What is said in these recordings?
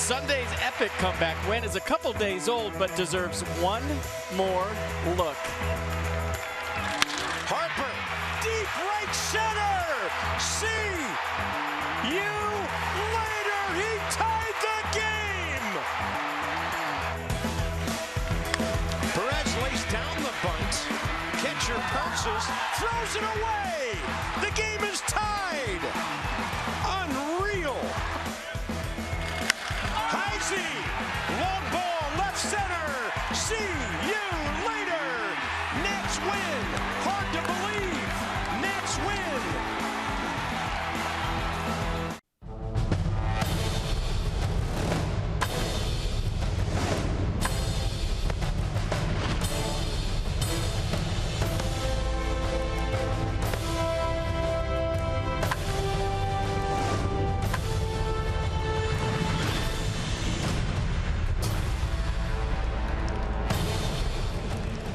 Sunday's epic comeback win is a couple days old, but deserves one more look. Harper, deep right center. See you later. He tied the game. Perez lays down the bunt. Catcher pounces, throws it away. The game is tied. Unreal. Heisey, long ball, left center. See you later. Nats win. Hard to believe. Nats win.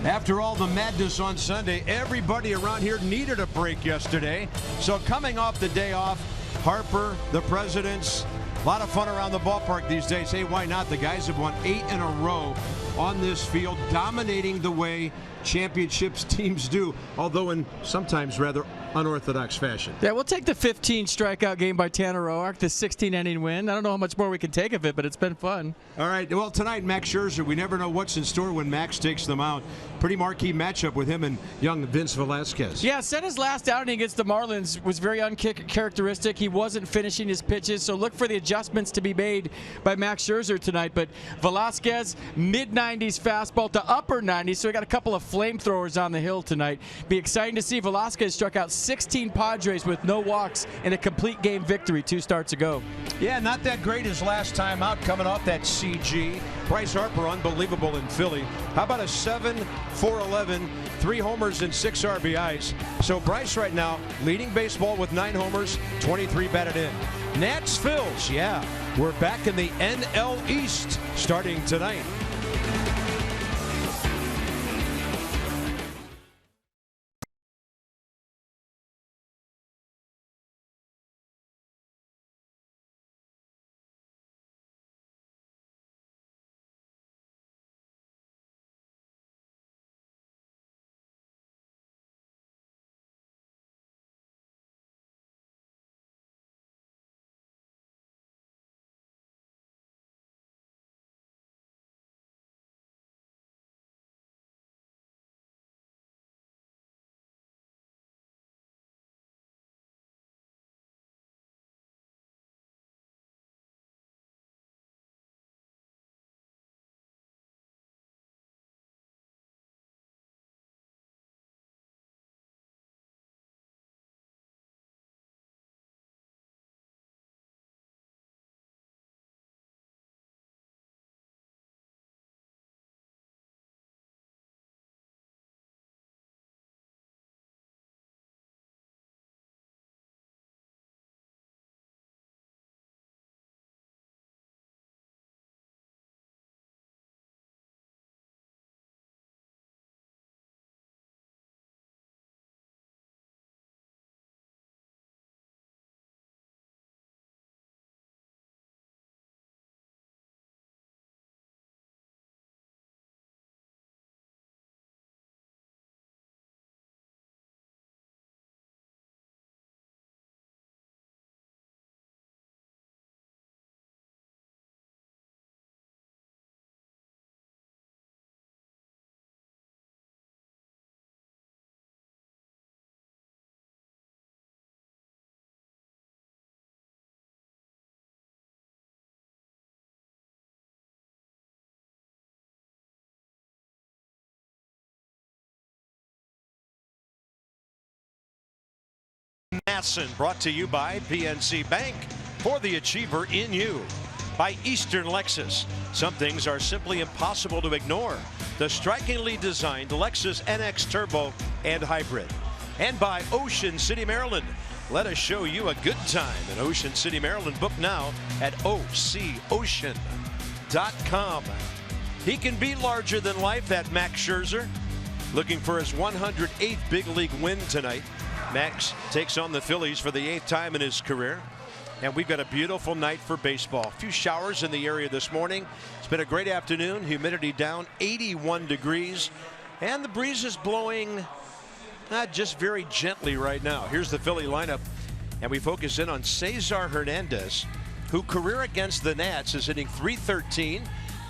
After all the madness on Sunday, everybody around here needed a break yesterday. So coming off the day off, Harper, the Presidents, a lot of fun around the ballpark these days. Hey, why not? The guys have won 8 in a row on this field, dominating the way championships teams do, although in sometimes rather unorthodox fashion. Yeah, we'll take the 15 strikeout game by Tanner Roark, the 16-inning win. I don't know how much more we can take of it, but it's been fun. All right, well, tonight, Max Scherzer, we never know what's in store when Max takes them out. Pretty marquee matchup with him and young Vince Velasquez. Yeah, said his last outing against the Marlins was very uncharacteristic. He wasn't finishing his pitches, so look for the adjustments to be made by Max Scherzer tonight. But Velasquez, mid-90s fastball to upper 90s, so we got a couple of flamethrowers on the hill tonight. Be exciting to see. Velasquez struck out 16 Padres with no walks in a complete game victory 2 starts ago. Yeah, not that great his last time out, coming off that CG. Bryce Harper, unbelievable in Philly. How about a 7-4-11, 3 homers and 6 RBIs? So Bryce right now leading baseball with 9 homers, 23 batted in. Nats Phils, yeah, we're back in the NL East starting tonight. Masson, brought to you by PNC Bank, for the achiever in you. By Eastern Lexus. Some things are simply impossible to ignore. The strikingly designed Lexus NX Turbo and Hybrid. And by Ocean City, Maryland. Let us show you a good time in Ocean City, Maryland. Book now at OCOcean.com. He can be larger than life, that Max Scherzer. Looking for his 108th big league win tonight. Max takes on the Phillies for the 8th time in his career. And we've got a beautiful night for baseball. A few showers in the area this morning. It's been a great afternoon. Humidity down 81 degrees. And the breeze is blowing just very gently right now. Here's the Philly lineup. And we focus in on Cesar Hernandez, who career against the Nats is hitting .313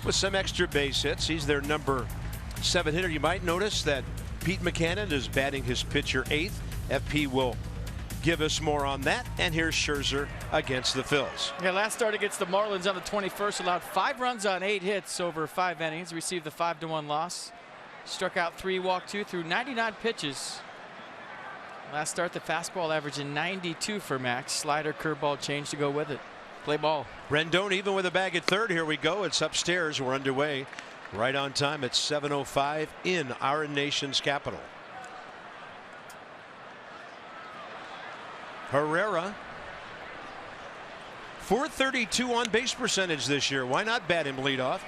with some extra base hits. He's their number 7 hitter. You might notice that Pete Mackanin is batting his pitcher 8th. FP will give us more on that. And here's Scherzer against the Phils. Yeah, last start against the Marlins on the 21st allowed 5 runs on 8 hits over 5 innings. Received the 5-1 loss. Struck out 3, walked 2 through 99 pitches. Last start, the fastball averaging 92 for Max. Slider, curveball, change to go with it. Play ball. Rendon even with a bag at third. Here we go. It's upstairs. We're underway. Right on time at 7:05 in our nation's capital. Herrera, .432 on base percentage this year. Why not bat him leadoff?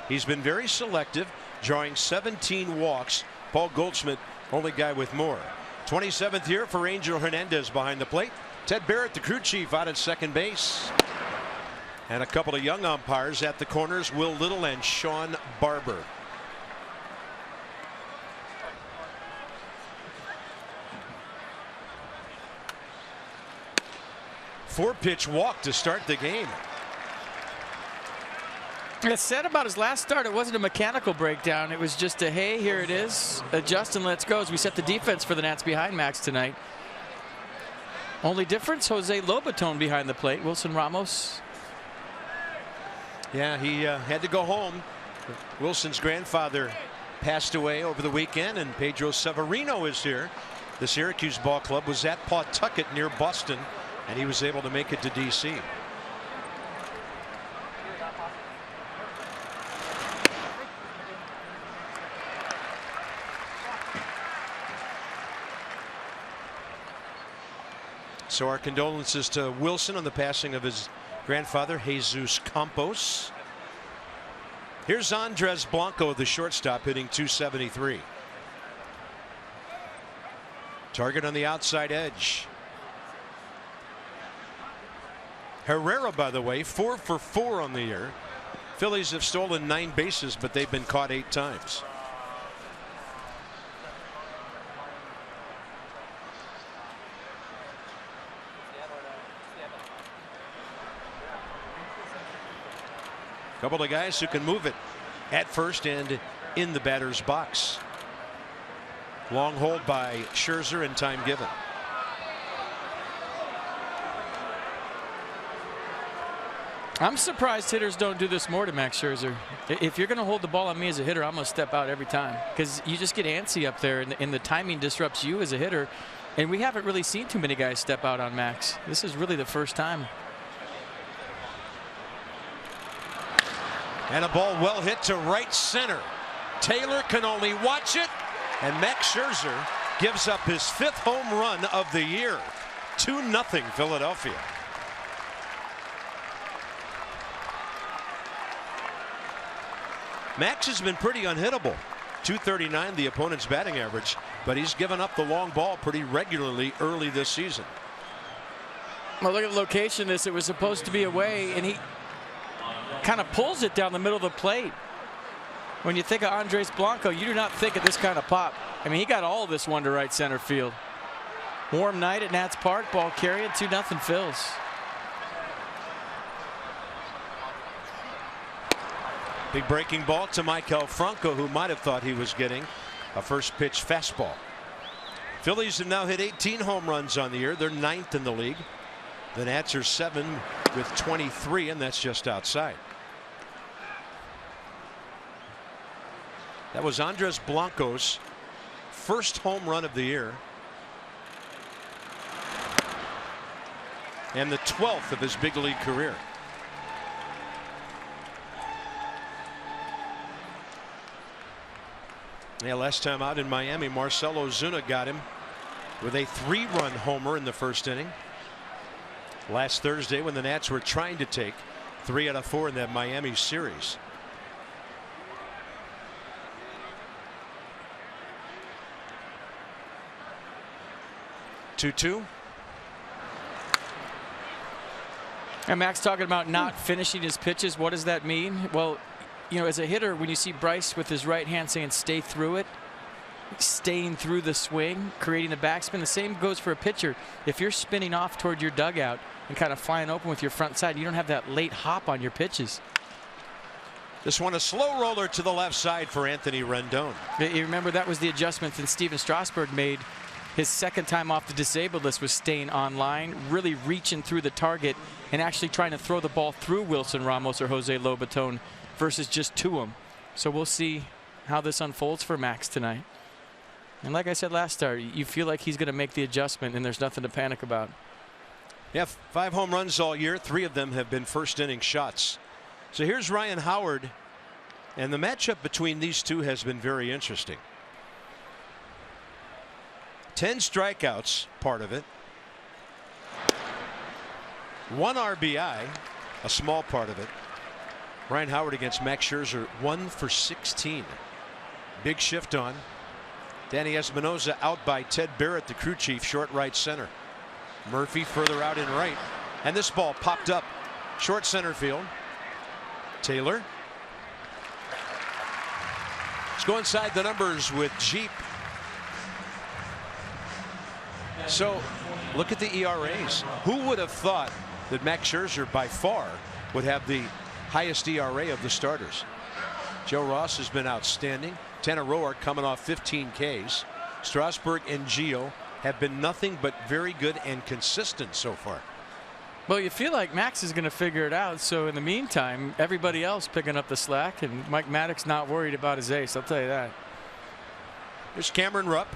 He's been very selective, drawing 17 walks. Paul Goldschmidt, only guy with more. 27th year for Angel Hernandez behind the plate. Ted Barrett, the crew chief, out at second base. And a couple of young umpires at the corners, Will Little and Sean Barber. Four-pitch walk to start the game. It's said about his last start, it wasn't a mechanical breakdown. It was just a, hey, here it is. Adjust and let's go as we set the defense for the Nats behind Max tonight. Only difference, Jose Lobaton behind the plate. Wilson Ramos. Yeah, he had to go home. Wilson's grandfather passed away over the weekend, and Pedro Severino is here. The Syracuse ball club was at Pawtucket near Boston, and he was able to make it to D.C. So our condolences to Wilson on the passing of his grandfather, Jesus Campos. Here's Andres Blanco, the shortstop, hitting .273. Target on the outside edge. Herrera, by the way, 4 for 4 on the year. Phillies have stolen 9 bases, but they've been caught 8 times. Couple of guys who can move it at first and in the batter's box. Long hold by Scherzer and time given. I'm surprised hitters don't do this more to Max Scherzer. If you're going to hold the ball on me as a hitter, I'm going to step out every time because you just get antsy up there and the timing disrupts you as a hitter. And we haven't really seen too many guys step out on Max. This is really the first time. And a ball well hit to right center. Taylor can only watch it, and Max Scherzer gives up his 5th home run of the year. 2-0 Philadelphia. Max has been pretty unhittable. .239 the opponent's batting average, but he's given up the long ball pretty regularly early this season. Well, look at the location of this. It was supposed to be away, and he kind of pulls it down the middle of the plate. When you think of Andres Blanco, you do not think of this kind of pop. I mean, he got all of this one to right center field. Warm night at Nats Park, ball carrying, 2-0 Phils. Big breaking ball to Maikel Franco, who might have thought he was getting a first pitch fastball. Phillies have now hit 18 home runs on the year. They're 9th in the league. The Nats are 7 with 23, and that's just outside. That was Andres Blanco's first home run of the year and the 12th of his big league career. Yeah, last time out in Miami, Marcell Ozuna got him with a 3-run homer in the first inning. Last Thursday, when the Nats were trying to take 3 out of 4 in that Miami series. And Max talking about not finishing his pitches. What does that mean? Well, you know, as a hitter, when you see Bryce with his right hand saying stay through it, staying through the swing, creating the backspin, the same goes for a pitcher. If you're spinning off toward your dugout and kind of flying open with your front side, you don't have that late hop on your pitches. This one a slow roller to the left side for Anthony Rendon. You remember that was the adjustment that Steven Strasburg made. His second time off the disabled list was staying on line, really reaching through the target and actually trying to throw the ball through Wilson Ramos or Jose Lobaton versus just to him. So we'll see how this unfolds for Max tonight. And like I said last start, you feel like he's going to make the adjustment and there's nothing to panic about. Yeah, 5 home runs all year. 3 of them have been first inning shots. So here's Ryan Howard, and the matchup between these two has been very interesting. 10 strikeouts, part of it. 1 RBI, a small part of it. Ryan Howard against Max Scherzer, 1 for 16. Big shift on. Danny Espinosa out by Ted Barrett, the crew chief, short right center. Murphy further out in right. And this ball popped up short center field. Taylor. Let's go inside the numbers with Jeep. So look at the ERAs. Who would have thought that Max Scherzer by far would have the highest ERA of the starters? Joe Ross has been outstanding. Tanner Roark coming off 15 Ks. Strasburg and Gio have been nothing but very good and consistent so far. Well, you feel like Max is going to figure it out. So in the meantime, everybody else picking up the slack, and Mike Maddox not worried about his ace. I'll tell you that. Here's Cameron Rupp.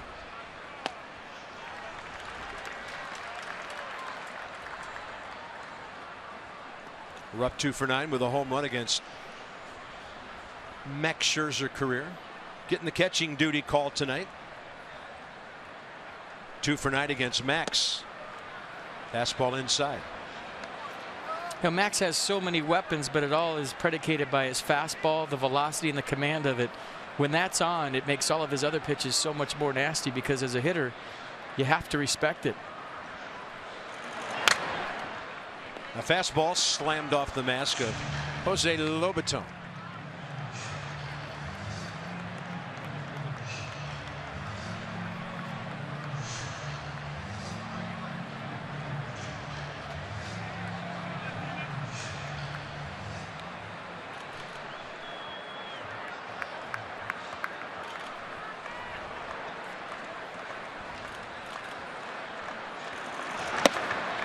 Rupp 2 for 9 with a home run against Max Scherzer career. Getting the catching duty call tonight. 2 for 9 against Max. Fastball inside. You know, Max has so many weapons, but it all is predicated by his fastball, the velocity and the command of it. When that's on, it makes all of his other pitches so much more nasty, because as a hitter, you have to respect it. A fastball slammed off the mask of Jose Lobaton.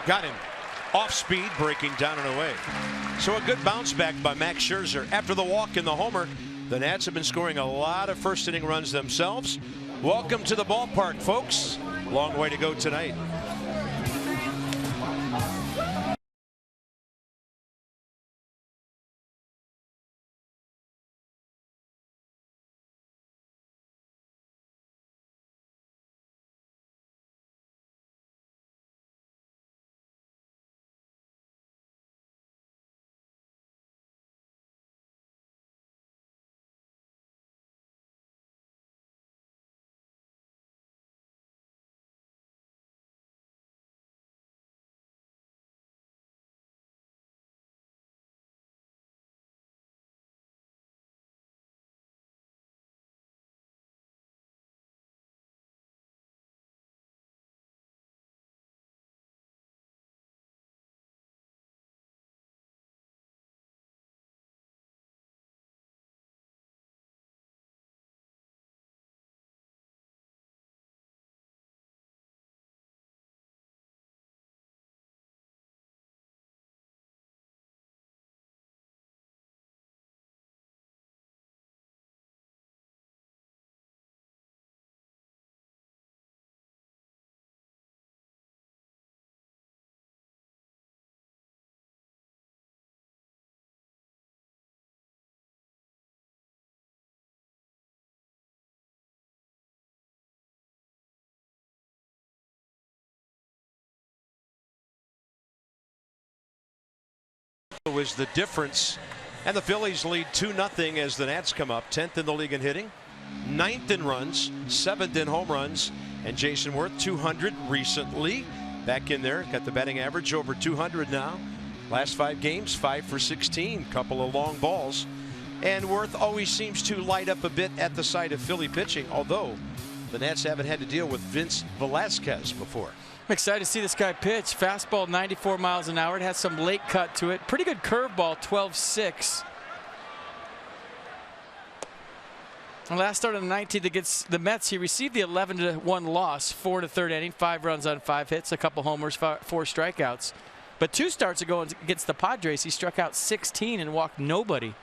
Got him. Off speed, breaking down and away. So a good bounce back by Max Scherzer. After the walk and the homer, the Nats have been scoring a lot of first inning runs themselves. Welcome to the ballpark, folks. Long way to go tonight. Was the difference, and the Phillies lead 2-0 as the Nats come up. 10th in the league in hitting, 9th in runs, 7th in home runs, and Jason Worth 200 recently back in there, got the batting average over 200 now. Last 5 games, 5 for 16, couple of long balls. And Worth always seems to light up a bit at the sight of Philly pitching, although the Nats haven't had to deal with Vince Velasquez before. I'm excited to see this guy pitch. Fastball 94 miles an hour. It has some late cut to it. Pretty good curveball, 12-6. Last start on the 19th against the Mets, he received the 11-1 loss, 4 in the third inning, 5 runs on 5 hits, a couple homers, 4 strikeouts. But 2 starts ago against the Padres, he struck out 16 and walked nobody.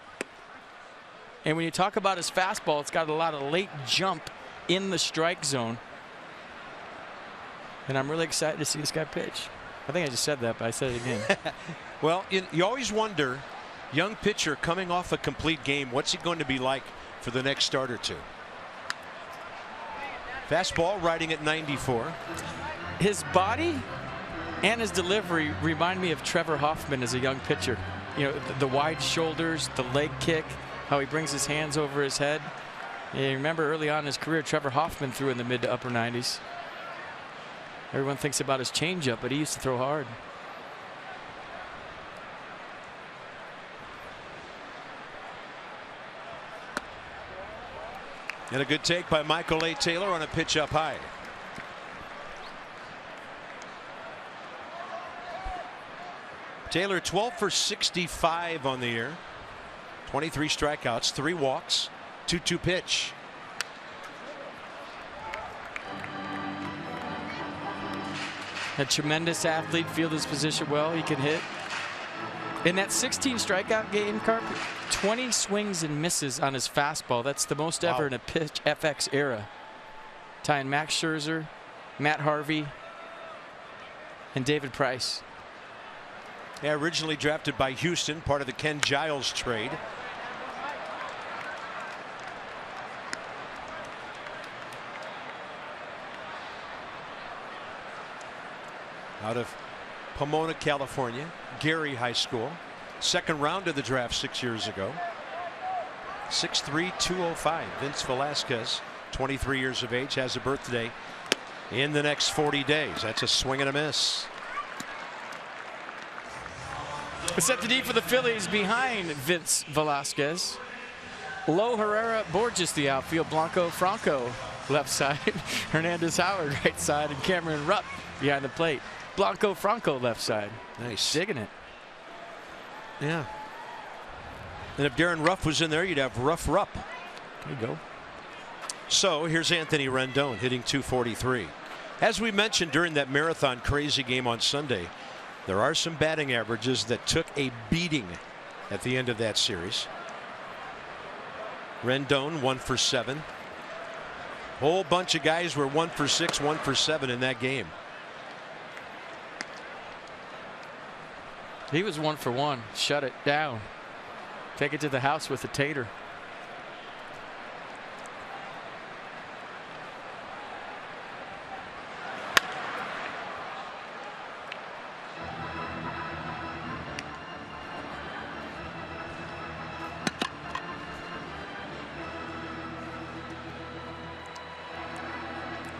And when you talk about his fastball, it's got a lot of late jump in the strike zone. And I'm really excited to see this guy pitch. I think I just said that, but I said it again. Well, you always wonder, young pitcher coming off a complete game, what's he going to be like for the next start or two? Fastball riding at 94. His body and his delivery remind me of Trevor Hoffman as a young pitcher. You know, the wide shoulders, the leg kick, how he brings his hands over his head. You remember early on in his career, Trevor Hoffman threw in the mid to upper 90s. Everyone thinks about his changeup, but he used to throw hard. And a good take by Michael A. Taylor on a pitch up high. Taylor 12 for 65 on the year. 23 strikeouts, 3 walks, 2-2 pitch. A tremendous athlete, field his position well, he can hit. In that 16 strikeout game, Carp, 20 swings and misses on his fastball. That's the most ever in a pitch FX era. Tying Max Scherzer, Matt Harvey, and David Price. Yeah, originally drafted by Houston, part of the Ken Giles trade. Out of Pomona, California, Gary High School. Second round of the draft 6 years ago. 6'3", 205. Vince Velasquez, 23 years of age, has a birthday in the next 40 days. That's a swing and a miss. Set the D for the Phillies behind Vince Velasquez. Low Herrera Borges the outfield. Blanco Franco left side. Hernandez Howard right side. And Cameron Rupp behind the plate. Blanco Franco left side. Nice. Digging it. Yeah. And if Darren Ruff was in there, you'd have Ruff Rupp. There you go. So here's Anthony Rendon hitting .243. As we mentioned during that marathon crazy game on Sunday, there are some batting averages that took a beating at the end of that series. Rendon 1 for 7. Whole bunch of guys were 1 for 6, 1 for 7 in that game. He was 1 for 1. Shut it down. Take it to the house with a tater.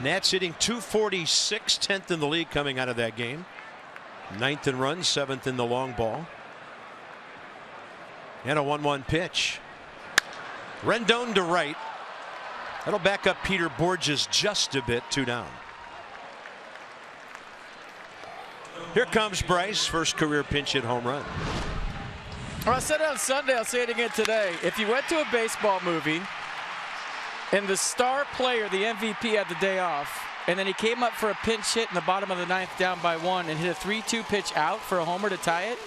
Nats hitting .246, 10th in the league coming out of that game. 9th in runs, 7th in the long ball. And a 1-1 pitch. Rendon to right. That'll back up Peter Borges just a bit. 2 down. Here comes Bryce, first career pinch hit home run. Well, I said it on Sunday, I'll say it again today. If you went to a baseball movie and the star player, the MVP, had the day off, and then he came up for a pinch hit in the bottom of the 9th down by 1 and hit a 3-2 pitch out for a homer to tie it,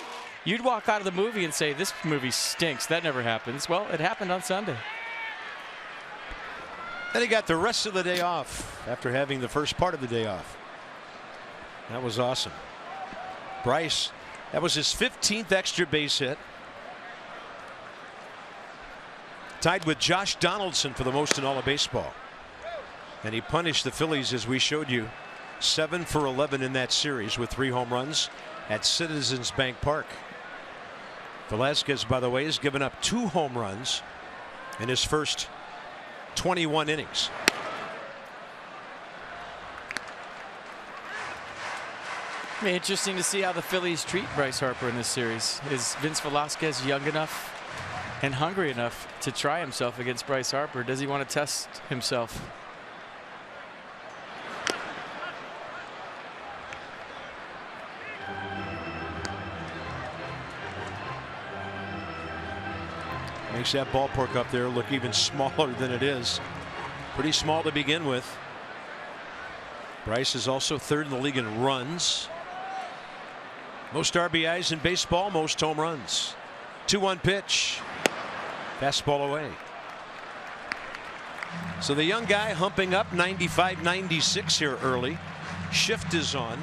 you'd walk out of the movie and say, this movie stinks. That never happens. Well, it happened on Sunday. Then he got the rest of the day off after having the first part of the day off. That was awesome. Bryce, that was his 15th extra base hit. Tied with Josh Donaldson for the most in all of baseball. And he punished the Phillies, as we showed you, 7 for 11 in that series with 3 home runs at Citizens Bank Park. Velasquez, by the way, has given up 2 home runs in his first 21 innings. Be interesting to see how the Phillies treat Bryce Harper in this series. Is Vince Velasquez young enough and hungry enough to try himself against Bryce Harper? Does he want to test himself? Makes that ballpark up there look even smaller than it is. Pretty small to begin with. Bryce is also third in the league in runs. Most RBIs in baseball, most home runs. 2-1 pitch. Fastball away. So the young guy humping up 95-96 here early. Shift is on.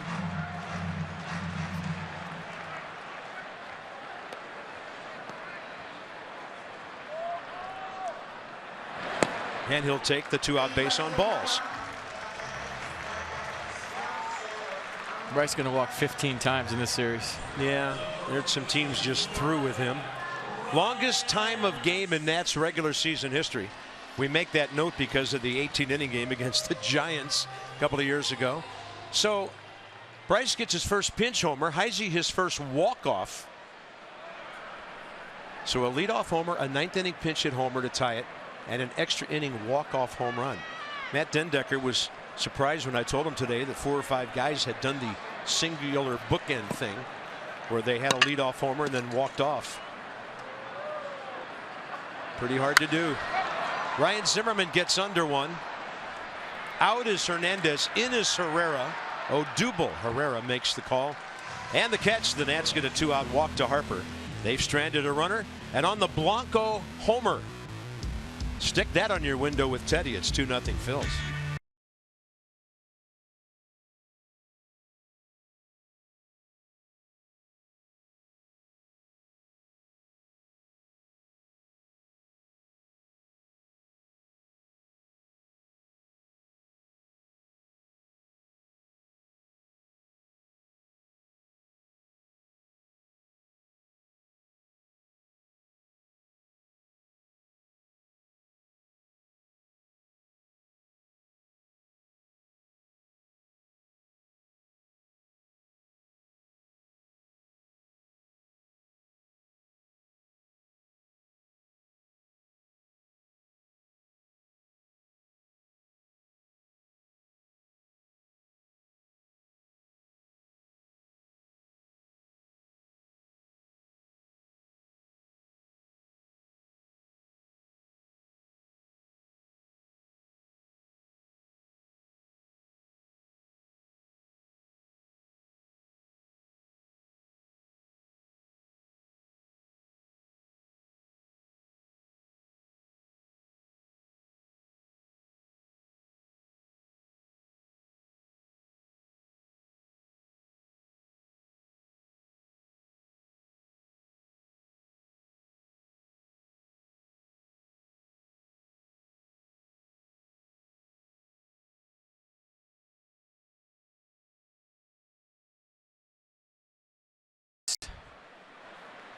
And he'll take the 2-out base on balls. Bryce going to walk 15 times in this series. Yeah, there's some teams just through with him. Longest time of game in Nats regular season history. We make that note because of the 18-inning game against the Giants a couple of years ago. So Bryce gets his first pinch homer. Heisey his first walk-off. So a leadoff homer, a ninth-inning pinch hit homer to tie it, and an extra inning walk-off home run. Matt Dendecker was surprised when I told him today that 4 or 5 guys had done the singular bookend thing where they had a leadoff homer and then walked off. Pretty hard to do. Ryan Zimmerman gets under one. Out is Hernandez, in is Herrera. Odubel Herrera makes the call and the catch. The Nats get a 2-out walk to Harper. They've stranded a runner, and on the Blanco homer. Stick that on your window with Teddy. It's 2-0 Phils.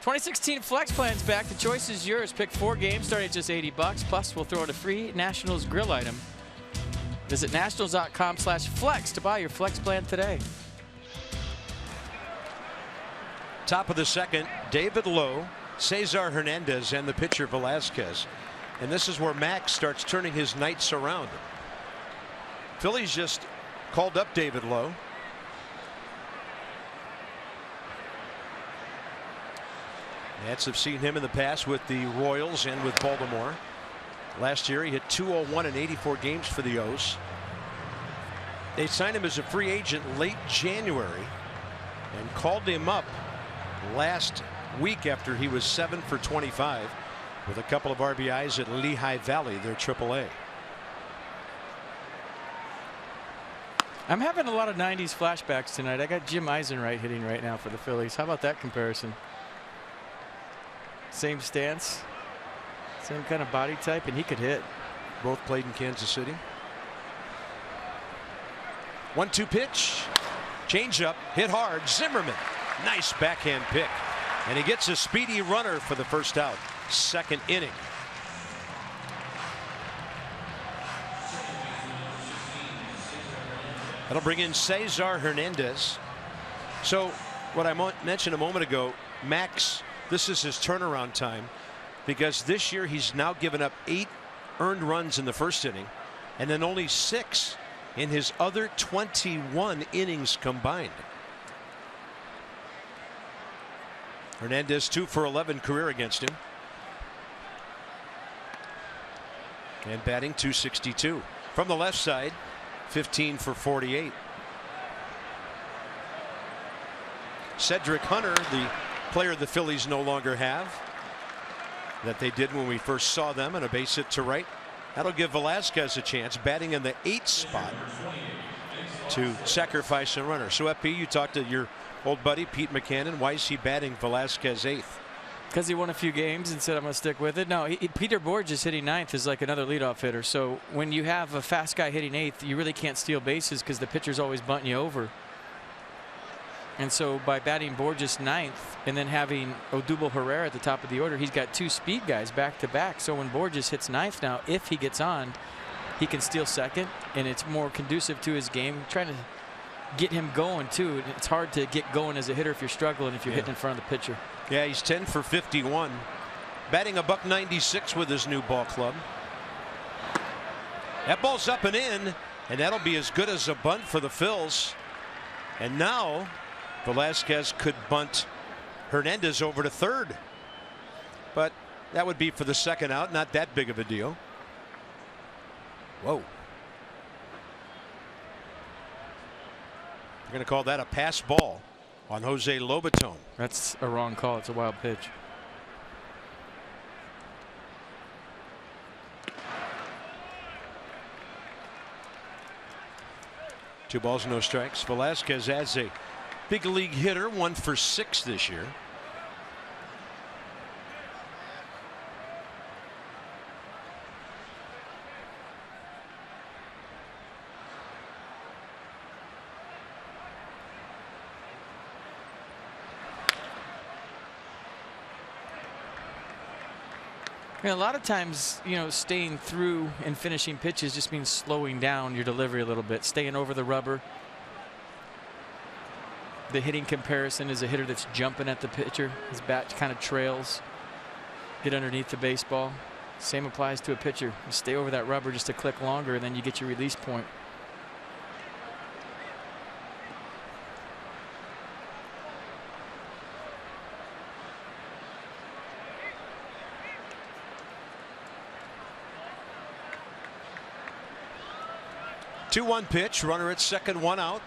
$2016 Flex Plan's back. The choice is yours. Pick 4 games starting at just $80. Plus, we'll throw in a free Nationals grill item. Visit nationals.com/flex to buy your Flex Plan today. Top of the second, David Lowe, Cesar Hernandez, and the pitcher Velasquez. And this is where Max starts turning his nights around. Phillies just called up David Lowe. Nats have seen him in the past with the Royals and with Baltimore. Last year he hit .201 in 84 games for the O's. They signed him as a free agent late January and called him up last week after he was 7 for 25 with a couple of RBIs at Lehigh Valley, their AAA. I'm having a lot of 90s flashbacks tonight. I got Jim Eisenreich hitting right now for the Phillies. How about that comparison? Same stance, same kind of body type, and he could hit. Both played in Kansas City. 1-2 pitch. Changeup, hit hard. Zimmerman. Nice backhand pick. And he gets a speedy runner for the first out. Second inning. That'll bring in Cesar Hernandez. So what I mentioned a moment ago, Max, this is his turnaround time, because this year he's now given up 8 earned runs in the first inning and then only 6 in his other 21 innings combined. Hernandez 2 for 11 career against him. And batting .262. From the left side, 15 for 48. Cedric Hunter, the player the Phillies no longer have, that they did when we first saw them, and a base hit to right. That'll give Velasquez a chance, batting in the 8th spot, to sacrifice a runner. So FP, you talked to your old buddy Pete McCannon. Why is he batting Velasquez 8th? Because he won a few games and said, I'm going to stick with it. No, Peter Borges hitting 9th is like another leadoff hitter. So when you have a fast guy hitting 8th, you really can't steal bases because the pitcher's always bunting you over. And so by batting Borges 9th and then having Odubel Herrera at the top of the order, he's got 2 speed guys back to back. So when Borges hits 9th now, if he gets on, he can steal 2nd, and it's more conducive to his game. Trying to get him going too. It's hard to get going as a hitter if you're struggling, if you're hitting in front of the pitcher. Yeah, he's 10 for 51, batting a .196 with his new ball club. That ball's up and in, and that'll be as good as a bunt for the Phils. And now Velasquez could bunt Hernandez over to third, but that would be for the 2nd out. Not that big of a deal. Whoa. They're going to call that a pass ball on Jose Lobaton. That's a wrong call. It's a wild pitch. Two balls, no strikes. Velasquez as a big league hitter, 1 for 6 this year. A lot of times, you know, staying through and finishing pitches just means slowing down your delivery a little bit, staying over the rubber. The hitting comparison is a hitter that's jumping at the pitcher. His bat kind of trails. Get underneath the baseball. Same applies to a pitcher. You stay over that rubber just a click longer, and then you get your release point. Two-one pitch, runner at second, 1 out.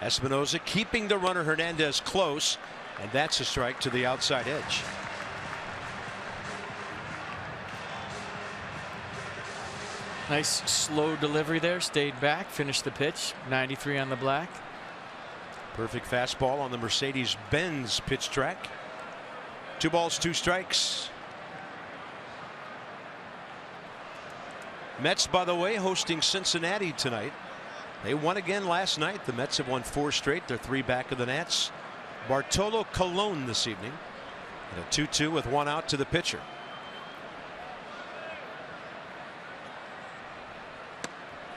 Espinosa keeping the runner Hernandez close, and that's a strike to the outside edge. Nice slow delivery there, stayed back, finished the pitch. 93 on the black. Perfect fastball on the Mercedes-Benz pitch track. 2 balls, 2 strikes. Mets, by the way, hosting Cincinnati tonight. They won again last night. The Mets have won 4 straight. They're 3 back of the Nats. Bartolo Colon this evening. And a 2-2 with 1 out to the pitcher.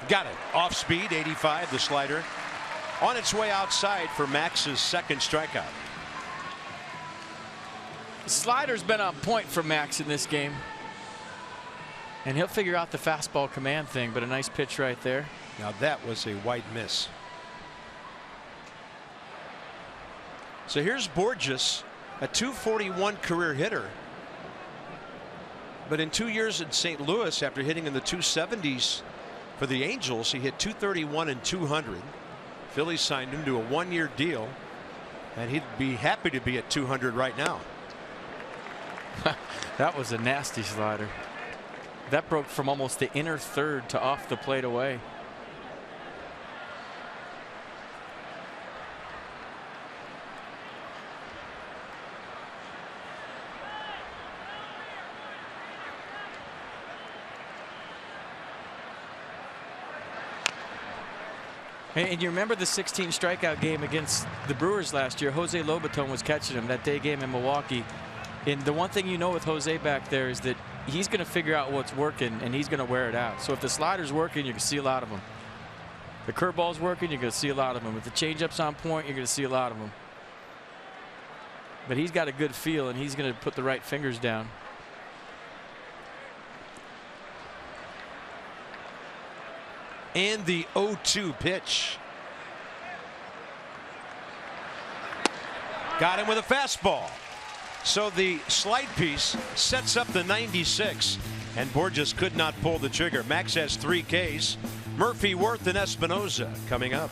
Got it. Off speed, 85, the slider. On its way outside for Max's 2nd strikeout. The slider's been on point for Max in this game. And he'll figure out the fastball command thing, but a nice pitch right there. Now that was a wide miss. So here's Borges, a .241 career hitter. But in 2 years in St. Louis, after hitting in the 270s for the Angels, he hit .231 and .200. Phillies signed him to a 1-year deal, and he'd be happy to be at .200 right now. That was a nasty slider. That broke from almost the inner third to off the plate away. And you remember the 16 strikeout game against the Brewers last year. Jose Lobaton was catching him that day game in Milwaukee. And the one thing you know with Jose back there is that he's going to figure out what's working and he's going to wear it out. So if the slider's working, you can see a lot of them. The curveball's working, you're going to see a lot of them. If the changeup's on point, you're going to see a lot of them. But he's got a good feel, and he's going to put the right fingers down. And the 0-2 pitch. Got him with a fastball. So the slide piece sets up the 96, and Borges could not pull the trigger. Max has 3 Ks. Murphy, Worth, and Espinoza coming up.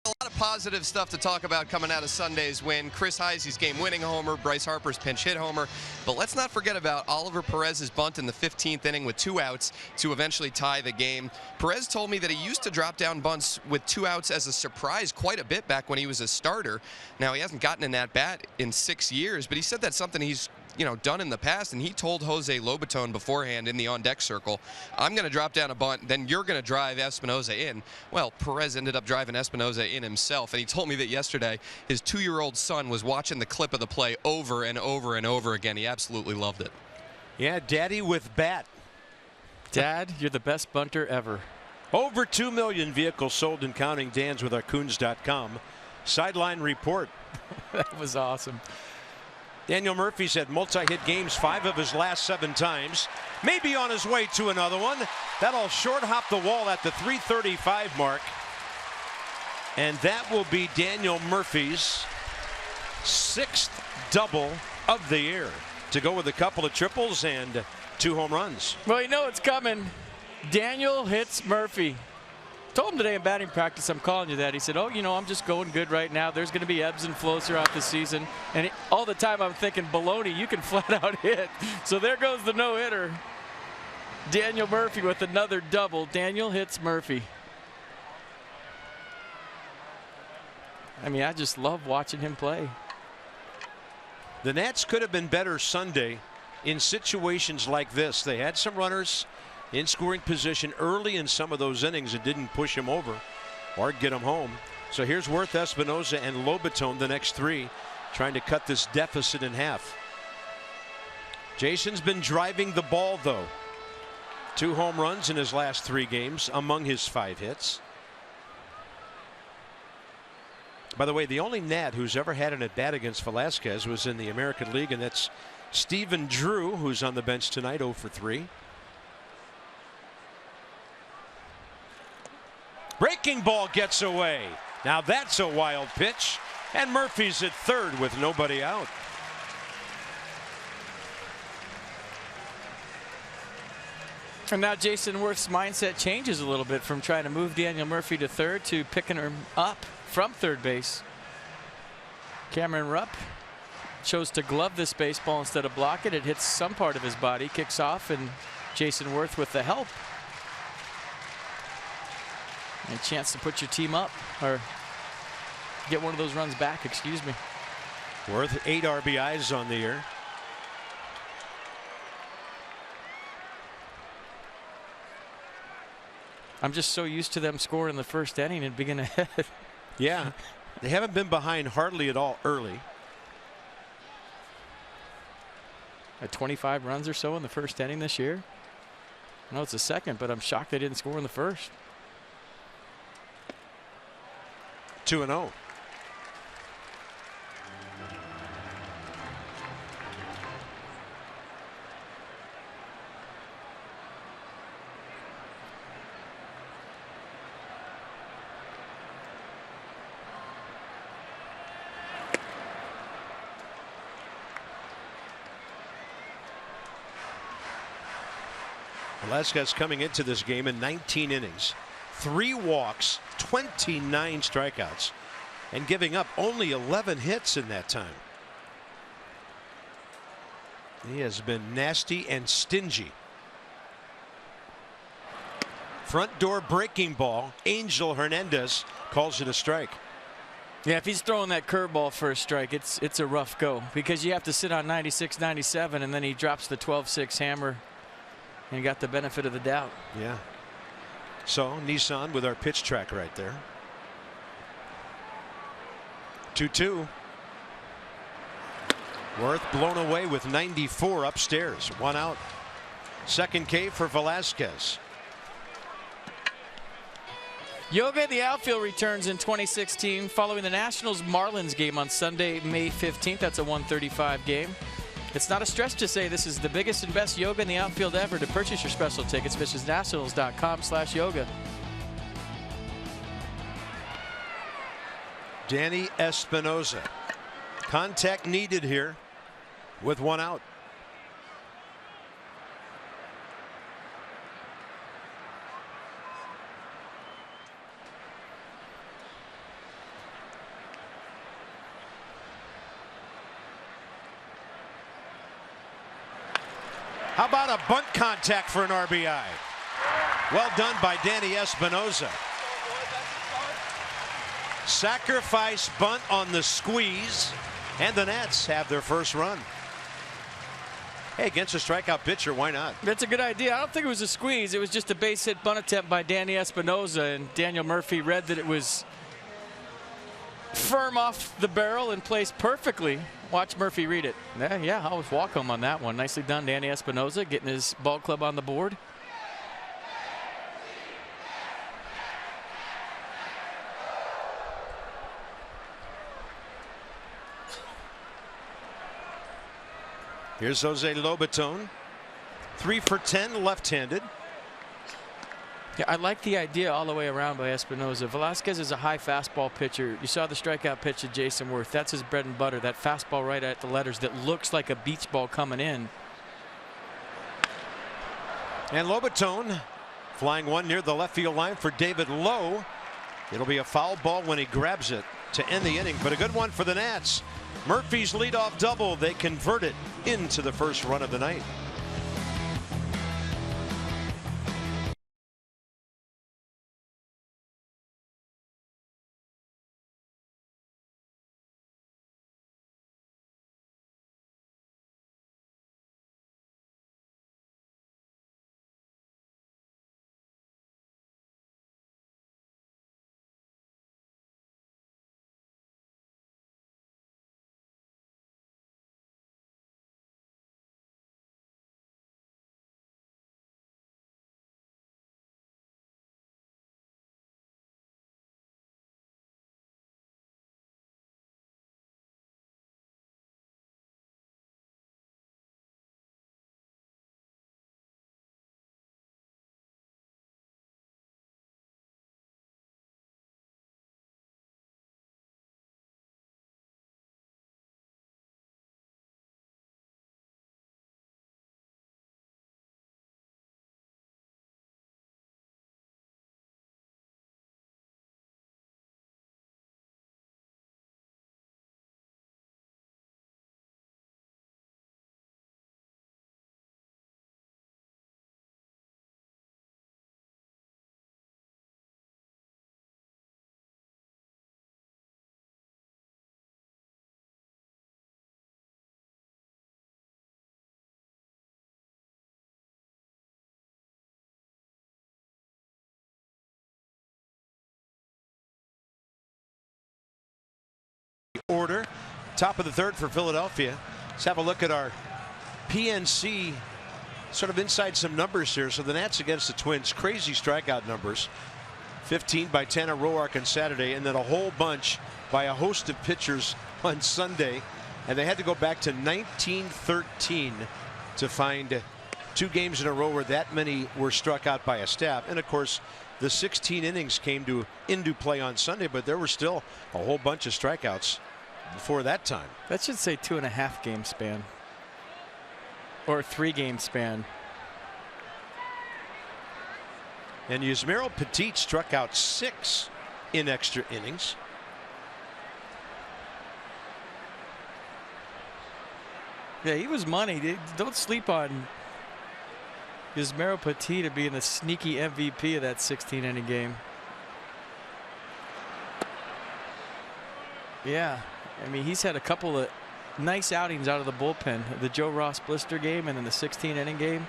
A lot of positive stuff to talk about coming out of Sunday's win. Chris Heisey's game-winning homer, Bryce Harper's pinch-hit homer. But let's not forget about Oliver Perez's bunt in the 15th inning with 2 outs to eventually tie the game. Perez told me that he used to drop down bunts with 2 outs as a surprise quite a bit back when he was a starter. Now, he hasn't gotten an at-bat in 6 years, but he said that's something he's done in the past, and he told Jose Lobaton beforehand in the on-deck circle, I'm going to drop down a bunt, then you're going to drive Espinoza in. Well, Perez ended up driving Espinoza in himself, and he told me that yesterday his 2-year-old son was watching the clip of the play over and over and over again. He absolutely loved it. Yeah, Daddy with bat. Dad, you're the best bunter ever. Over 2 million vehicles sold and counting. Dan's with Coons.com. Sideline report. That was awesome. Daniel Murphy's had multi-hit games 5 of his last 7 times. Maybe on his way to another one. That'll short hop the wall at the 335 mark. And that will be Daniel Murphy's 6th double of the year, to go with a couple of triples and 2 home runs. Well, you know it's coming. Daniel hits Murphy. Told him today in batting practice, I'm calling you that. He said, oh, I'm just going good right now. There's going to be ebbs and flows throughout the season. And all the time I'm thinking, baloney, you can flat out hit. So there goes the no-hitter. Daniel Murphy with another double. Daniel hits Murphy. I mean, I just love watching him play. The Nats could have been better Sunday in situations like this. They had some runners in scoring position early in some of those innings and didn't push him over or get him home. So here's Worth, Espinoza, and Lobaton, the next 3, trying to cut this deficit in half. Jason's been driving the ball, though. 2 home runs in his last 3 games among his 5 hits. By the way, the only Nat who's ever had an at-bat against Velasquez was in the American League, and that's Stephen Drew, who's on the bench tonight, 0 for 3. Breaking ball gets away. Now that's a wild pitch. And Murphy's at third with nobody out. And now Jason Worth's mindset changes a little bit from trying to move Daniel Murphy to third to picking him up from third base. Cameron Rupp chose to glove this baseball instead of block it. It hits some part of his body, kicks off, and Jason Worth with the help. And a chance to put your team up, or get one of those runs back, excuse me. Worth 8 RBIs on the year. I'm just so used to them scoring in the first inning and being ahead. Yeah, they haven't been behind hardly at all early. At 25 runs or so in the first inning this year. I know it's the second, but I'm shocked they didn't score in the first. 2-0. Velasquez coming into this game in 19 innings, 3 walks, 29 strikeouts, and giving up only 11 hits in that time. He has been nasty and stingy. Front door breaking ball. Angel Hernandez calls it a strike. Yeah, if he's throwing that curveball for a strike, it's a rough go because you have to sit on 96, 97, and then he drops the 12-6 hammer. And got the benefit of the doubt. Yeah. So Nissan with our pitch track right there. 2-2. Worth blown away with 94 upstairs. 1 out. Second K for Velasquez. Yoga in the outfield returns in 2016 following the Nationals Marlins game on Sunday, May 15th. That's a 1:35 game. It's not a stretch to say this is the biggest and best yoga in the outfield ever. To purchase your special tickets, visit nationals.com/yoga. Danny Espinosa. Contact needed here with 1 out. How about a bunt contact for an RBI? Well done by Danny Espinosa. Sacrifice bunt on the squeeze, and the Nats have their first run. Hey, against a strikeout pitcher, why not? That's a good idea. I don't think it was a squeeze. It was just a base hit bunt attempt by Danny Espinosa, and Daniel Murphy read that it was firm off the barrel and placed perfectly. Watch Murphy read it. Yeah, I was walk home on that one. Nicely done, Danny Espinosa, getting his ball club on the board. Here's Jose Lobaton. 3 for 10 left-handed. Yeah, I like the idea all the way around by Espinosa. Velasquez is a high fastball pitcher. You saw the strikeout pitch to Jason Worth. That's his bread and butter. That fastball right at the letters that looks like a beach ball coming in. And Lobaton flying one near the left field line for David Lowe. It'll be a foul ball when he grabs it to end the inning, but a good one for the Nats. Murphy's leadoff double. They convert it into the first run of the night. Top of the third for Philadelphia. Let's have a look at our PNC sort of inside some numbers here. So the Nats against the Twins, crazy strikeout numbers. 15 by 10 at Roark on Saturday, and then a whole bunch by a host of pitchers on Sunday. And they had to go back to 1913 to find 2 games in a row where that many were struck out by a staff. And of course, the 16 innings came into play on Sunday, but there were still a whole bunch of strikeouts before that time. That should say 2.5 game span. Or 3 game span. And Yusmeiro Petit struck out 6 in extra innings. Yeah, he was money. Don't sleep on Yusmeiro Petit to be in the sneaky MVP of that 16-inning game. Yeah, I mean, he's had a couple of nice outings out of the bullpen. The Joe Ross blister game and then the 16-inning game,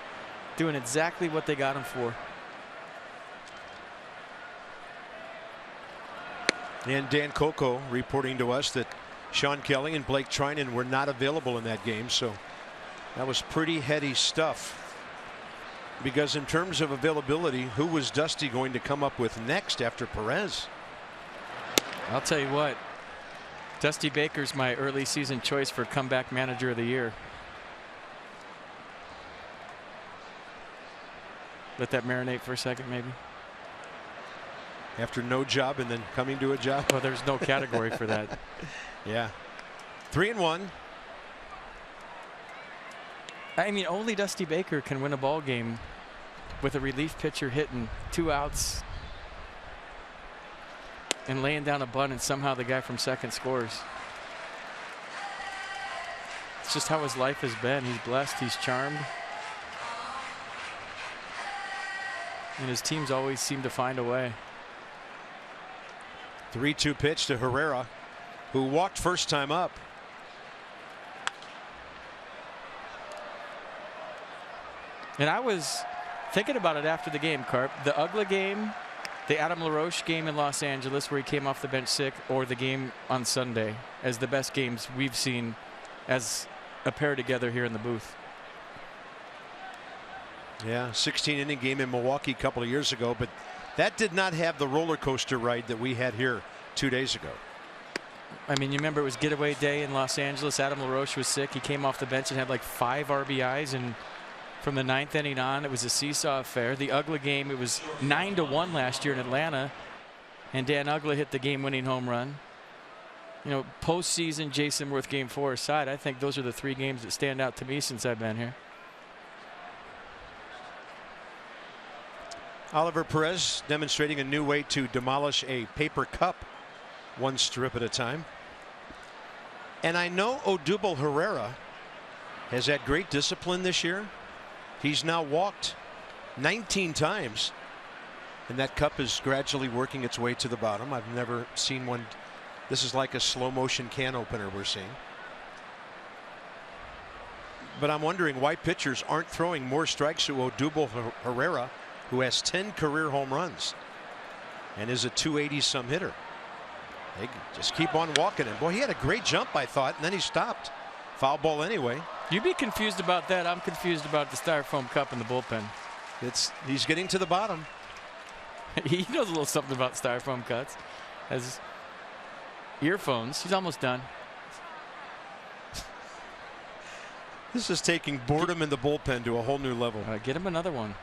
doing exactly what they got him for. And Dan Coco reporting to us that Sean Kelly and Blake Trinan were not available in that game, so that was pretty heady stuff. Because in terms of availability, who was Dusty going to come up with next after Perez? I'll tell you what, Dusty Baker's my early season choice for comeback manager of the year. Let that marinate for a second, maybe. After no job and then coming to a job? Well, there's no category for that. Yeah. 3-1. I mean, only Dusty Baker can win a ball game with a relief pitcher hitting 2 outs and laying down a bunt, and somehow the guy from second scores. It's just how his life has been. He's blessed. He's charmed. And his teams always seem to find a way. 3-2 pitch to Herrera, who walked first time up. And I was thinking about it after the game, Carp. The Ugla game, the Adam LaRoche game in Los Angeles where he came off the bench sick, or the game on Sunday as the best games we've seen as a pair together here in the booth. Yeah, 16-inning game in Milwaukee a couple of years ago, but that did not have the roller coaster ride that we had here 2 days ago. I mean, you remember it was getaway day in Los Angeles. Adam LaRoche was sick. He came off the bench and had like 5 RBIs, and from the 9th inning on, it was a seesaw affair. The Ugla game, it was 9-1 last year in Atlanta, and Dan Ugla hit the game-winning home run. You know, postseason Jason Worth Game 4 aside, I think those are the 3 games that stand out to me since I've been here. Oliver Perez demonstrating a new way to demolish a paper cup, 1 strip at a time. And I know Odubel Herrera has had great discipline this year. He's now walked 19 times, and that cup is gradually working its way to the bottom. I've never seen one. This is like a slow motion can opener we're seeing. But I'm wondering why pitchers aren't throwing more strikes to Odubel Herrera, who has 10 career home runs and is a 280-some hitter. They just keep on walking him. Boy, he had a great jump, I thought, and then he stopped. Foul ball anyway. You'd be confused about that. I'm confused about the styrofoam cup in the bullpen. He's getting to the bottom. He knows a little something about styrofoam cuts. Has earphones. He's almost done. This is taking boredom in the bullpen to a whole new level. Get him another one.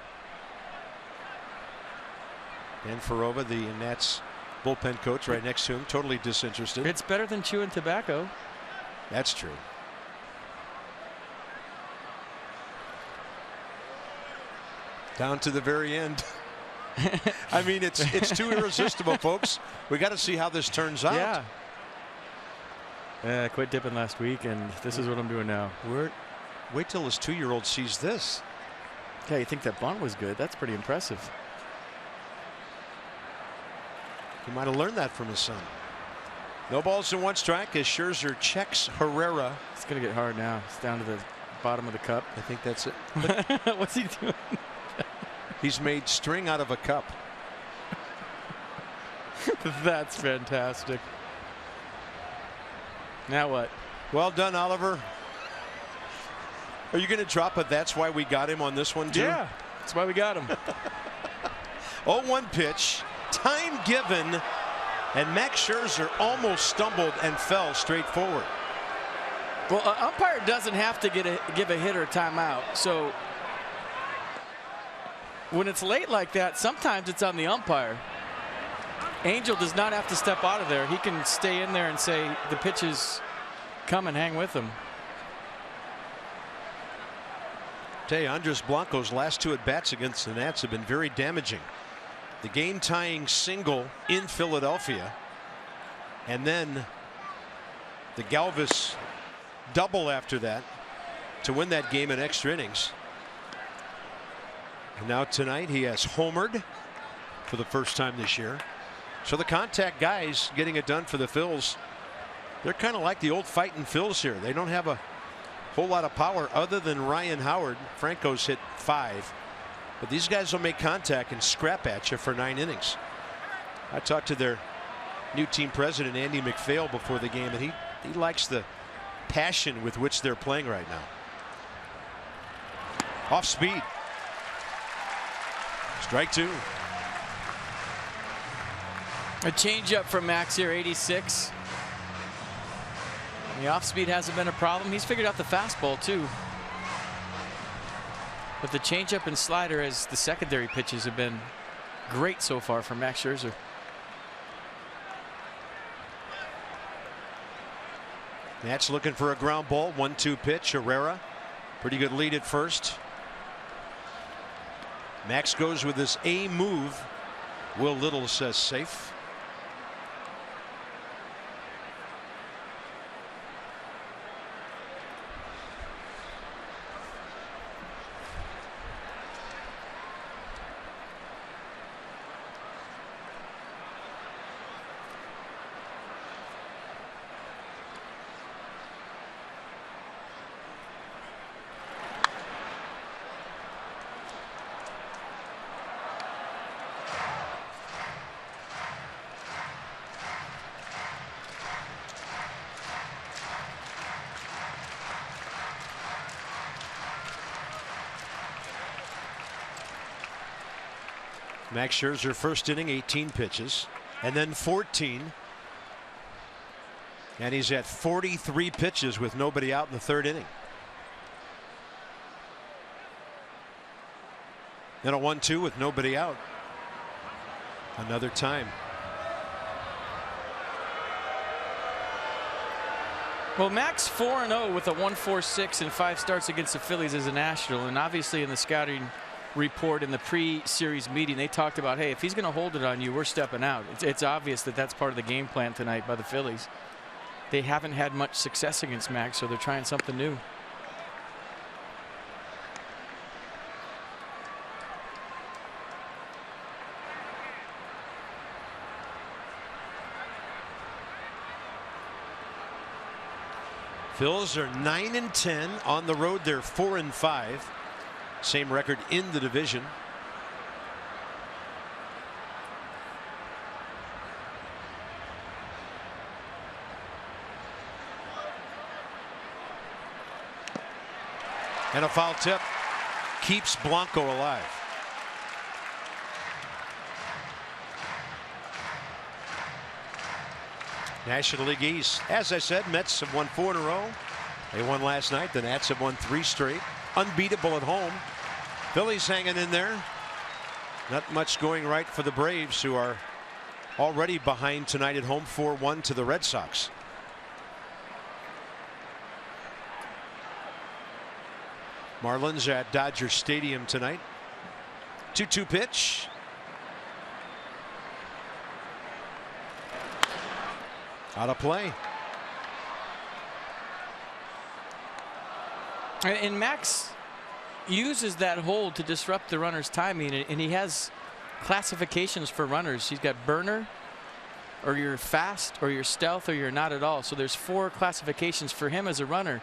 Dan Farova, the Nats bullpen coach, right next to him, totally disinterested. It's better than chewing tobacco. That's true. Down to the very end. I mean, it's too irresistible, folks. We got to see how this turns out. Yeah. I quit dipping last week, and this is what I'm doing now. Wait till his 2-year-old sees this. Yeah, you think that bunt was good? That's pretty impressive. He might have learned that from his son. No balls and 1 strike as Scherzer checks Herrera. It's going to get hard now. It's down to the bottom of the cup. I think that's it. What's he doing? He's made string out of a cup. That's fantastic. Now what? Well done, Oliver. Are you going to drop it? That's why we got him on this one, too? Yeah, that's why we got him. 0-1 pitch, time given, and Max Scherzer almost stumbled and fell straight forward. Well, an umpire doesn't have to give a hitter a timeout. So when it's late like that, sometimes it's on the umpire. Angel does not have to step out of there. He can stay in there and say the pitch is come and hang with him. Tell you, Andres Blanco's last 2 at-bats against the Nats have been very damaging. The game-tying single in Philadelphia, and then the Galvis double after that to win that game in extra innings. And now tonight he has homered for the first time this year. So the contact guys getting it done for the Phils. They're kind of like the old fighting Phils here. They don't have a whole lot of power other than Ryan Howard. Franco's hit 5. But these guys will make contact and scrap at you for 9 innings. I talked to their new team president, Andy McPhail, before the game, and he likes the passion with which they're playing right now. Off speed. Strike 2. A changeup from Max here, 86. The off speed hasn't been a problem. He's figured out the fastball too. But the changeup and slider as the secondary pitches have been great so far for Max Scherzer. Nats looking for a ground ball. 1-2 pitch. Herrera. Pretty good lead at first. Max goes with this A move. Will Little says safe. Max Scherzer first inning 18 pitches and then 14, and he's at 43 pitches with nobody out in the 3rd inning. Then a 1-2 with nobody out. Another time. Well, Max 4-0 with a 1.46 and 5 starts against the Phillies as a National, and obviously in the scouting report in the pre-series meeting they talked about, hey, if he's going to hold it on you, we're stepping out. It's obvious that that's part of the game plan tonight by the Phillies. They haven't had much success against Max, so they're trying something new. Phils are 9-10 on the road. They're 4-5. Same record in the division. And a foul tip keeps Blanco alive. National League East. As I said, Mets have won 4 in a row. They won last night. The Nats have won 3 straight. Unbeatable at home. Phillies hanging in there. Not much going right for the Braves, who are already behind tonight at home 4-1 to the Red Sox. Marlins at Dodger Stadium tonight. 2-2 pitch. Out of play. And Max uses that hold to disrupt the runner's timing, and he has classifications for runners. He's got burner, or you're fast, or you're stealth, or you're not at all. So there's 4 classifications for him as a runner.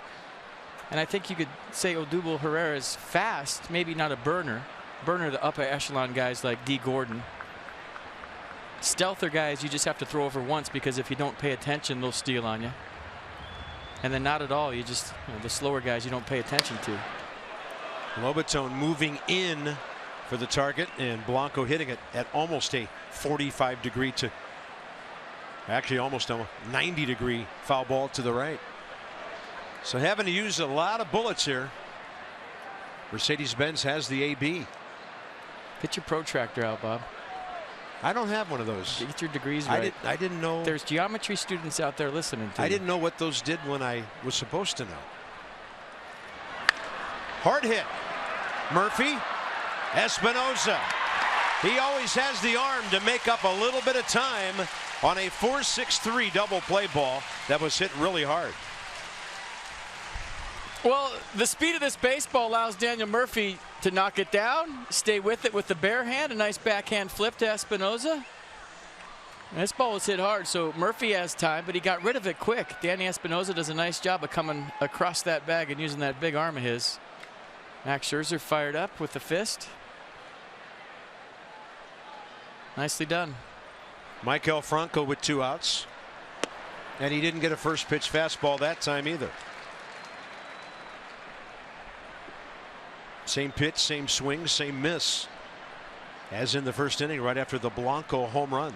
And I think you could say Odubel Herrera is fast, maybe not a burner. Burner, the upper echelon guys like D. Gordon. Stealther guys you just have to throw over once, because if you don't pay attention, they'll steal on you. and then not at all. You just, the slower guys you don't pay attention to. Lobaton moving in for the target, and Blanco hitting it at almost a 45-degree to actually almost a 90-degree foul ball to the right. So having to use a lot of bullets here. Mercedes-Benz has the AB. Get your protractor out, Bob. I don't have one of those. Get your degrees right. I didn't know. There's geometry students out there listening to I you. didn't know what those did when I was supposed to know. Hard hit. Murphy. Espinosa. He always has the arm to make up a little bit of time on a 4-6-3 double play ball that was hit really hard. Well, the speed of this baseball allows Daniel Murphy to knock it down, stay with it with the bare hand, a nice backhand flip to Espinosa. And this ball was hit hard, so Murphy has time, but he got rid of it quick. Danny Espinosa does a nice job of coming across that bag and using that big arm of his. Max Scherzer fired up with the fist. Nicely done. Maikel Franco with 2 outs. And he didn't get a first pitch fastball that time either. Same pitch, same swing, same miss as in the first inning right after the Blanco home run.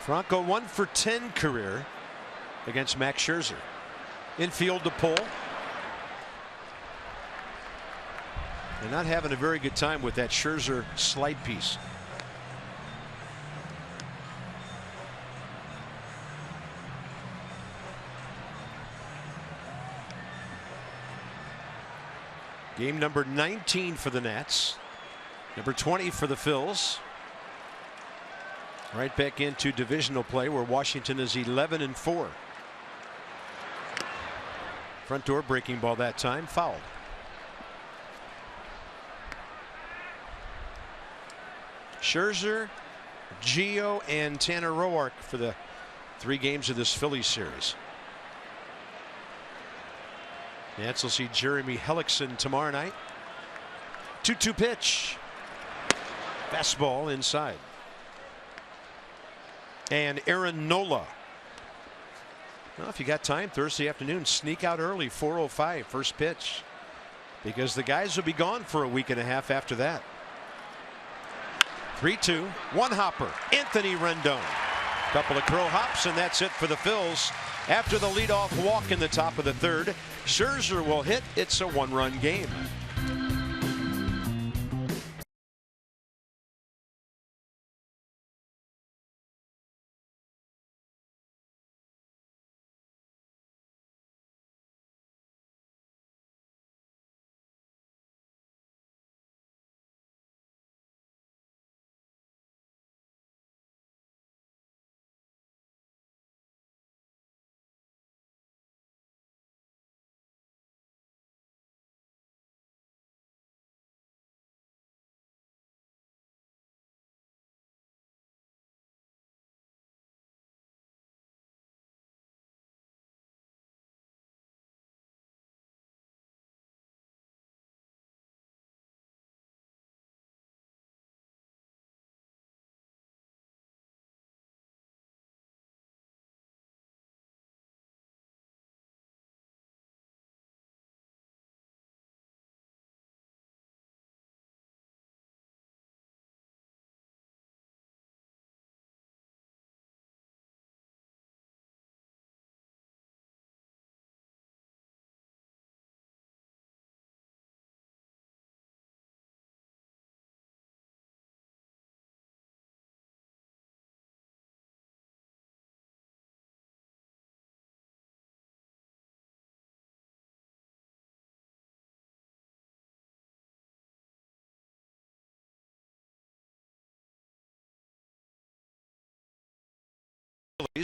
Franco 1 for 10 career against Max Scherzer. Infield to pull. They're not having a very good time with that Scherzer slide piece. Game number 19 for the Nats. Number 20 for the Phils. Right back into divisional play where Washington is 11-4. Front door breaking ball that time, fouled. Scherzer, Gio, and Tanner Roark for the 3 games of this Phillies series. Nats will see Jeremy Hellickson tomorrow night. 2-2 pitch. Fastball inside. And Aaron Nola. Well, if you got time Thursday afternoon, sneak out early, 4:05 first pitch, because the guys will be gone for a week and a half after that. 3-2, 1 hopper, Anthony Rendon. Couple of crow hops, and that's it for the Phils. After the leadoff walk in the top of the 3rd, Scherzer will hit. It's a 1-run game.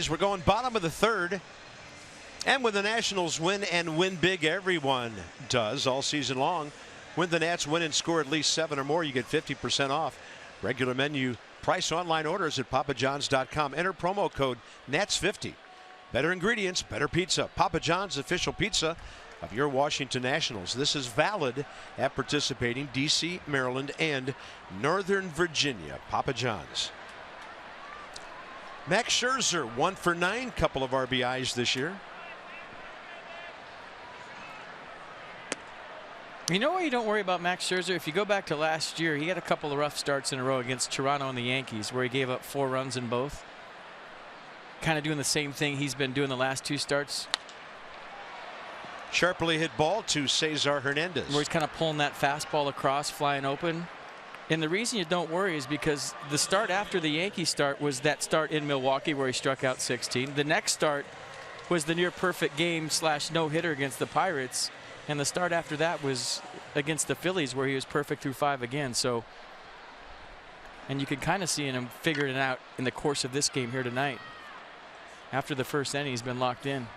We're going bottom of the 3rd, and when the Nationals win and win big, everyone does all season long, When the Nats win and score at least 7 or more, you get 50% off. Regular menu price online orders at papajohns.com. Enter promo code NATS50. Better ingredients, better pizza. Papa John's, official pizza of your Washington Nationals. This is valid at participating D.C., Maryland, and Northern Virginia. Papa John's. Max Scherzer, 1 for 9, couple of RBIs this year. You know why you don't worry about Max Scherzer? If you go back to last year, he had a couple of rough starts in a row against Toronto and the Yankees where he gave up 4 runs in both. Kind of doing the same thing he's been doing the last 2 starts. Sharply hit ball to Cesar Hernandez. Where he's kind of pulling that fastball across, flying open. And the reason you don't worry is because the start after the Yankee start was that start in Milwaukee where he struck out 16. The next start was the near perfect game / no-hitter against the Pirates. And the start after that was against the Phillies where he was perfect through 5 again. So, and you can kind of see him figuring it out in the course of this game here tonight. After the first inning, he's been locked in.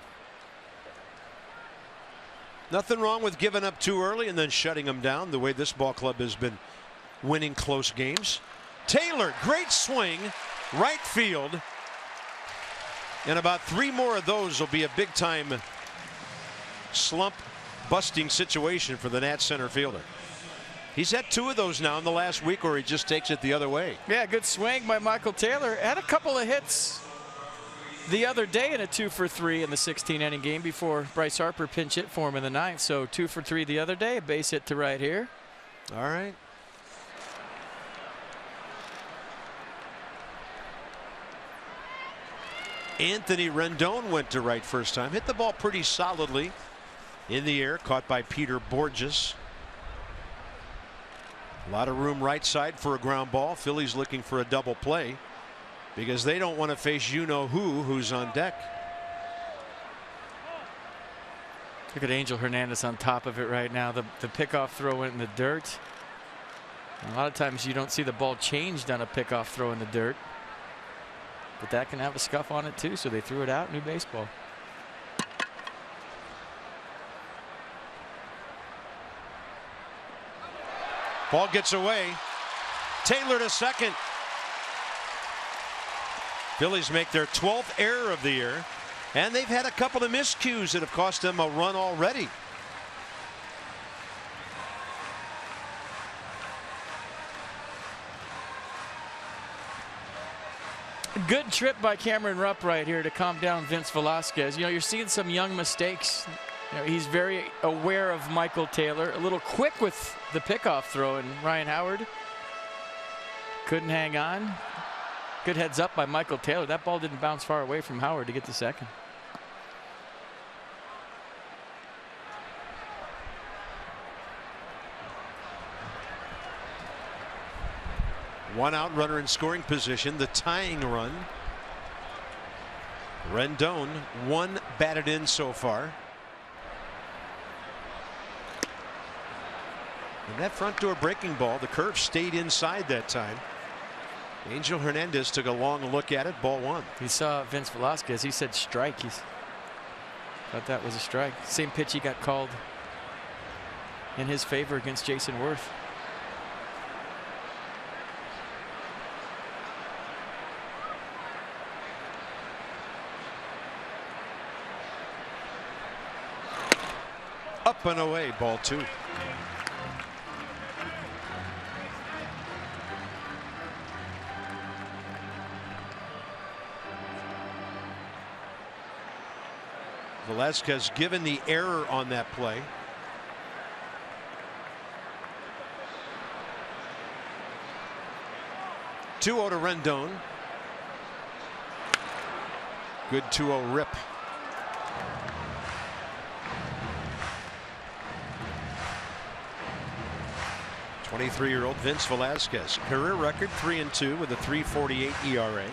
Nothing wrong with giving up too early and then shutting them down the way this ball club has been winning close games. Taylor, great swing, right field. And about 3 more of those will be a big time slump busting situation for the Nats center fielder. He's had 2 of those now in the last week where he just takes it the other way. Yeah, good swing by Michael Taylor. Had a couple of hits the other day in a 2 for 3 in the 16-inning game before Bryce Harper pinch hit for him in the 9th. So 2 for 3 the other day, a base hit to right here. All right. Anthony Rendon went to right first time. Hit the ball pretty solidly in the air. Caught by Peter Borges. A lot of room right side for a ground ball. Phillies looking for a double play because they don't want to face who's on deck. Look at Angel Hernandez on top of it right now. The pickoff throw went in the dirt. A lot of times you don't see the ball changed on a pickoff throw in the dirt. But that can have a scuff on it too, so they threw it out. New baseball. Ball gets away. Taylor to second. Phillies make their 12th error of the year, and they've had a couple of miscues that have cost them a run already. Good trip by Cameron Rupp right here to calm down Vince Velasquez. You know, you're seeing some young mistakes. You know, he's very aware of Michael Taylor. A little quick with the pickoff throw, and Ryan Howard couldn't hang on. Good heads up by Michael Taylor. That ball didn't bounce far away from Howard to get to second. One out, runner in scoring position. The tying run. Rendon, 1 batted in so far. And that front door breaking ball, the curve stayed inside that time. Angel Hernandez took a long look at it. Ball 1. He saw Vince Velasquez. He said strike. He thought that was a strike. Same pitch he got called in his favor against Jason Worth. Up and away, ball 2. Velasquez given the error on that play. (2-0) to Rendon. Good 2-0 rip. (23-year-old) Vince Velasquez, career record 3-2 with a 3.48 ERA.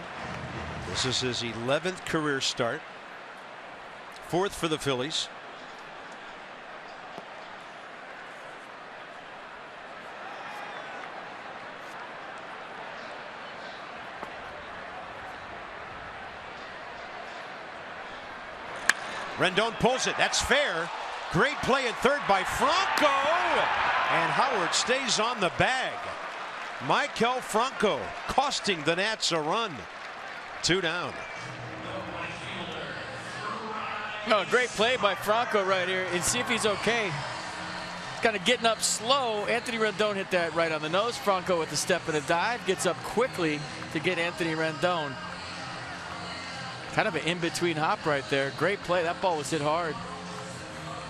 This is his 11th career start. 4th for the Phillies. Rendon pulls it. That's fair. Great play at third by Franco. And Howard stays on the bag. Maikel Franco costing the Nats a run. 2 down. Oh, great play by Franco right here, and see if he's okay. He's kind of getting up slow. Anthony Rendon hit that right on the nose. Franco with a step and a dive gets up quickly to get Anthony Rendon. Kind of an in-between hop right there. Great play. That ball was hit hard.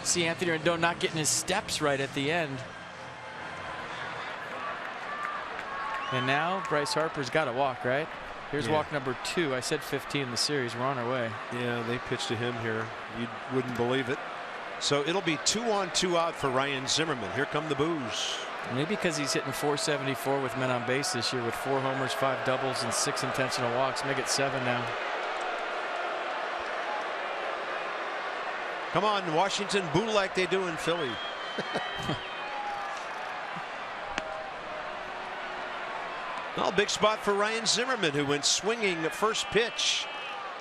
See Anthony Rendon not getting his steps right at the end. And now Bryce Harper's got to walk, right? Here's walk number 2. I said 15 in the series. We're on our way. Yeah, they pitched to him here. You wouldn't believe it. So it'll be 2 on, 2 out for Ryan Zimmerman. Here come the boos. Maybe because he's hitting .474 with men on base this year with 4 homers, 5 doubles, and 6 intentional walks. Make it 7 now. Come on, Washington, boo like they do in Philly. Well, big spot for Ryan Zimmerman, who went swinging at first pitch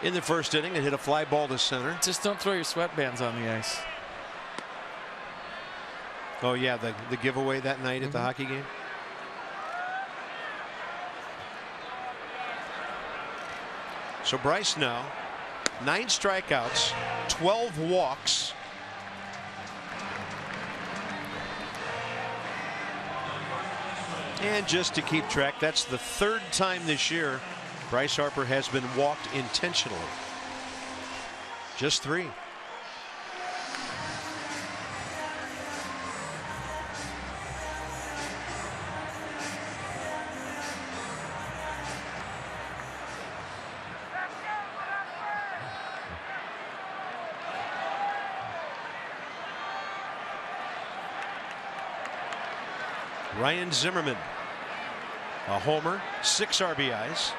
in the first inning and hit a fly ball to center. Just don't throw your sweatbands on the ice. Oh, yeah, the giveaway that night at the hockey game. So Bryce now, 9 strikeouts, 12 walks. And just to keep track, that's the 3rd time this year Bryce Harper has been walked intentionally. Just 3. Ryan Zimmerman, a homer, 6 RBIs.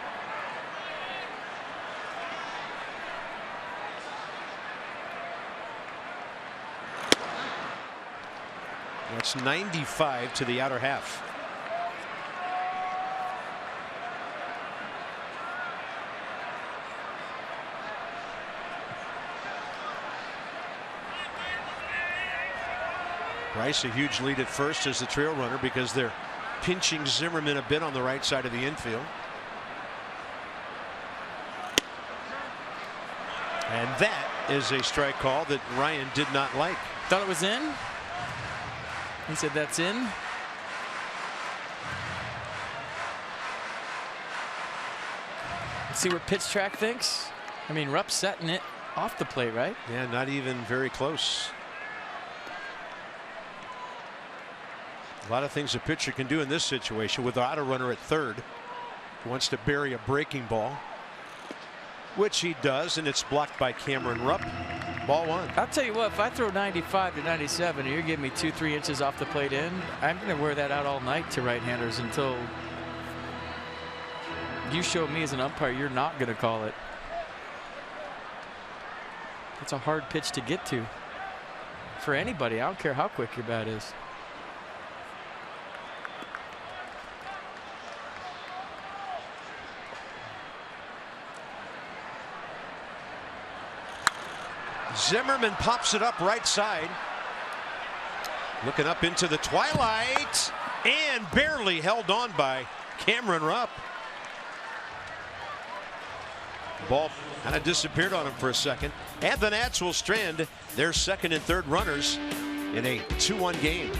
That's 95 to the outer half. Bryce, a huge lead at first as the trail runner because they're pinching Zimmerman a bit on the right side of the infield. And that is a strike call that Ryan did not like. Thought it was in. He said that's in. Let's see what Pitch Track thinks. I mean, Rupp's setting it off the plate, right? Yeah, not even very close. A lot of things a pitcher can do in this situation without a runner at third. He wants to bury a breaking ball, which he does, and it's blocked by Cameron Rupp. Ball 1. I'll tell you what, if I throw 95 to 97 and you're giving me 2-3 inches off the plate in, I'm going to wear that out all night to right-handers until you show me as an umpire you're not going to call it. It's a hard pitch to get to for anybody. I don't care how quick your bat is. Zimmerman pops it up right side. Looking up into the twilight and barely held on by Cameron Rupp. Ball kind of disappeared on him for a second. And the Nats will strand their 2nd and 3rd runners in a 2-1 game.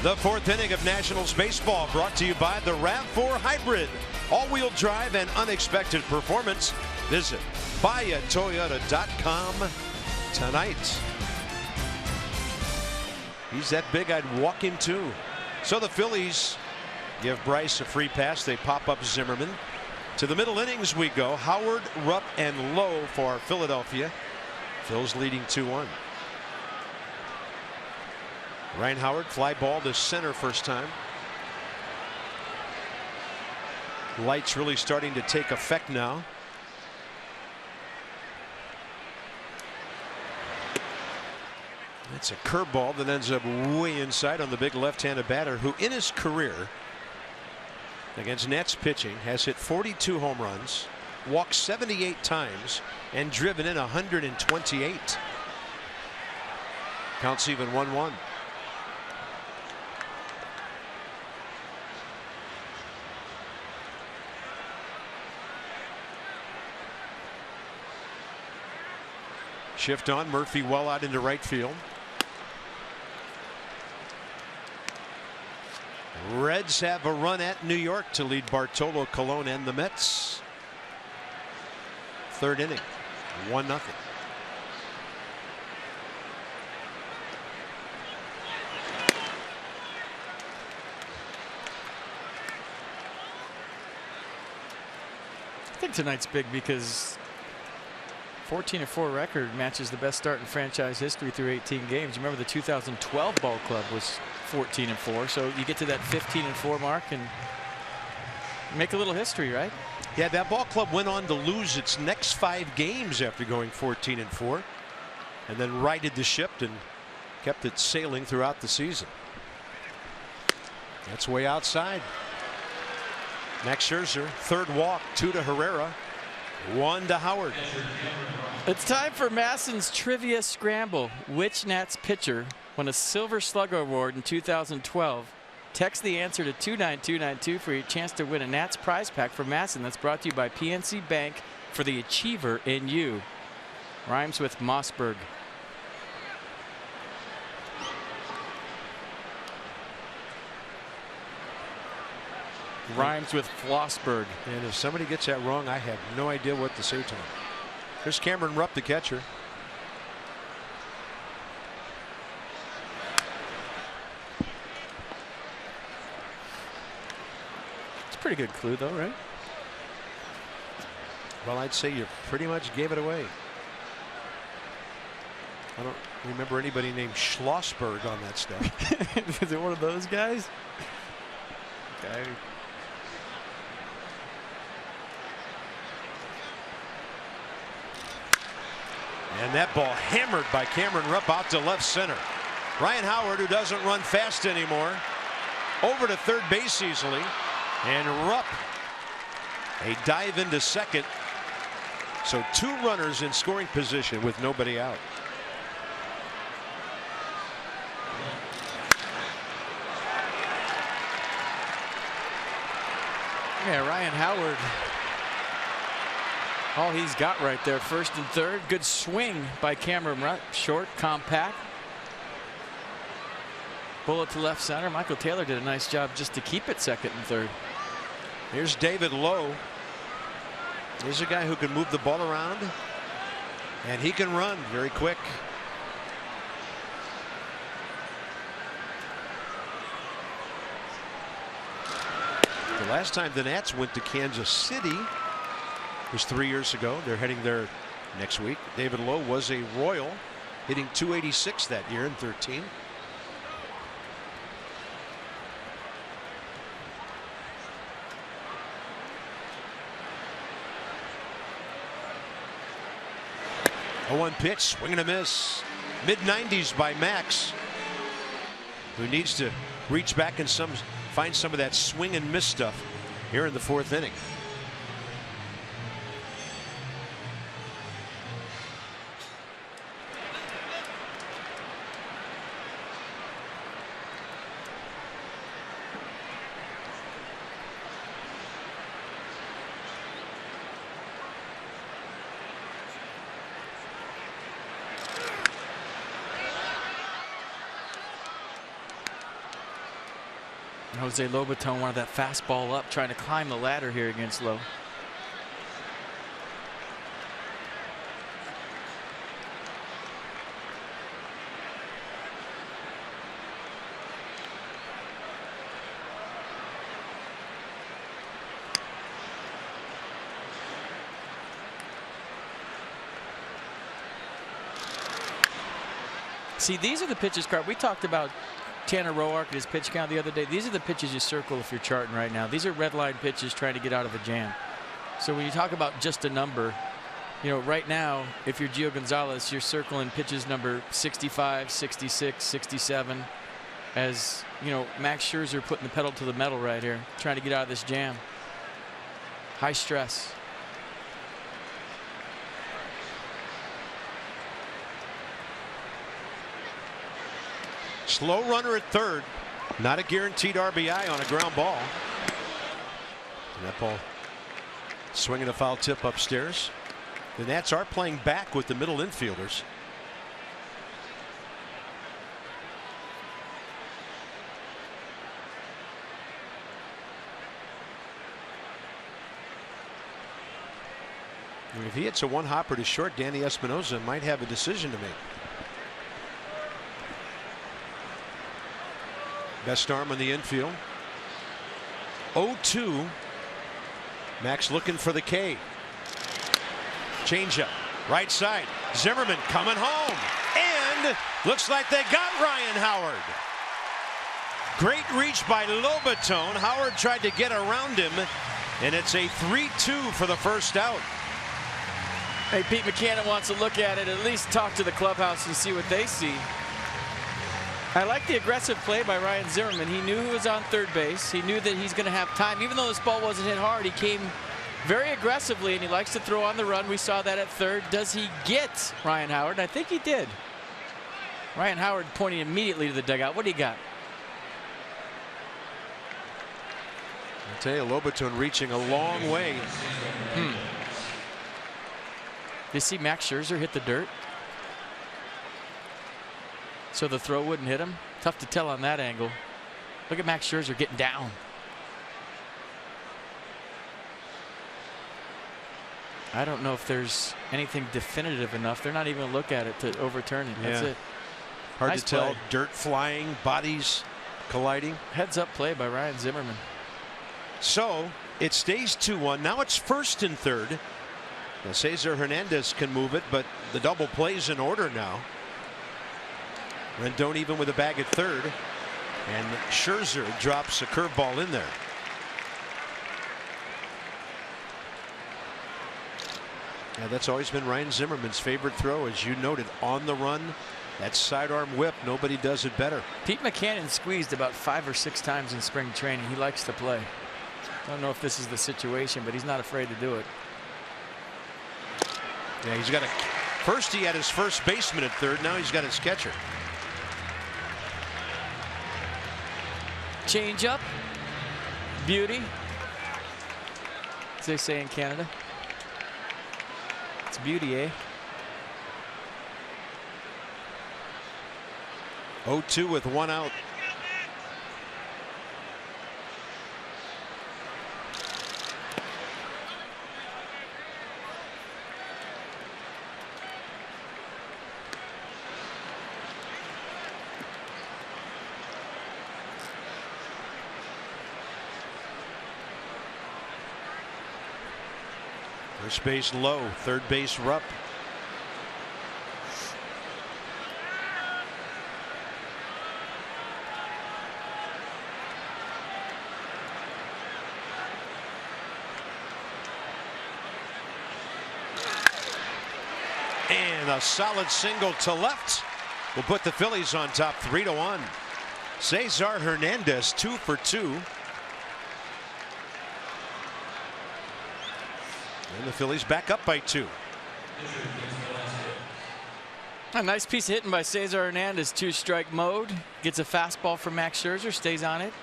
The fourth inning of Nationals baseball brought to you by the RAV4 Hybrid. All-wheel drive and unexpected performance. Visit buyatoyota.com tonight. He's that big I'd walk him too. So the Phillies give Bryce a free pass. They pop up Zimmerman. To the middle innings we go. Howard, Rupp, and Lowe for Philadelphia. Phil's leading 2-1. Ryan Howard, fly ball to center first time. Light's really starting to take effect now. It's a curveball that ends up way inside on the big left-handed batter, who in his career against Nats pitching has hit 42 home runs, walked 78 times, and driven in 128. Counts even 1-1. Shift on. Murphy well out into right field. Reds have a run at New York to lead Bartolo Colon and the Mets. Third inning, 1-0. I think tonight's big because 14-4 record matches the best start in franchise history through 18 games. Remember the 2012 ball club was 14-4, so you get to that 15-4 mark and make a little history, right? Yeah, that ball club went on to lose its next 5 games after going 14-4, and then righted the ship and kept it sailing throughout the season. That's way outside. Max Scherzer, third walk, 2 to Herrera, 1 to Howard. It's time for Masson's Trivia Scramble. Which Nats pitcher won a Silver Slugger Award in 2012? Text the answer to 29292 for your chance to win a Nats prize pack from Masson. That's brought to you by PNC Bank for the Achiever in You. Rhymes with Mossberg. Rhymes with Flossberg. And if somebody gets that wrong, I have no idea what to say to him. Here's Cameron Rupp, the catcher. It's a pretty good clue, though, right? Well, I'd say you pretty much gave it away. I don't remember anybody named Schlossberg on that stuff. Is it one of those guys? Okay. And that ball hammered by Cameron Rupp out to left center. Ryan Howard, who doesn't run fast anymore, over to third base easily. And Rupp, a dive into second. So 2 runners in scoring position with nobody out. Yeah, Ryan Howard. All he's got right there, first and third. Good swing by Cameron Rupp. Short, compact. Bullet to left center. Michael Taylor did a nice job just to keep it second and third. Here's David Lowe. He's a guy who can move the ball around, and he can run very quick. The last time the Nats went to Kansas City was 3 years ago. They're heading there next week. David Lowe was a Royal, hitting .286 that year in 13. A 1 pitch, swing and a miss. Mid-90s by Max, who needs to reach back and find some of that swing and miss stuff here in the 4th inning. Jose Lobaton wanted that fastball up, trying to climb the ladder here against Lowe. See, these are the pitches, Cart. We talked about Tanner Roark and his pitch count the other day. These are the pitches you circle if you're charting right now. These are red line pitches trying to get out of a jam. So when you talk about just a number, you know, right now, if you're Gio Gonzalez, you're circling pitches number 65, 66, 67. As, you know, Max Scherzer putting the pedal to the metal right here, trying to get out of this jam. High stress. Slow runner at third. Not a guaranteed RBI on a ground ball. And that ball swinging a foul tip upstairs. The Nats are playing back with the middle infielders. And if he hits a one hopper to short, Danny Espinosa might have a decision to make. Best arm on the infield. 0-2. Max looking for the K. Changeup. Right side. Zimmerman coming home. And looks like they got Ryan Howard. Great reach by Lobaton. Howard tried to get around him. And it's a 3-2 for the first out. Hey, Pete McCannon wants to look at it, at least talk to the clubhouse and see what they see. I like the aggressive play by Ryan Zimmerman. He knew he was on third base. He knew that he's going to have time. Even though this ball wasn't hit hard, he came very aggressively, and he likes to throw on the run. We saw that at third. Does he get Ryan Howard? I think he did. Ryan Howard pointing immediately to the dugout. What do you got? I'll tell you, Lobaton reaching a long way. Did you see Max Scherzer hit the dirt? So the throw wouldn't hit him? Tough to tell on that angle. Look at Max Scherzer getting down. I don't know if there's anything definitive enough. They're not even going to look at it to overturn it. That's it. Hard Nice to tell. play. Dirt flying, bodies colliding. Heads up play by Ryan Zimmerman. So it stays 2-1. Now it's first and third. Now Cesar Hernandez can move it, but the double play's in order now. Rendon even with a bag at third, and Scherzer drops a curveball in there. Yeah, that's always been Ryan Zimmerman's favorite throw, as you noted, on the run. That sidearm whip, nobody does it better. Pete McCannon squeezed about 5 or 6 times in spring training. He likes to play. I don't know if this is the situation, but he's not afraid to do it. Yeah, he's got a. First he had his first baseman at third. Now he's got his catcher. Change up. Beauty. As they say in Canada. It's beauty, eh? 0-2 with 1 out. First base Low, third base Rupp. And a solid single to left will put the Phillies on top 3-1. Cesar Hernandez 2 for 2. And the Phillies back up by 2. A nice piece of hitting by Cesar Hernandez. 2-strike mode. Gets a fastball from Max Scherzer. Stays on it.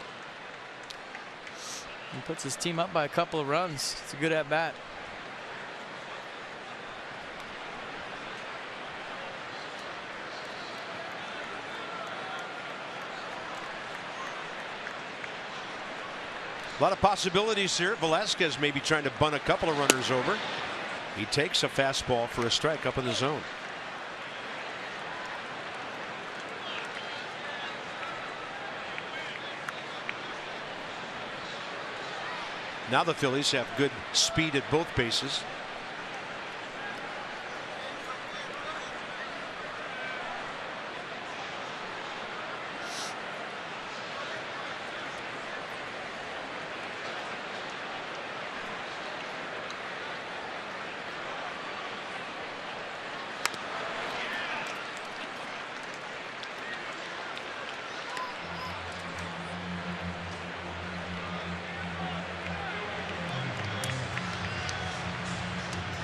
And puts his team up by a couple of runs. It's a good at bat. lot of possibilities here. Velasquez maybe trying to bunt a couple of runners over. He takes a fastball for a strike up in the zone. Now the Phillies have good speed at both bases.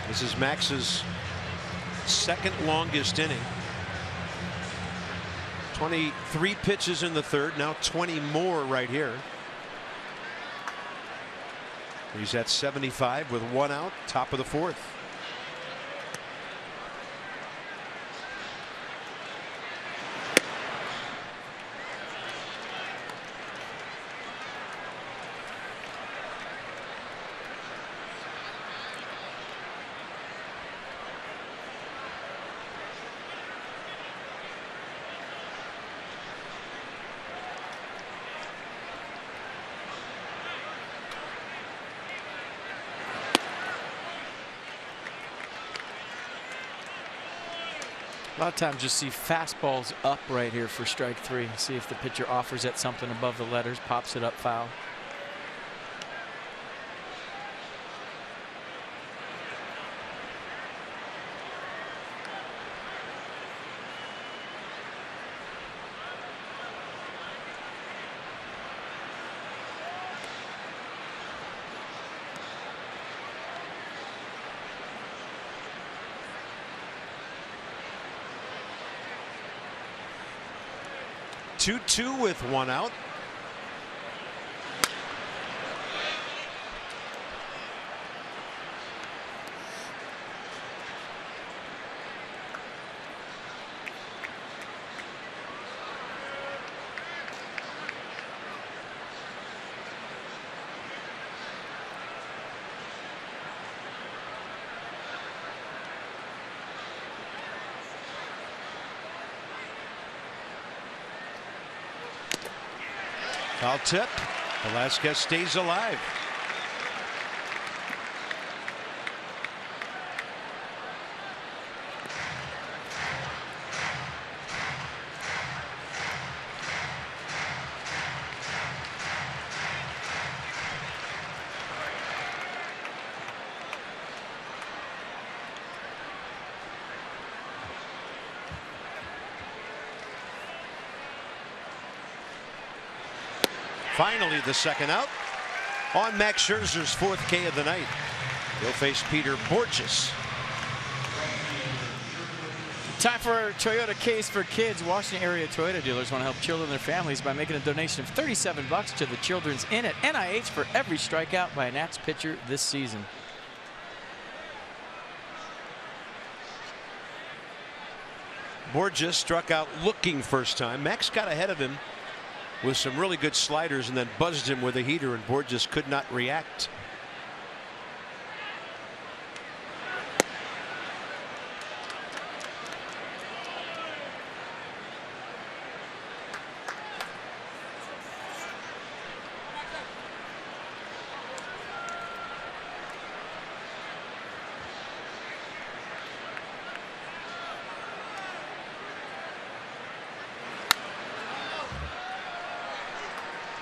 This is Max's second longest inning. 23 pitches in the third, now 20 more right here. He's at 75 with one out, top of the fourth. A lot of times you see fastballs up right here for strike three. See if the pitcher offers it something above the letters, pops it up foul. Two with one out. Foul tip. Velasquez stays alive. Finally, the second out on Max Scherzer's fourth K of the night. He'll face Peter Borges. Time for our Toyota Case for Kids. Washington area Toyota dealers want to help children and their families by making a donation of $37 to the Children's Inn at NIH for every strikeout by a Nats pitcher this season. Borges struck out looking first time. Max got ahead of him with some really good sliders and then buzzed him with a heater, and Borges could not react.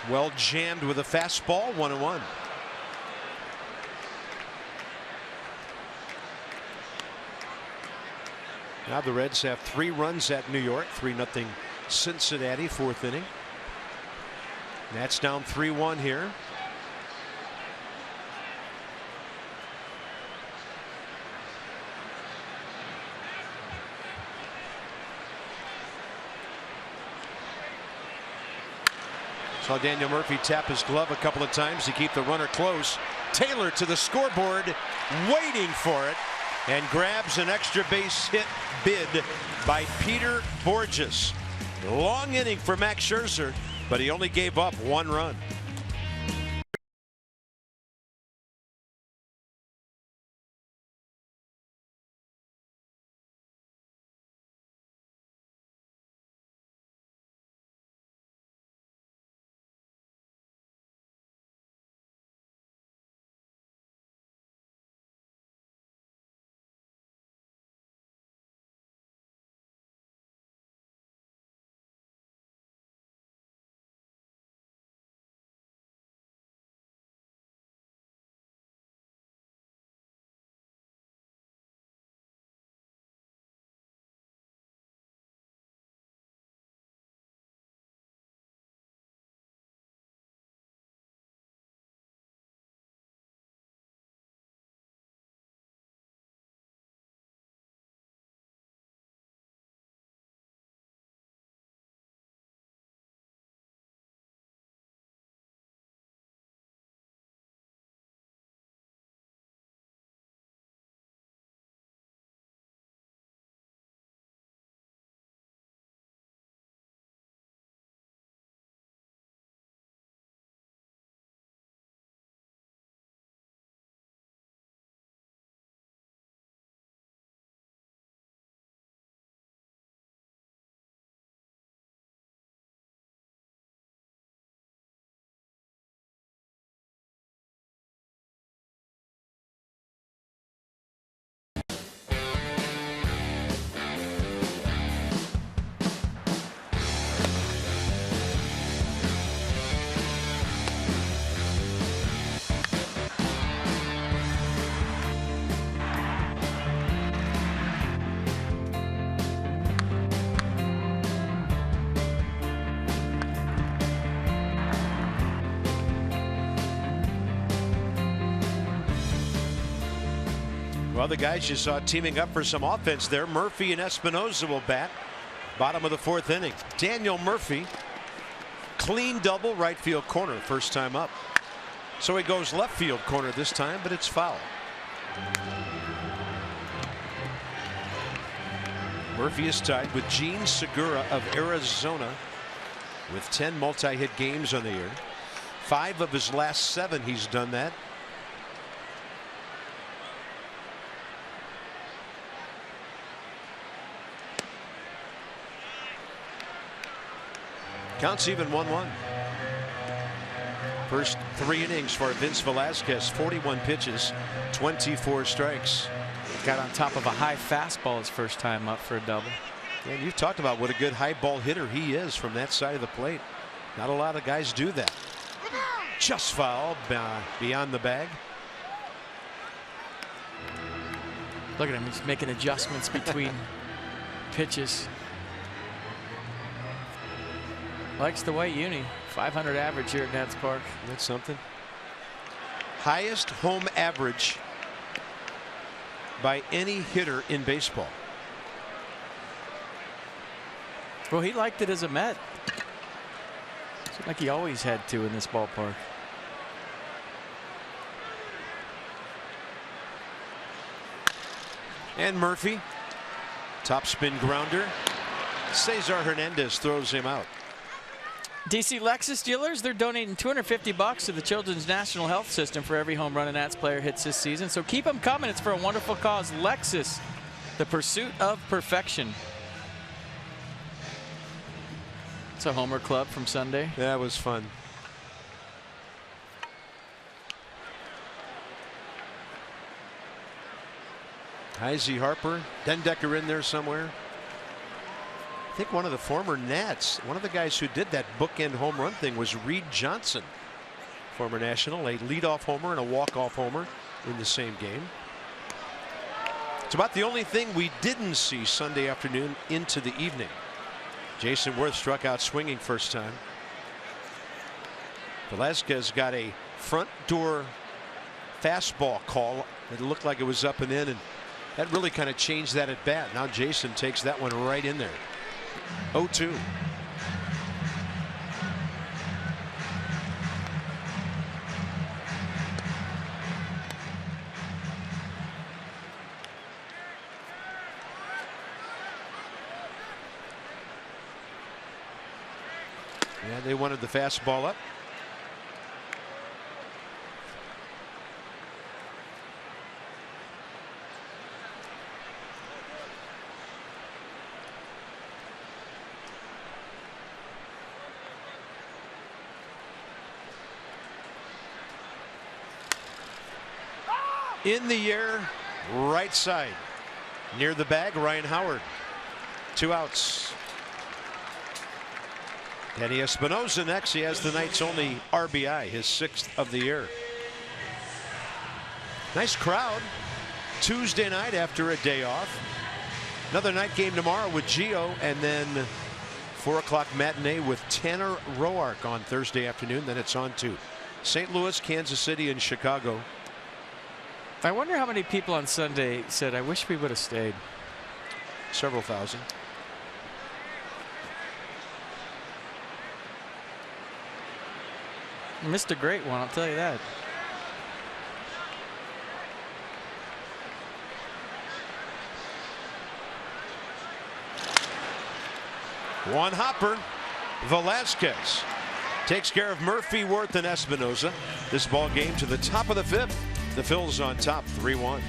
Well jammed with a fastball, 1-1. Now the Reds have 3 runs at New York, 3-0 Cincinnati, fourth inning. Nats down 3-1 here. Saw Daniel Murphy tap his glove a couple of times to keep the runner close. Taylor to the scoreboard, waiting for it, and grabs an extra base hit bid by Peter Borges. Long inning for Max Scherzer, but he only gave up 1 run. Well, the guys you saw teaming up for some offense there. Murphy and Espinosa will bat. Bottom of the 4th inning. Daniel Murphy, clean double, right field corner, first time up. So he goes left field corner this time, but it's foul. Murphy is tied with Gene Segura of Arizona with 10 multi-hit games on the year. 5 of his last 7 he's done that. Counts even 1-1. First 3 innings for Vince Velasquez. 41 pitches, 24 strikes. Got on top of a high fastball his first time up for a double. And you've talked about what a good high ball hitter he is from that side of the plate. Not a lot of guys do that. Just foul beyond the bag. Look at him. He's making adjustments between pitches. Likes the white uni. 500 average here at Nats Park. That's something. Highest home average by any hitter in baseball. Well, he liked it as a Met. Seemed like he always had to in this ballpark. And Murphy, top spin grounder. Cesar Hernandez throws him out. DC Lexus dealers, they're donating $250 to the Children's National Health System for every home run a Nats player hits this season. So keep them coming. It's for a wonderful cause. Lexus, the pursuit of perfection. It's a homer club from Sunday. That was fun. Heisey Harper, Dendecker in there somewhere. I think one of the former Nats, one of the guys who did that bookend home run thing was Reed Johnson, former National, a leadoff homer and a walk-off homer in the same game. It's about the only thing we didn't see Sunday afternoon into the evening. Jason Worth struck out swinging first time. Velasquez got a front door fastball call. It looked like it was up and in, and that really kind of changed that at bat. Now Jason takes that one right in there. 0-2. Yeah, they wanted the fastball up. In the air, right side. Near the bag, Ryan Howard. 2 outs. Danny Espinosa next. He has the night's only RBI, his 6th of the year. Nice crowd. Tuesday night after a day off. Another night game tomorrow with Gio, and then 4 o'clock matinee with Tanner Roark on Thursday afternoon. Then it's on to St. Louis, Kansas City, and Chicago. I wonder how many people on Sunday said, I wish we would have stayed. Several thousand. Missed a great one, I'll tell you that. One hopper. Velasquez takes care of Murphy, Worth, and Espinosa. This ball game to the top of the 5th. The Phillies on top 3-1.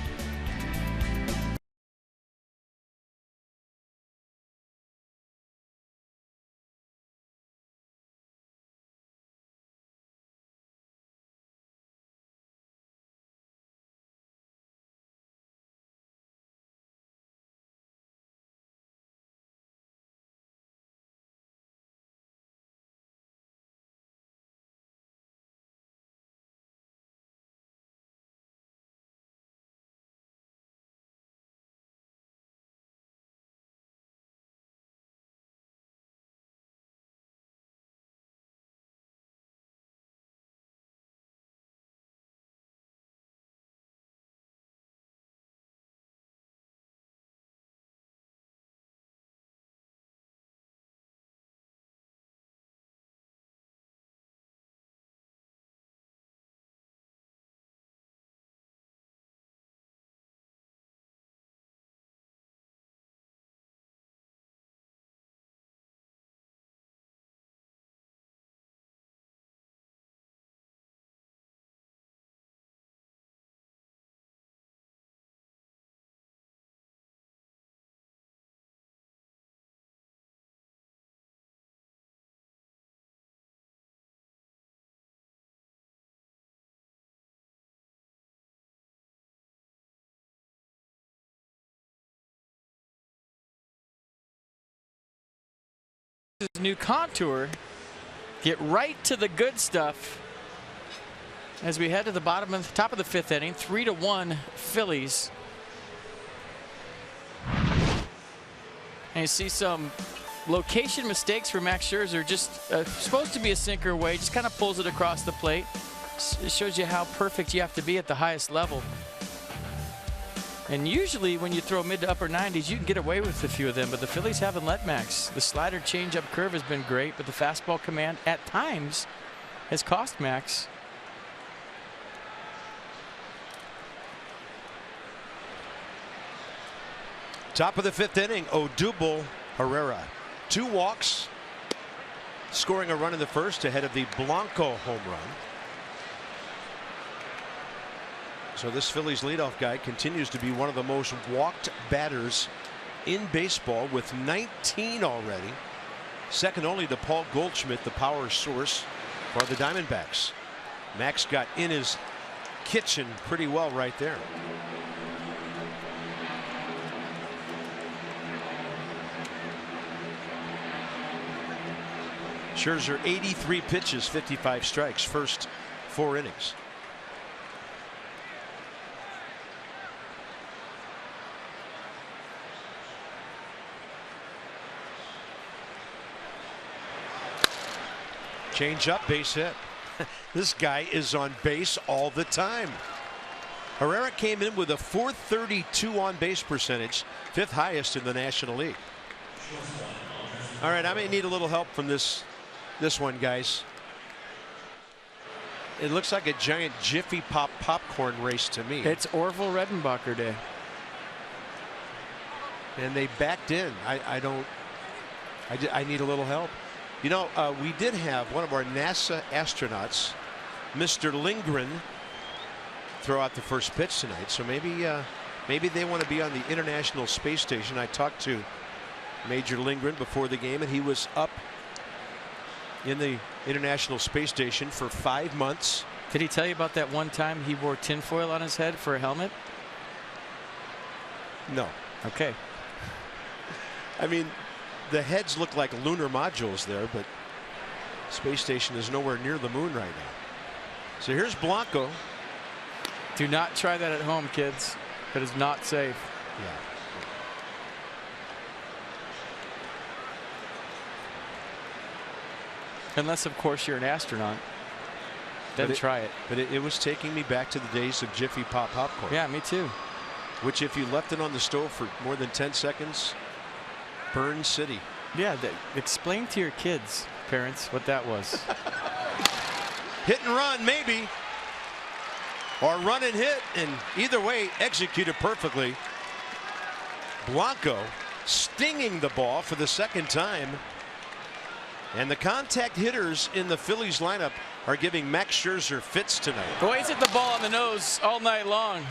new contour. Get right to the good stuff as we head to the top of the 5th inning. 3-1 Phillies. And you see some location mistakes for Max Scherzer. Just supposed to be a sinker away, just kind of pulls it across the plate. It shows you how perfect you have to be at the highest level. And usually when you throw mid to upper 90s, you can get away with a few of them, but the Phillies haven't let Max. The slider changeup curve has been great, but the fastball command at times has cost Max. Top of the 5th inning, Odubel Herrera. 2 walks, scoring a run in the first ahead of the Blanco home run. So this Phillies leadoff guy continues to be one of the most walked batters in baseball with 19 already. Second only to Paul Goldschmidt, the power source for the Diamondbacks. Max got in his kitchen pretty well right there. Scherzer 83 pitches, 55 strikes, first 4 innings. Change up, base hit. This guy is on base all the time. Herrera came in with a .432 on base percentage, 5th highest in the National League. All right, I may need a little help from this one, guys. It looks like a giant Jiffy Pop popcorn race to me. It's Orville Redenbacher day. And they backed in. I need a little help. You know, we did have one of our NASA astronauts, Mr. Lindgren, throw out the first pitch tonight. So maybe they want to be on the International Space Station. I talked to Major Lindgren before the game, and he was up in the International Space Station for 5 months. Did he tell you about that one time he wore tinfoil on his head for a helmet? No. Okay. I mean, the heads look like lunar modules there, but space station is nowhere near the moon right now. So here's Blanco. Do not try that at home, kids. That is not safe. Yeah. Unless, of course, you're an astronaut. Then try it. But it was taking me back to the days of Jiffy Pop popcorn. Yeah, me too. Which, if you left it on the stove for more than 10 seconds, burn city. Yeah, explain to your kids, parents, what that was. Hit and run, maybe. Or run and hit, and either way, executed perfectly. Blanco stinging the ball for the 2nd time. And the contact hitters in the Phillies lineup are giving Max Scherzer fits tonight. Boy, he's hit the ball on the nose all night long.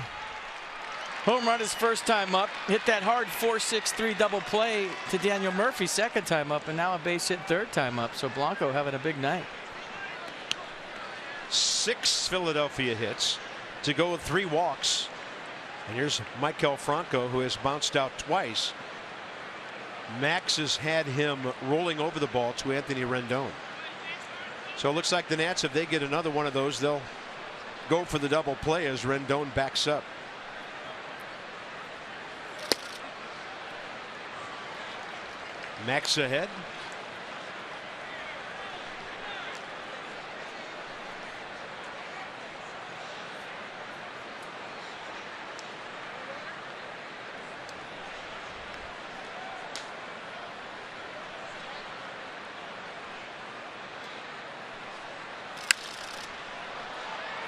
Home run his first time up. Hit that hard 4-6-3 double play to Daniel Murphy 2nd time up, and now a base hit 3rd time up. So Blanco having a big night. 6 Philadelphia hits to go with 3 walks. And here's Maikel Franco, who has bounced out twice. Max has had him rolling over the ball to Anthony Rendon. So it looks like the Nats, if they get another one of those, they'll go for the double play as Rendon backs up. Max ahead.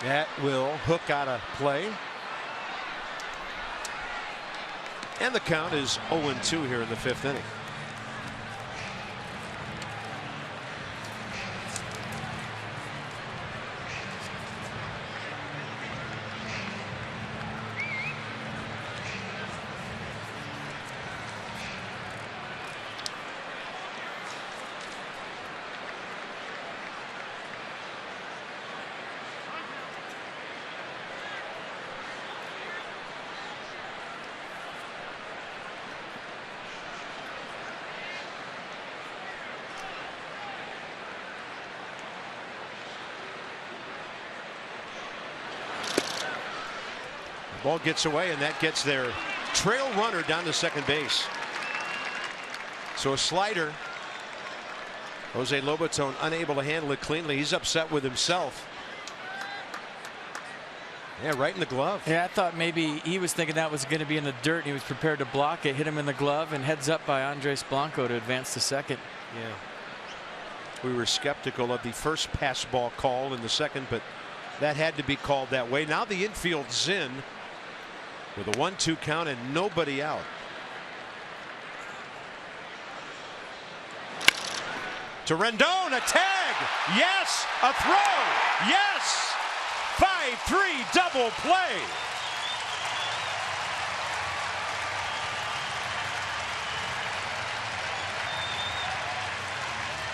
That will hook out of play. And the count is 0-2 here in the 5th inning. Ball gets away, and that gets their trail runner down to second base. So a slider. Jose Lobaton unable to handle it cleanly. He's upset with himself. Yeah, right in the glove. Yeah, I thought maybe he was thinking that was going to be in the dirt, and he was prepared to block it. Hit him in the glove, and heads up by Andres Blanco to advance to second. Yeah. We were skeptical of the first pass ball call in the second, but that had to be called that way. Now the infield's in with a 1-2 count and nobody out. To Rendon, a tag. Yes, a throw. Yes. 5-3 double play.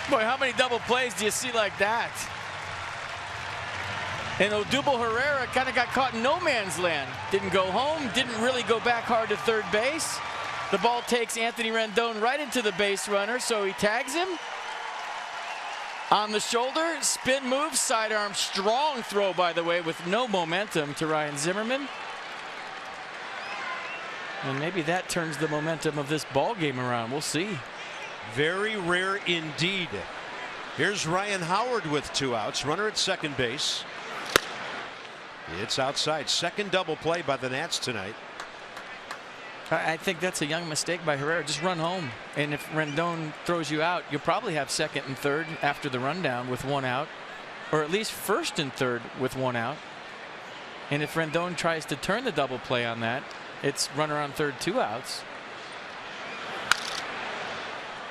Boy, how many double plays do you see like that? And Odubel Herrera kind of got caught in no man's land. Didn't go home, didn't really go back hard to third base. The ball takes Anthony Rendon right into the base runner, so he tags him. On the shoulder, spin move, sidearm, strong throw, by the way, with no momentum to Ryan Zimmerman. And maybe that turns the momentum of this ball game around. We'll see. Very rare indeed. Here's Ryan Howard with 2 outs. Runner at second base. It's outside. Second double play by the Nats tonight. I think that's a young mistake by Herrera. Just run home. And if Rendon throws you out, you'll probably have second and third after the rundown with 1 out. Or at least first and third with 1 out. And if Rendon tries to turn the double play on that, it's runner on third, 2 outs.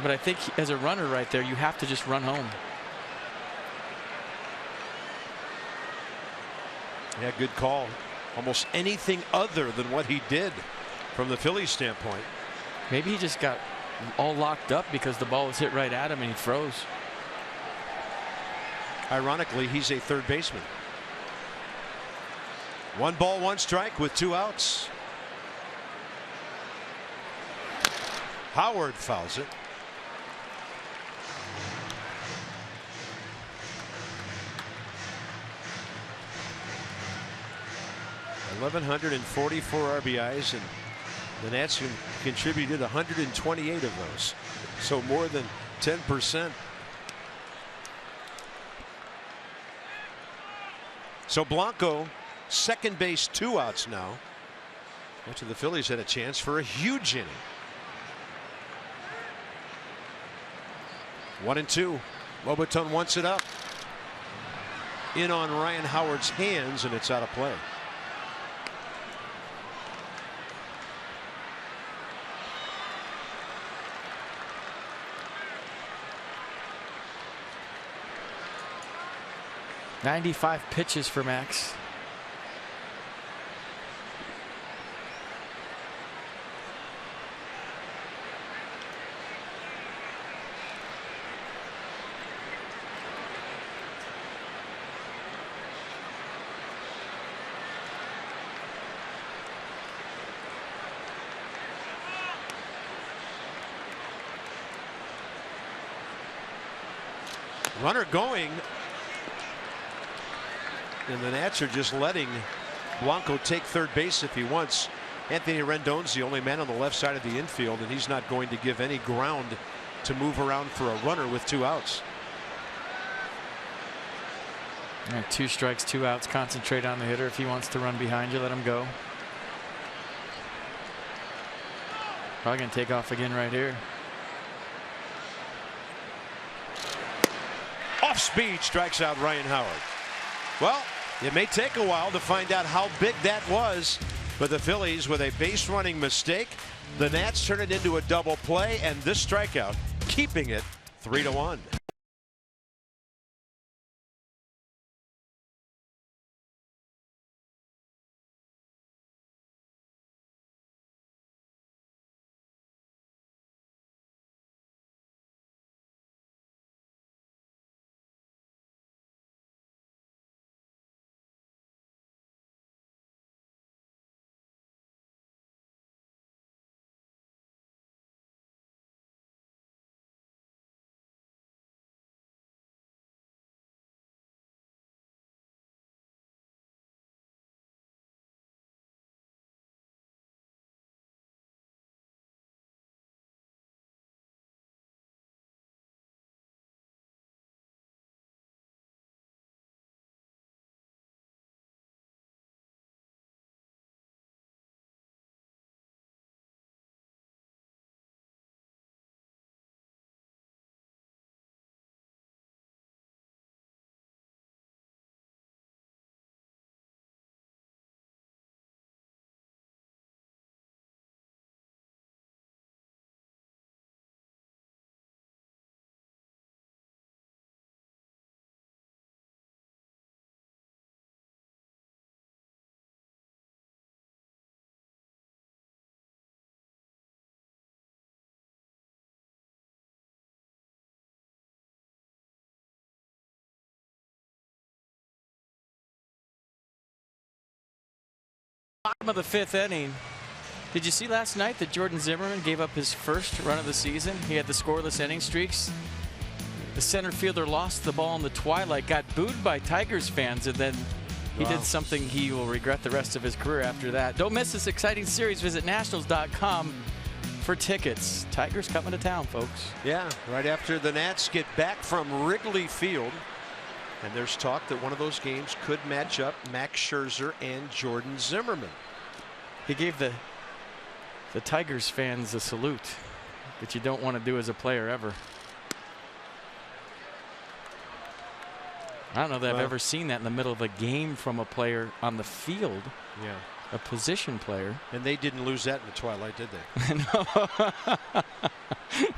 But I think as a runner right there, you have to just run home. Yeah, good call. Almost anything other than what he did from the Phillies standpoint. Maybe he just got all locked up because the ball was hit right at him and he froze. Ironically, he's a third baseman. 1 ball, 1 strike with 2 outs. Howard fouls it. (1,144 RBIs), and the Nats contributed 128 of those, so more than 10%. So Blanco, second base, 2 outs now. Much of the Phillies had a chance for a huge inning. 1-2. Lobaton wants it up. In on Ryan Howard's hands, and it's out of play. .95 pitches for Max. Runner going. And the Nats are just letting Blanco take third base if he wants. Anthony Rendon's the only man on the left side of the infield, and he's not going to give any ground to move around for a runner with 2 outs. 2 strikes, 2 outs. Concentrate on the hitter. If he wants to run behind you, let him go. Probably going to take off again right here. Off speed, strikes out Ryan Howard. Well, it may take a while to find out how big that was, but the Phillies with a base running mistake. The Nats turn it into a double play, and this strikeout keeping it 3-1. Of the 5th inning. Did you see last night that Jordan Zimmerman gave up his first run of the season? He had the scoreless inning streaks. The center fielder lost the ball in the twilight, got booed by Tigers fans, and then he did something he will regret the rest of his career after that. Don't miss this exciting series. Visit Nationals.com for tickets. Tigers coming to town, folks. Yeah, right after the Nats get back from Wrigley Field. And there's talk that one of those games could match up Max Scherzer and Jordan Zimmerman. He gave the Tigers fans a salute that you don't want to do as a player ever. I don't know that I've ever seen that in the middle of a game from a player on the field. Yeah. A position player. And they didn't lose that in the twilight, did they?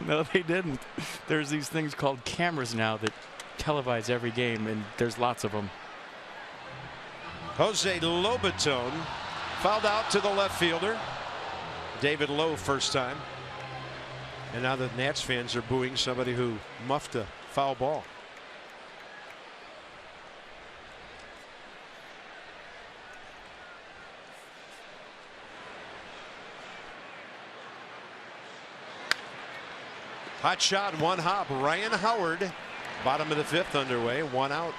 No, they didn't. There's these things called cameras now that televise every game, and there's lots of them. Jose Lobaton fouled out to the left fielder. David Lowe first time. And now the Nats fans are booing somebody who muffed a foul ball. Hot shot, one hop. Ryan Howard, bottom of the 5th underway, 1 out.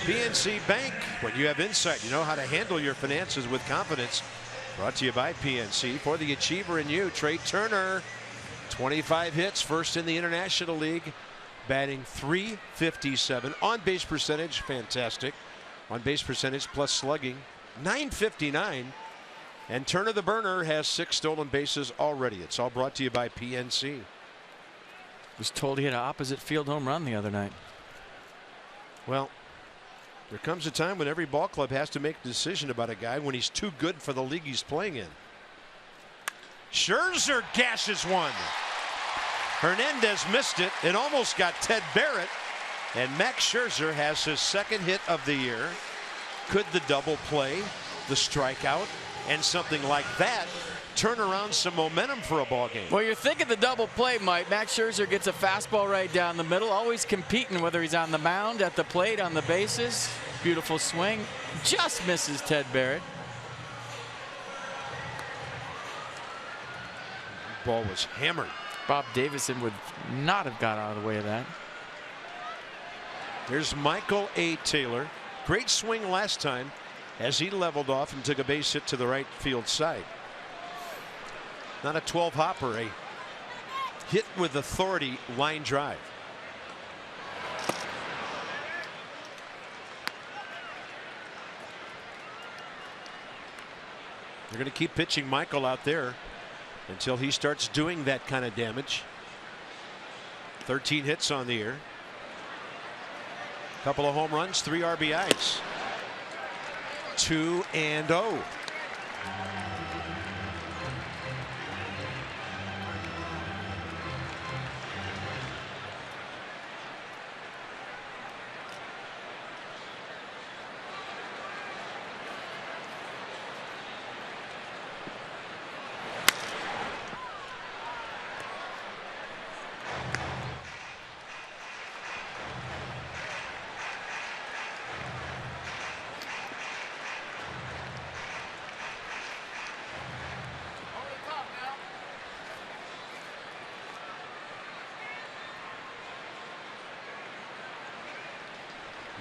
PNC Bank, when you have insight, you know how to handle your finances with confidence. Brought to you by PNC. For the achiever in you, Trey Turner, 25 hits, first in the International League, batting .357. On base percentage, fantastic. On base percentage plus slugging, .959. And Turner the Burner has 6 stolen bases already. It's all brought to you by PNC. Was told he had an opposite field home run the other night. Well, there comes a time when every ball club has to make a decision about a guy when he's too good for the league he's playing in. Scherzer gashes one. Hernandez missed it. It almost got Ted Barrett. And Max Scherzer has his 2nd hit of the year. Could the double play, the strikeout, and something like that turn around some momentum for a ball game? Well, you're thinking the double play, Mike. Max Scherzer gets a fastball right down the middle, always competing, whether he's on the mound, at the plate, on the bases. Beautiful swing. Just misses Ted Barrett. Ball was hammered. Bob Davison would not have got out of the way of that. Here's Michael A. Taylor. Great swing last time as he leveled off and took a base hit to the right field side. Not a 12 hopper, a hit with authority line drive. They're going to keep pitching Michael out there until he starts doing that kind of damage. 13 hits on the year. Couple of home runs, 3 RBIs. 2-0.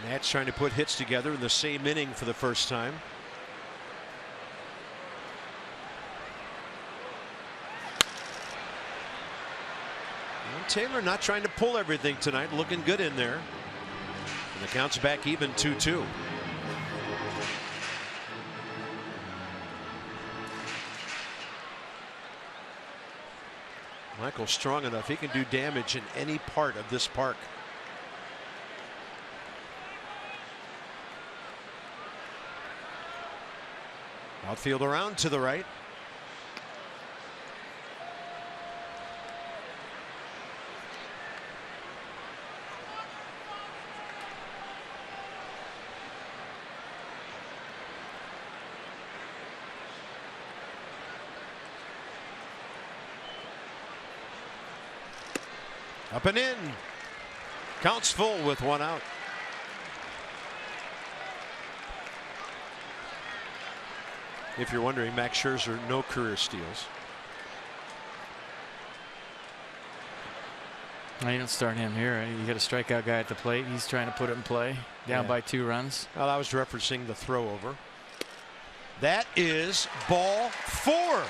Nats trying to put hits together in the same inning for the first time. And Taylor not trying to pull everything tonight, looking good in there. And the count's back even 2-2. Michael's strong enough. He can do damage in any part of this park. Outfield around to the right. Up and in. Counts full with 1 out. If you're wondering, Max Scherzer, no career steals. No, you don't start him here. Right? You got a strikeout guy at the plate. He's trying to put it in play. Down by 2 runs. Well, I was referencing the throw over. That is ball 4.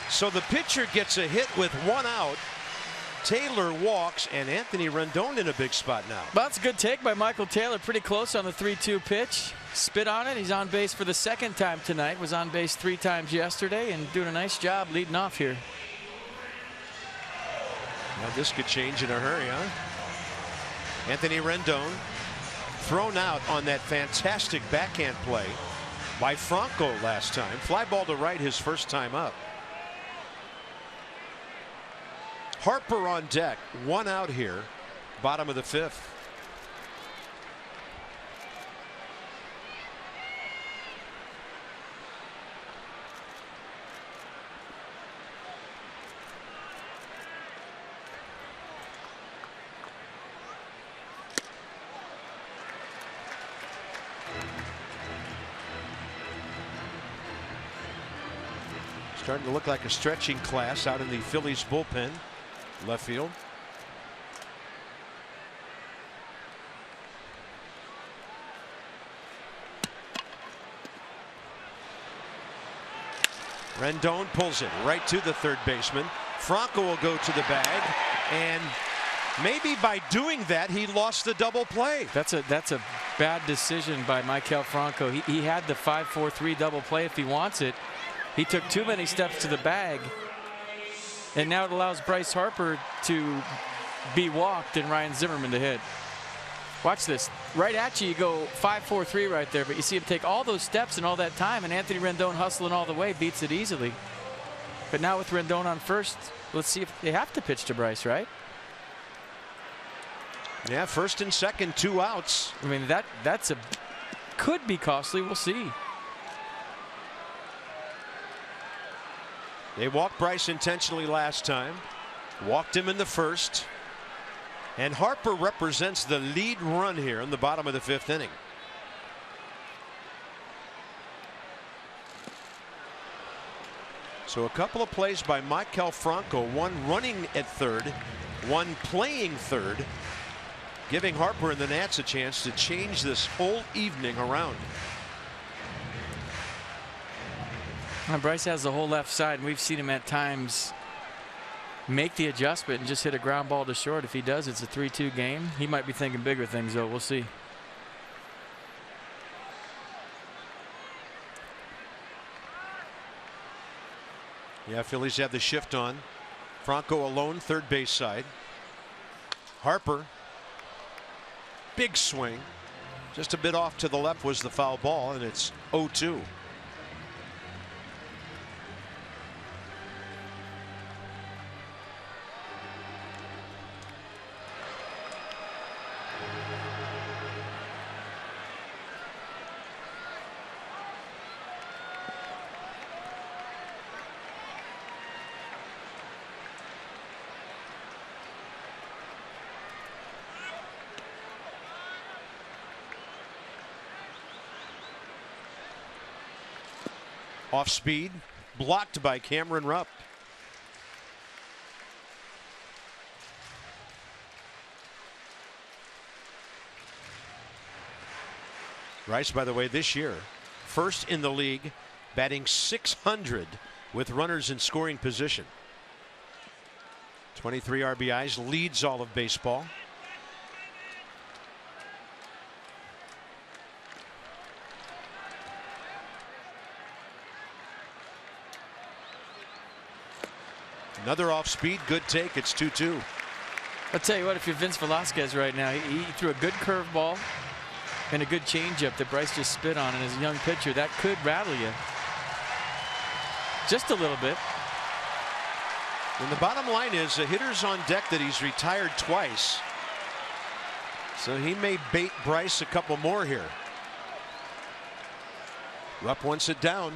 So the pitcher gets a hit with 1 out. Taylor walks, and Anthony Rendon in a big spot now. Well, that's a good take by Michael Taylor. Pretty close on the 3-2 pitch. Spit on it. He's on base for the 2nd time tonight. Was on base 3 times yesterday and doing a nice job leading off here. Now this could change in a hurry, huh? Anthony Rendon thrown out on that fantastic backhand play by Franco last time. Fly ball to right his first time up. Harper on deck, 1 out here, bottom of the 5th. Starting to look like a stretching class out in the Phillies bullpen. Left field. Rendon pulls it right to the 3rd baseman. Franco will go to the bag, and maybe by doing that he lost the double play. That's a bad decision by Maikel Franco. He had the 5-4-3 double play if he wants it. He took too many steps to the bag. And now it allows Bryce Harper to be walked and Ryan Zimmerman to hit. Watch this. Right at you, you go 5-4-3 right there, but you see him take all those steps and all that time, and Anthony Rendon hustling all the way beats it easily. But now with Rendon on first, let's see if they have to pitch to Bryce, right? Yeah, 1st and 2nd, 2 outs. I mean, that's could be costly. We'll see. They walked Bryce intentionally last time. Walked him in the 1st. And Harper represents the lead run here in the bottom of the 5th inning. So a couple of plays by Maikel Franco, one running at 3rd, one playing 3rd, giving Harper and the Nats a chance to change this whole evening around. And Bryce has the whole left side, and we've seen him at times make the adjustment and just hit a ground ball to short. If he does, it's a 3-2 game. He might be thinking bigger things, though. We'll see. Yeah, Phillies have the shift on. Franco alone, 3rd base side. Harper, big swing. Just a bit off to the left was the foul ball, and it's 0-2. Off speed, blocked by Cameron Rupp. Rice, by the way, this year, 1st in the league, batting .600 with runners in scoring position. 23 RBIs, leads all of baseball. Another off speed, good take. It's 2-2. I'll tell you what, if you're Vince Velasquez right now, he threw a good curveball and a good changeup that Bryce just spit on, and as a young pitcher, that could rattle you just a little bit. And the bottom line is the hitter's on deck that he's retired twice. So he may bait Bryce a couple more here. Rupp wants it down.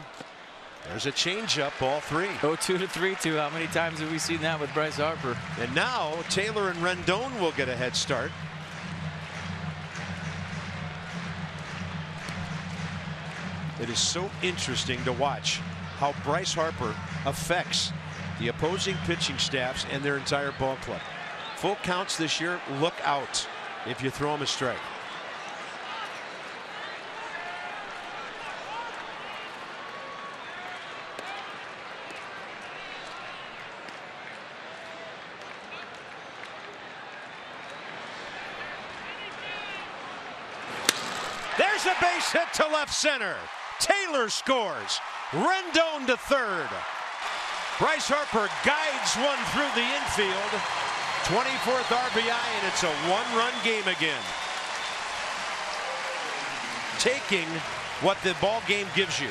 There's a changeup, ball 3. 0-2 to 3-2. How many times have we seen that with Bryce Harper? And now Taylor and Rendon will get a head start. It is so interesting to watch how Bryce Harper affects the opposing pitching staffs and their entire ball club. Full counts this year, look out if you throw him a strike. There's a base hit to left center. Taylor scores. Rendon to third. Bryce Harper guides one through the infield. 24th RBI, and it's a one-run game again. Taking what the ball game gives you.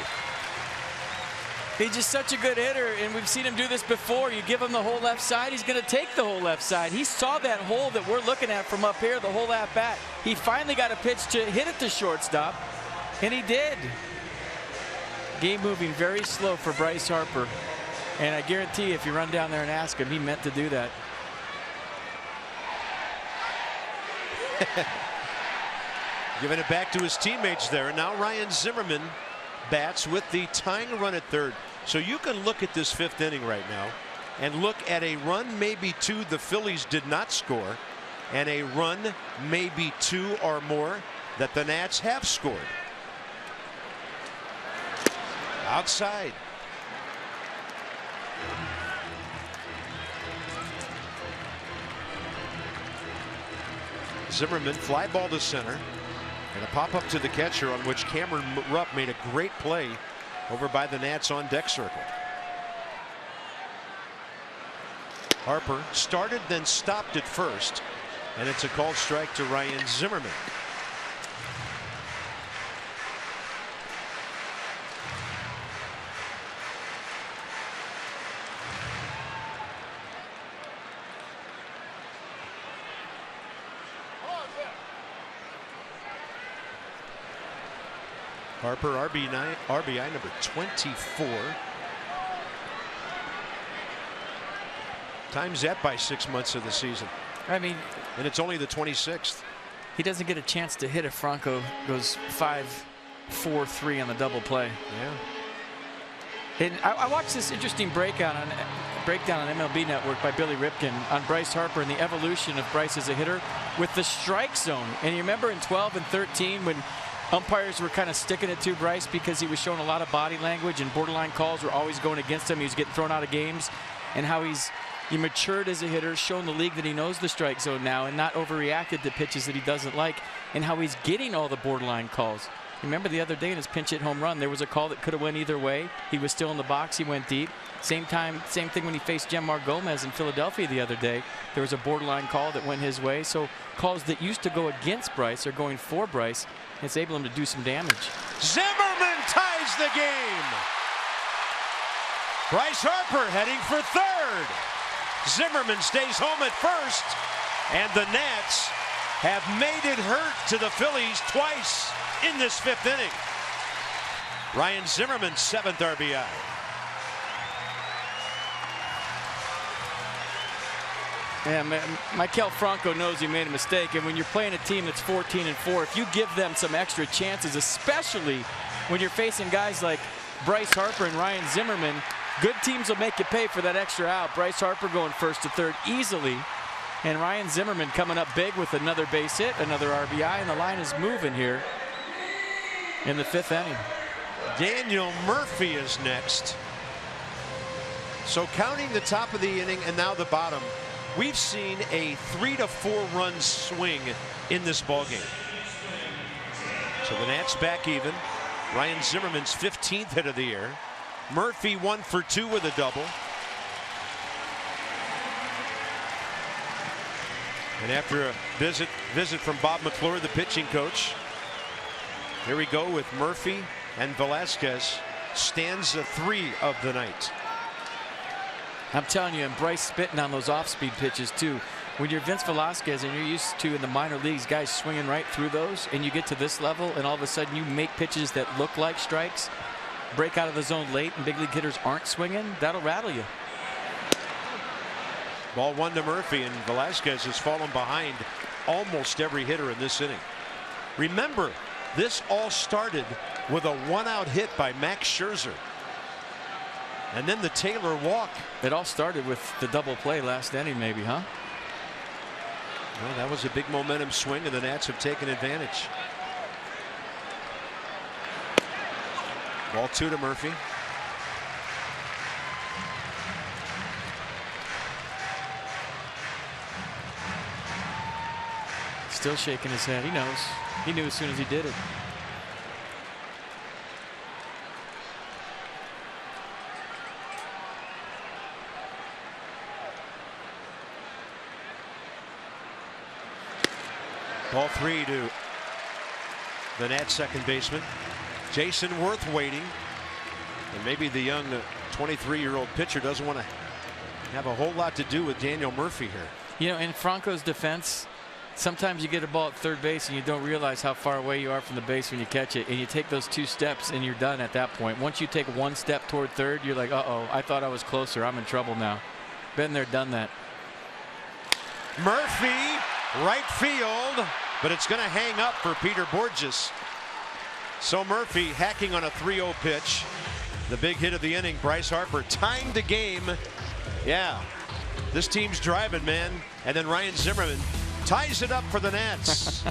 He's just such a good hitter, and we've seen him do this before. You give him the whole left side, he's going to take the whole left side. He saw that hole that we're looking at from up here, the whole at bat. He finally got a pitch to hit it to shortstop, and he did. Game moving very slow for Bryce Harper, and I guarantee you, if you run down there and ask him, he meant to do that. Giving it back to his teammates there, and now Ryan Zimmerman bats with the tying run at third. So you can look at this fifth inning right now and look at a run, maybe two, the Phillies did not score, and a run, maybe two or more, that the Nats have scored. Outside. Zimmerman fly ball to center, and a pop up to the catcher on which Cameron Rupp made a great play over by the Nats on deck circle. Harper started then stopped at first, and it's a called strike to Ryan Zimmerman. Harper RBI number 24. Times that by 6 months of the season. I mean, and it's only the 26th. He doesn't get a chance to hit if Franco goes 5-4-3 on the double play. Yeah. And I watched this interesting breakdown on MLB Network by Billy Ripken on Bryce Harper and the evolution of Bryce as a hitter with the strike zone. And you remember in 12 and 13 when umpires were kind of sticking it to Bryce because he was showing a lot of body language and borderline calls were always going against him. He was getting thrown out of games, and how he matured as a hitter, shown the league that he knows the strike zone now and not overreacted to pitches that he doesn't like, and how he's getting all the borderline calls. Remember the other day in his pinch hit home run, there was a call that could have went either way. He was still in the box. He went deep. Same thing when he faced Jemar Gomez in Philadelphia the other day. There was a borderline call that went his way. So calls that used to go against Bryce are going for Bryce. It's able him to do some damage. Zimmerman ties the game. Bryce Harper heading for third. Zimmerman stays home at first, and the Nats have made it hurt to the Phillies twice in this fifth inning. Ryan Zimmerman, 7th RBI. Yeah, Maikel Franco knows he made a mistake, and when you're playing a team that's 14-4, if you give them some extra chances, especially when you're facing guys like Bryce Harper and Ryan Zimmerman, good teams will make you pay for that extra out. Bryce Harper going first to third easily, and Ryan Zimmerman coming up big with another base hit, another RBI, and the line is moving here in the fifth inning. Daniel Murphy is next. So counting the top of the inning and now the bottom, we've seen a 3 to 4 run swing in this ballgame. So the Nats back even. Ryan Zimmerman's 15th hit of the year. Murphy 1 for 2 with a double. And after a visit from Bob McClure, the pitching coach, here we go with Murphy and Velasquez. Stanza 3 of the night. I'm telling you, and Bryce spitting on those off-speed pitches too. When you're Vince Velasquez and you're used to in the minor leagues guys swinging right through those, and you get to this level and all of a sudden you make pitches that look like strikes, break out of the zone late, and big league hitters aren't swinging, that'll rattle you. Ball 1 to Murphy, and Velasquez has fallen behind almost every hitter in this inning. Remember, this all started with a 1-out hit by Max Scherzer. And then the Taylor walk. It all started with the double play last inning, maybe, huh? Well, that was a big momentum swing, and the Nats have taken advantage. Ball 2 to Murphy. Still shaking his head. He knows. He knew as soon as he did it. Ball 3 to the Nats second baseman. Jason Worth waiting. And maybe the young 23-year-old pitcher doesn't want to have a whole lot to do with Daniel Murphy here. You know, in Franco's defense, sometimes you get a ball at third base and you don't realize how far away you are from the base when you catch it, and you take those 2 steps and you're done at that point. Once you take 1 step toward third, you're like, uh-oh, I thought I was closer. I'm in trouble now. Been there, done that. Murphy, right field, but it's going to hang up for Peter Borges. So Murphy hacking on a 3-0 pitch. The big hit of the inning. Bryce Harper tying the game. Yeah, this team's driving, man. And then Ryan Zimmerman ties it up for the Nats.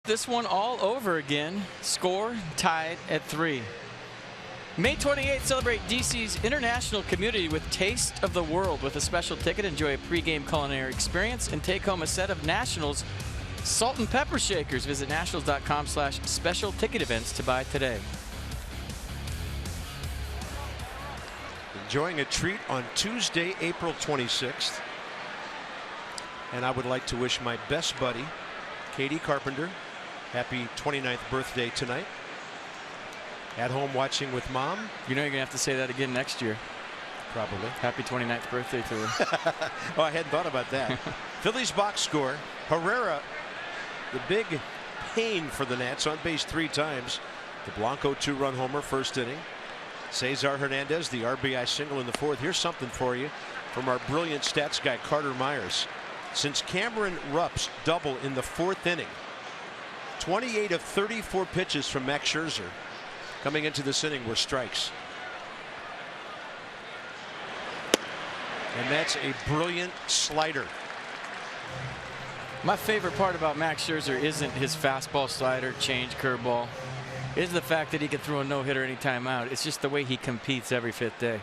This one all over again. Score tied at 3. May 28th, celebrate DC's international community with Taste of the World with a special ticket. Enjoy a pregame culinary experience and take home a set of Nationals salt and pepper shakers. Visit nationals.com/special ticket events to buy today. Enjoying a treat on Tuesday, April 26th. And I would like to wish my best buddy, Katie Carpenter, happy 29th birthday tonight. At home watching with Mom. You know you're going to have to say that again next year. Probably. Happy 29th birthday to her. Oh, I hadn't thought about that. Phillies box score. Herrera, the big pain for the Nats, on base 3 times. The Blanco 2-run homer first inning. Cesar Hernandez, the RBI single in the 4th. Here's something for you from our brilliant stats guy, Carter Myers. Since Cameron Rupp's double in the 4th inning, 28 of 34 pitches from Max Scherzer coming into this inning were strikes. And that's a brilliant slider. My favorite part about Max Scherzer isn't his fastball, slider, change, curveball. It's the fact that he can throw a no-hitter anytime out. It's just the way he competes every 5th day.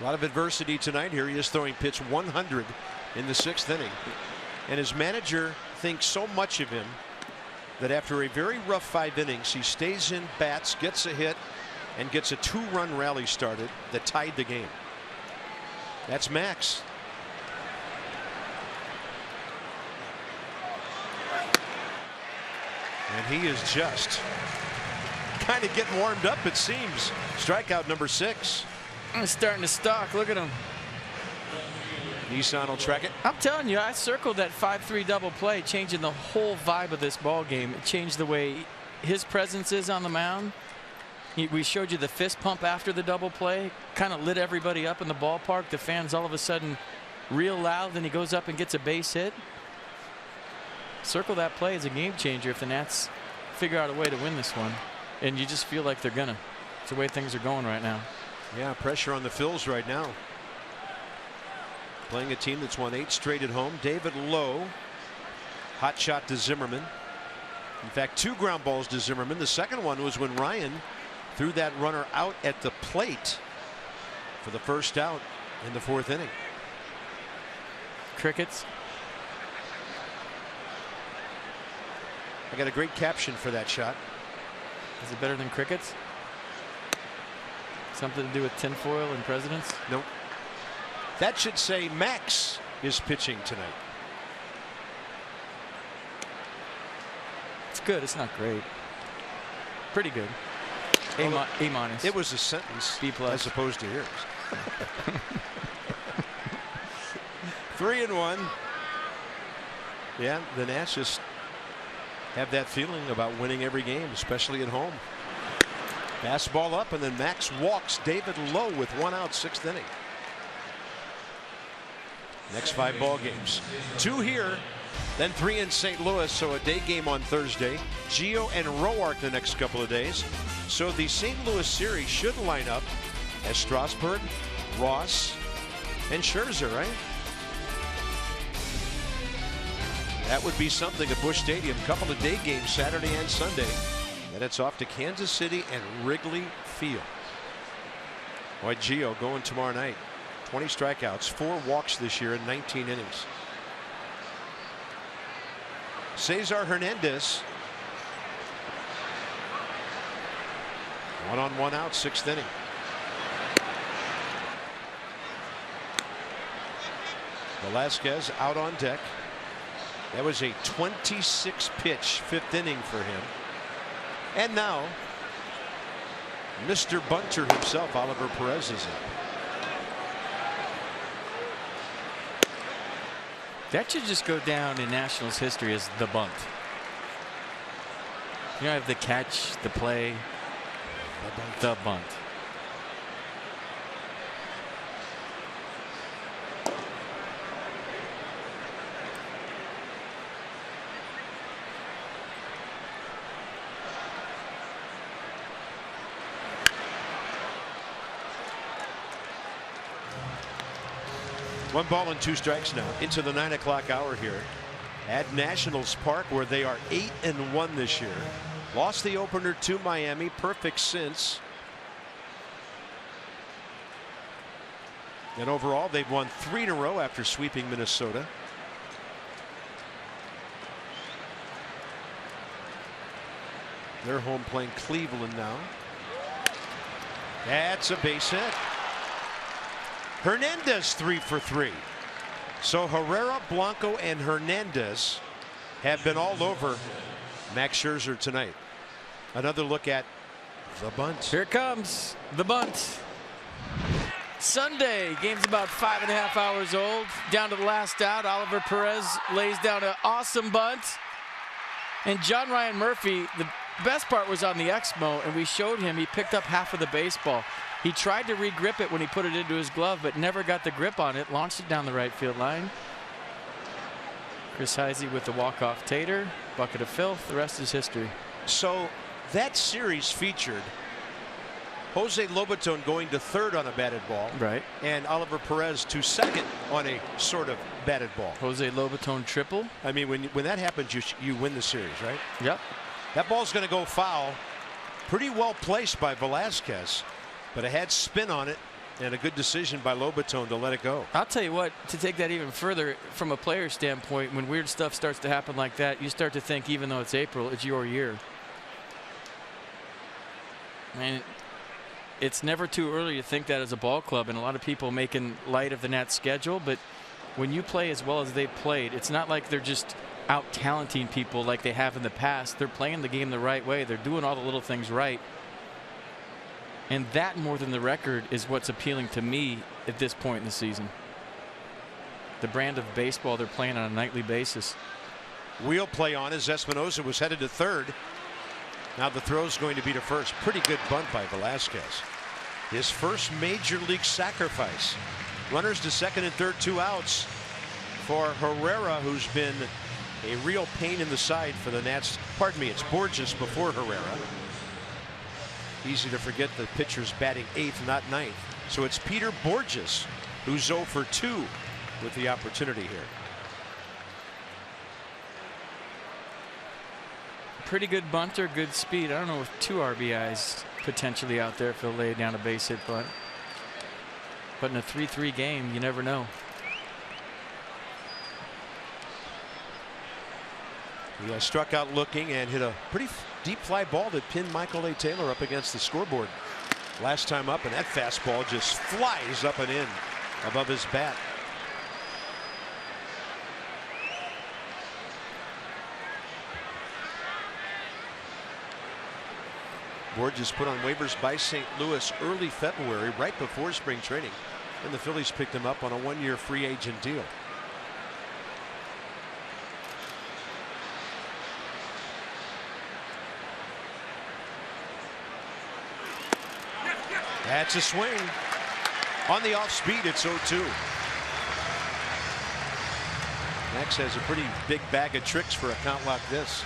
A lot of adversity tonight. Here he is throwing pitch 100 in the 6th inning. And his manager thinks so much of him that after a very rough 5 innings, he stays in, bats, gets a hit, and gets a 2-run rally started that tied the game. That's Max. And he is just kind of getting warmed up, it seems. Strikeout number 6. He's starting to stalk. Look at him. Nissan will track it. I'm telling you, I circled that 5-3 double play, changing the whole vibe of this ball game. It changed the way his presence is on the mound. We showed you the fist pump after the double play, kind of lit everybody up in the ballpark. The fans all of a sudden real loud, then he goes up and gets a base hit. Circle that play as a game changer if the Nats figure out a way to win this one. And you just feel like they're gonna. It's the way things are going right now. Yeah, pressure on the Phils right now. Playing a team that's won 8 straight at home. David Lowe, hot shot to Zimmerman. In fact, 2 ground balls to Zimmerman. The second one was when Ryan threw that runner out at the plate for the first out in the 4th inning. Crickets. I got a great caption for that shot. Is it better than crickets? Something to do with tinfoil and presidents? Nope. That should say Max is pitching tonight. It's good. It's not great. Pretty good. A minus. It was a sentence. B plus. As opposed to yours. 3-1. Yeah, the Nats just have that feeling about winning every game, especially at home. Fastball up, and then Max walks David Lowe with 1 out, 6th inning. Next 5 ball games. 2 here, then 3 in St. Louis, so a day game on Thursday. Gio and Roark the next couple of days. So the St. Louis series should line up as Strasburg, Ross, and Scherzer, right? That would be something at Busch Stadium. Couple of day games Saturday and Sunday. Then it's off to Kansas City and Wrigley Field. Boy, Gio going tomorrow night. 20 strikeouts, 4 walks this year in 19 innings. Cesar Hernandez. 1 on 1 out, 6th inning. Velasquez out on deck. That was a 26 pitch 5th inning for him. And now Mr. Bunter himself, Oliver Perez, is up. That should just go down in Nationals history as the bunt. You know, have the catch, the play, the bunt. One ball and 2 strikes now into the 9 o'clock hour here at Nationals Park, where they are 8-1 this year. Lost the opener to Miami, perfect since. And overall, they've won 3 in a row after sweeping Minnesota. They're home playing Cleveland now. That's a base hit. Hernandez 3 for 3. So Herrera, Blanco, and Hernandez have been all over Max Scherzer tonight. Another look at the bunt. Here it comes, the bunt. Sunday, game's about 5.5 hours old. Down to the last out. Oliver Perez lays down an awesome bunt. And John Ryan Murphy, the best part was on the Exmo, and we showed him he picked up half of the baseball. He tried to re-grip it when he put it into his glove, but never got the grip on it. Launched it down the right field line. Chris Heisey with the walk-off tater. Bucket of filth. The rest is history. So that series featured Jose Lobaton going to 3rd on a batted ball. Right. And Oliver Perez to 2nd on a sort of batted ball. Jose Lobaton triple. I mean, when that happens, you win the series, right? Yep. That ball's going to go foul. Pretty well placed by Velasquez. But it had spin on it, and a good decision by Lobaton to let it go. I'll tell you what, to take that even further from a player standpoint, when weird stuff starts to happen like that, you start to think, even though it's April, it's your year. And it's never too early to think that as a ball club, and a lot of people making light of the Nats schedule, but when you play as well as they've played, it's not like they're just out talenting people like they have in the past. They're playing the game the right way. They're doing all the little things right. And that, more than the record, is what's appealing to me at this point in the season. the brand of baseball they're playing on a nightly basis. Wheel play on as Espinosa was headed to third. Now the throw's going to be to first. Pretty good bunt by Velasquez. His first major league sacrifice. Runners to second and third, 2 outs for Herrera, who's been a real pain in the side for the Nats. Pardon me, it's Borges before Herrera. Easy to forget the pitcher's batting 8th, not 9th. So it's Peter Borges who's 0 for 2 with the opportunity here. Pretty good bunter, good speed. I don't know if 2 RBIs potentially out there if he'll lay down a base hit bunt. But in a 3-3 game, you never know. He struck out looking and hit a pretty deep fly ball that pinned Michael A. Taylor up against the scoreboard last time up, and that fastball just flies up and in above his bat. Borges put on waivers by St. Louis early February, right before spring training, and the Phillies picked him up on a 1-year free agent deal. That's a swing. On the off speed, it's 0-2. Max has a pretty big bag of tricks for a count like this.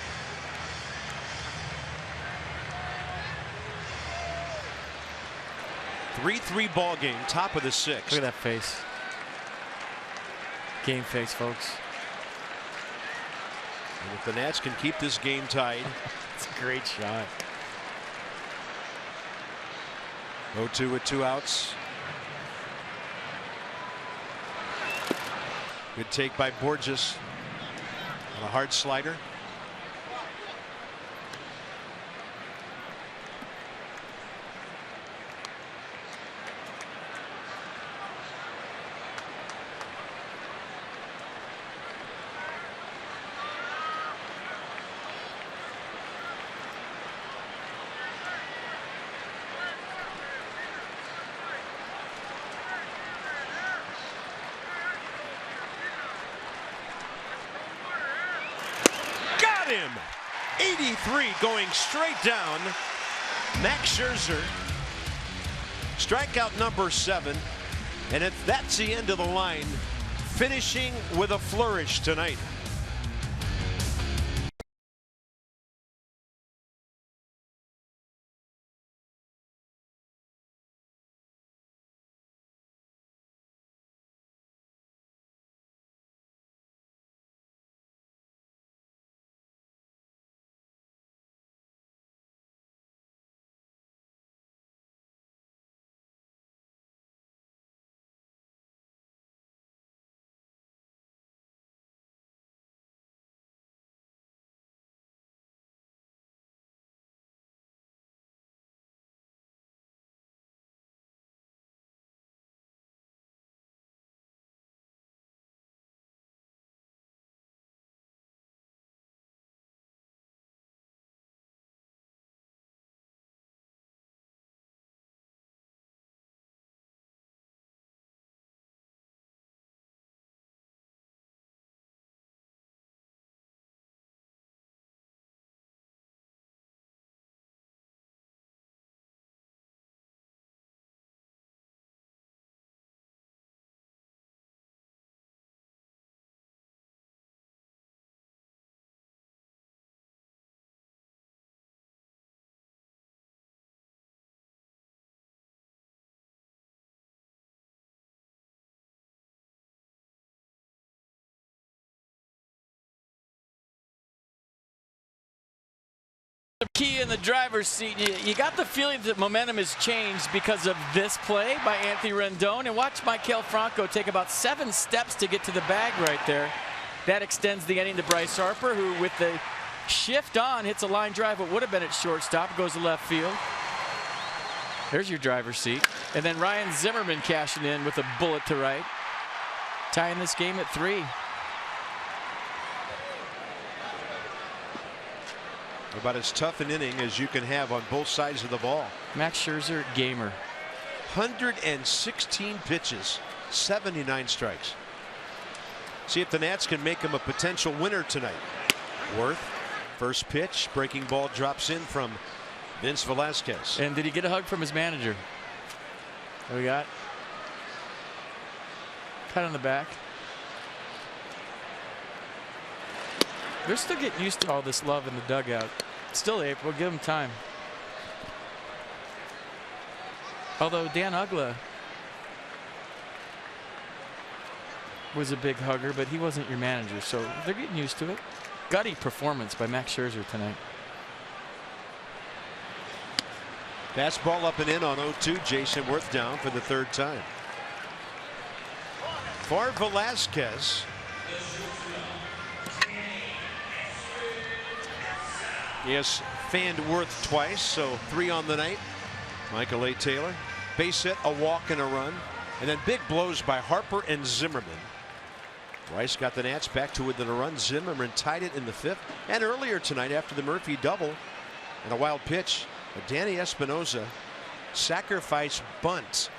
.3-3 ball game, top of the 6th. Look at that face. Game face, folks. And if the Nats can keep this game tied. It's a great shot. 0-2 with 2 outs. Good take by Borges on a hard slider. Him 83 going straight down. Max Scherzer, strikeout number 7, and if that's the end of the line, finishing with a flourish tonight. Key in the driver's seat. You got the feeling that momentum has changed because of this play by Anthony Rendon. And watch Maikel Franco take about 7 steps to get to the bag right there. That extends the inning to Bryce Harper, who with the shift on hits a line drive. What would have been at shortstop, goes to left field. There's your driver's seat. And then Ryan Zimmerman cashing in with a bullet to right, tying this game at 3. About as tough an inning as you can have on both sides of the ball. Max Scherzer, gamer. 116 pitches, 79 strikes. See if the Nats can make him a potential winner tonight. Worth, first pitch, breaking ball drops in from Vince Velasquez. And did he get a hug from his manager? What we got? Pat on the back. They're still getting used to all this love in the dugout. Still April, give them time. Although Dan Uggla was a big hugger, but he wasn't your manager, so they're getting used to it. Gutty performance by Max Scherzer tonight. Fastball up and in on 0-2. Jason Worth down for the third time. For Velasquez, he has fanned Worth twice, so 3 on the night. Michael A. Taylor, base hit, a walk and a run, and then big blows by Harper and Zimmerman. Rice got the Nats back to within a run. Zimmerman tied it in the 5th, and earlier tonight after the Murphy double and a wild pitch, Danny Espinosa sacrifice bunt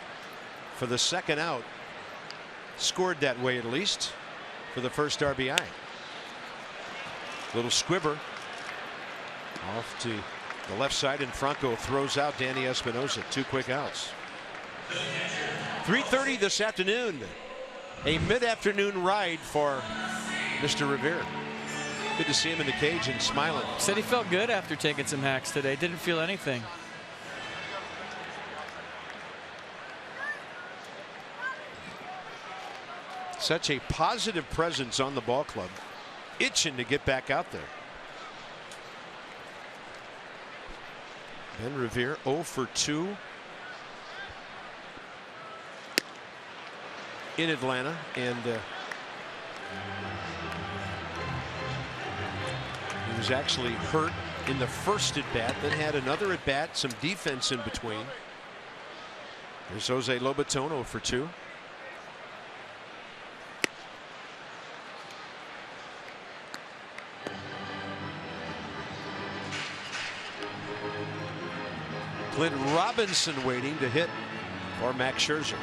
for the second out. Scored that way at least for the first RBI. Little squibber off to the left side, and Franco throws out Danny Espinosa. 2 quick outs. 3:30 this afternoon. A mid-afternoon ride for Mr. Rivera. Good to see him in the cage and smiling. Said he felt good after taking some hacks today. Didn't feel anything. Such a positive presence on the ball club. Itching to get back out there. Ben Revere 0 for 2 in Atlanta, and he was actually hurt in the first at bat, then had another at bat, some defense in between. There's Jose Lobaton 0 for 2. Clint Robinson waiting to hit for Max Scherzer.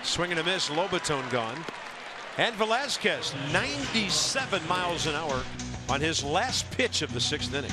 Swing and a miss. Lobaton gone. And Velasquez 97 miles an hour on his last pitch of the 6th inning.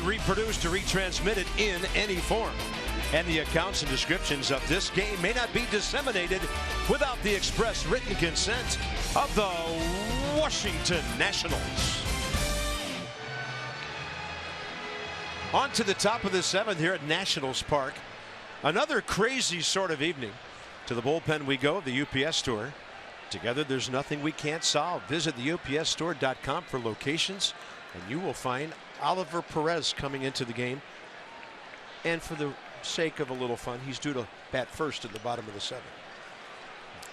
Reproduced or retransmitted in any form, and the accounts and descriptions of this game may not be disseminated without the express written consent of the Washington Nationals. On to the top of the 7th here at Nationals Park. Another crazy sort of evening. To the bullpen we go, the UPS store. Together there's nothing we can't solve. Visit the upsstore.com for locations, and you will find Oliver Perez coming into the game. And for the sake of a little fun, he's due to bat first at the bottom of the 7th.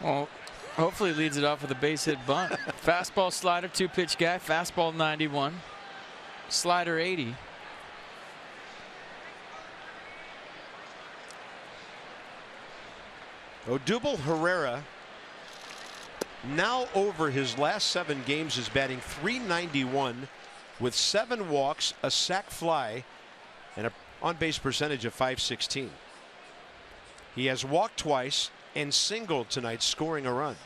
Well, hopefully leads it off with a base hit bunt. Fastball, slider, 2-pitch guy. Fastball 91. Slider 80. Odubel Herrera, now over his last 7 games, is batting .391 with 7 walks, a sac fly, and an on-base percentage of .516. He has walked twice and singled tonight, scoring a run.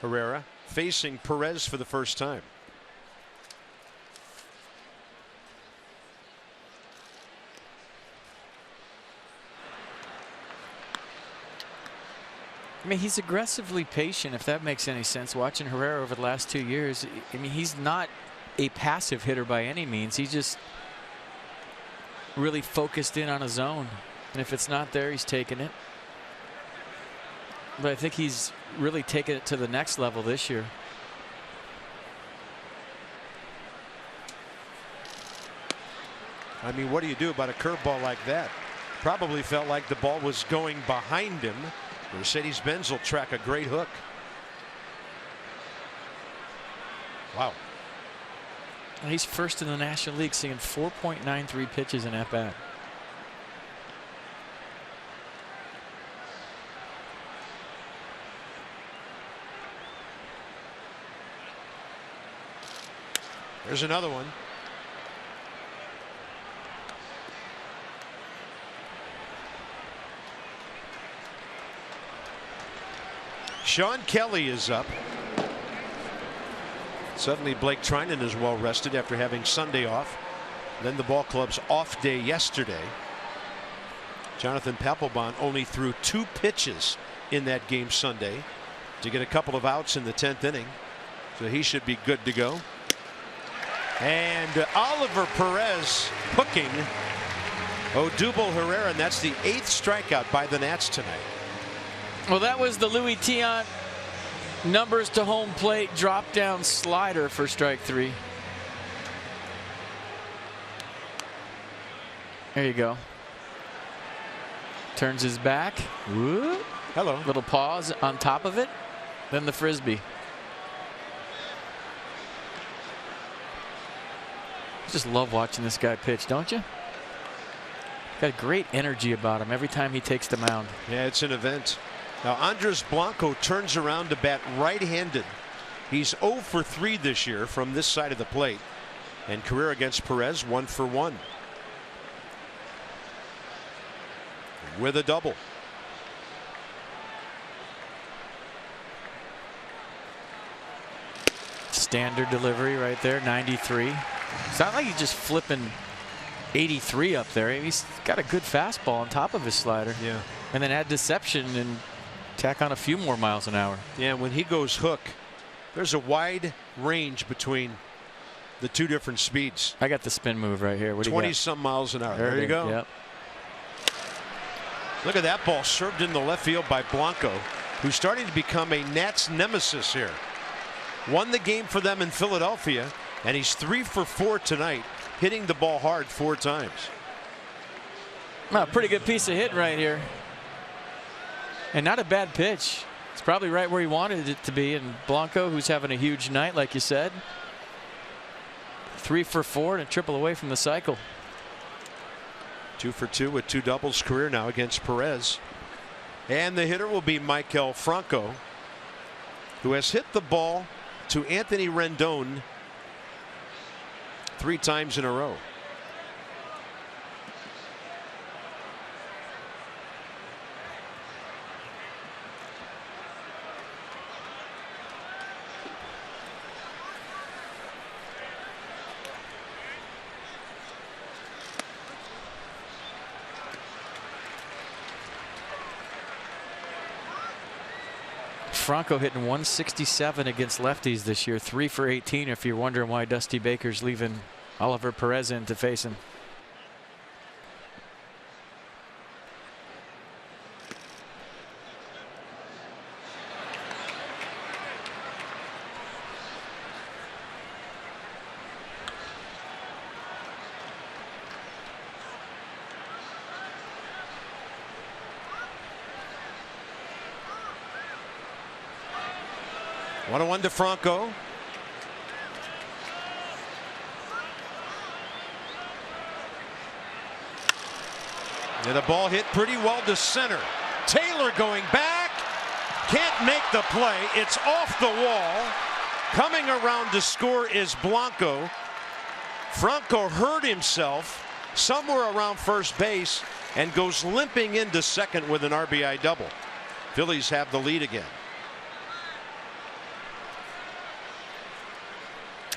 Herrera facing Perez for the first time. I mean, he's aggressively patient, if that makes any sense. Watching Herrera over the last 2 years, I mean, he's not a passive hitter by any means. He's just really focused in on a zone. And if it's not there, he's taking it. But I think he's really taken it to the next level this year. I mean, what do you do about a curveball like that? Probably felt like the ball was going behind him. Mercedes-Benz will track a great hook. Wow. He's first in the National League, seeing 4.93 pitches in at-bat. There's another one. Sean Kelly is up. Suddenly Blake Trinan is well rested after having Sunday off. Then the ball club's off day yesterday. Jonathan Papelbon only threw 2 pitches in that game Sunday to get a couple of outs in the 10th inning. So he should be good to go. And Oliver Perez hooking Odubel Herrera, and that's the 8th strikeout by the Nats tonight. Well, that was the Louis Tiant numbers to home plate drop down slider for strike 3. There you go. Turns his back. Whoop. Hello. Little pause on top of it. Then the frisbee. Just love watching this guy pitch, don't you? Got great energy about him every time he takes the mound. Yeah, it's an event. Now Andres Blanco turns around to bat right-handed. He's 0 for 3 this year from this side of the plate, and career against Perez 1 for 1 with a double. Standard delivery right there, 93. It's not like he's just flipping 83 up there. He's got a good fastball on top of his slider. Yeah. And then add deception and tack on a few more miles an hour. Yeah, when he goes hook, there's a wide range between the 2 different speeds. I got the spin move right here. What do you got? 20-some miles an hour. There you go. Yep. Look at that ball served in the left field by Blanco, who's starting to become a Nats nemesis here. Won the game for them in Philadelphia, and he's 3 for 4 tonight, hitting the ball hard 4 times. Well, pretty good piece of hit right here. And not a bad pitch. It's probably right where he wanted it to be. And Blanco, who's having a huge night, like you said, 3 for 4 and a triple away from the cycle. 2 for 2 with 2 doubles career now against Perez. And the hitter will be Maikel Franco, who has hit the ball to Anthony Rendon 3 times in a row. Franco hitting 167 against lefties this year, 3 for 18. If you're wondering why Dusty Baker's leaving Oliver Perez in to face him. One 1 to Franco. And the ball hit pretty well to center. Taylor going back. Can't make the play. It's off the wall. Coming around to score is Blanco. Franco hurt himself somewhere around first base and goes limping into second with an RBI double. Phillies have the lead again.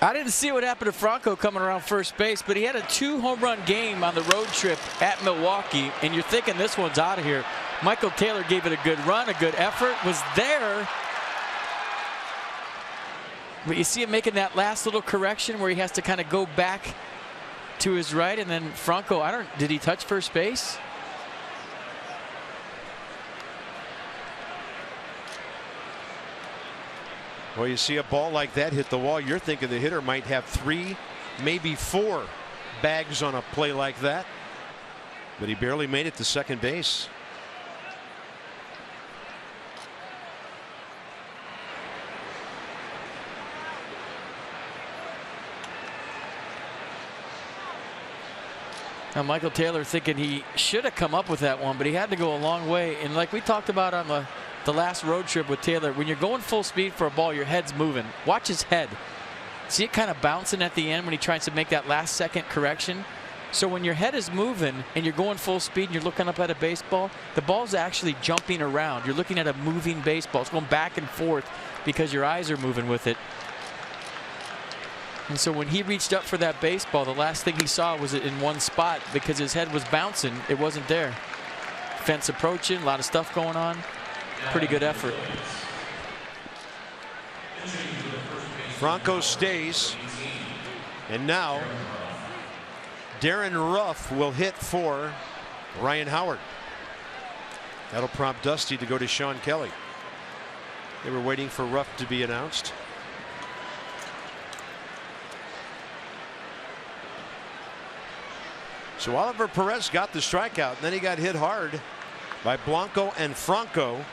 I didn't see what happened to Franco coming around first base, but he had a 2 home run game on the road trip at Milwaukee, and you're thinking this one's out of here. Michael Taylor gave it a good run, a good effort, was there. But you see him making that last little correction where he has to kind of go back to his right, and then Franco, did he touch first base? Well, you see a ball like that hit the wall, you're thinking the hitter might have 3, maybe 4 bags on a play like that. But he barely made it to second base. Now Michael Taylor thinking he should have come up with that one, but he had to go a long way. And like we talked about on the last road trip with Taylor, when you're going full speed for a ball, your head's moving. Watch his head. See it kind of bouncing at the end when he tries to make that last second correction. So when your head is moving and you're going full speed and you're looking up at a baseball, the ball's actually jumping around. You're looking at a moving baseball. It's going back and forth because your eyes are moving with it. And so when he reached up for that baseball, the last thing he saw was it in one spot because his head was bouncing. It wasn't there. Fence approaching, a lot of stuff going on. Pretty good effort. Franco stays, and now Darren Ruff will hit for Ryan Howard. That'll prompt Dusty to go to Sean Kelly. They were waiting for Ruff to be announced. So Oliver Perez got the strikeout, and then he got hit hard by Blanco and Franco.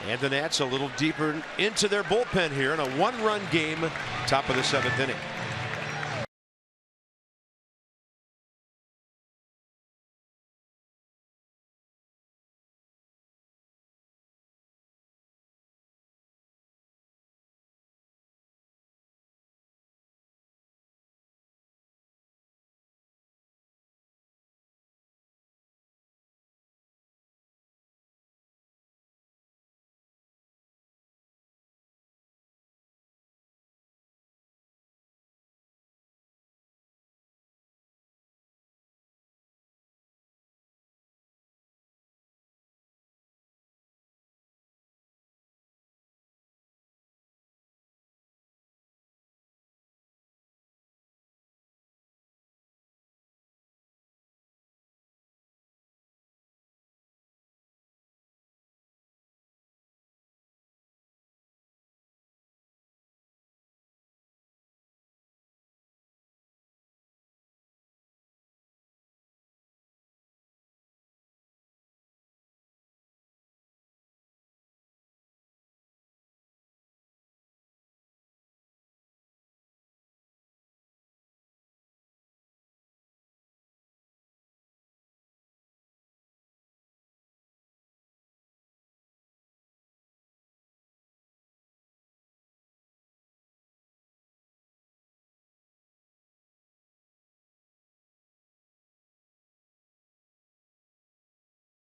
And the Nats a little deeper into their bullpen here in a 1-run game, top of the 7th inning.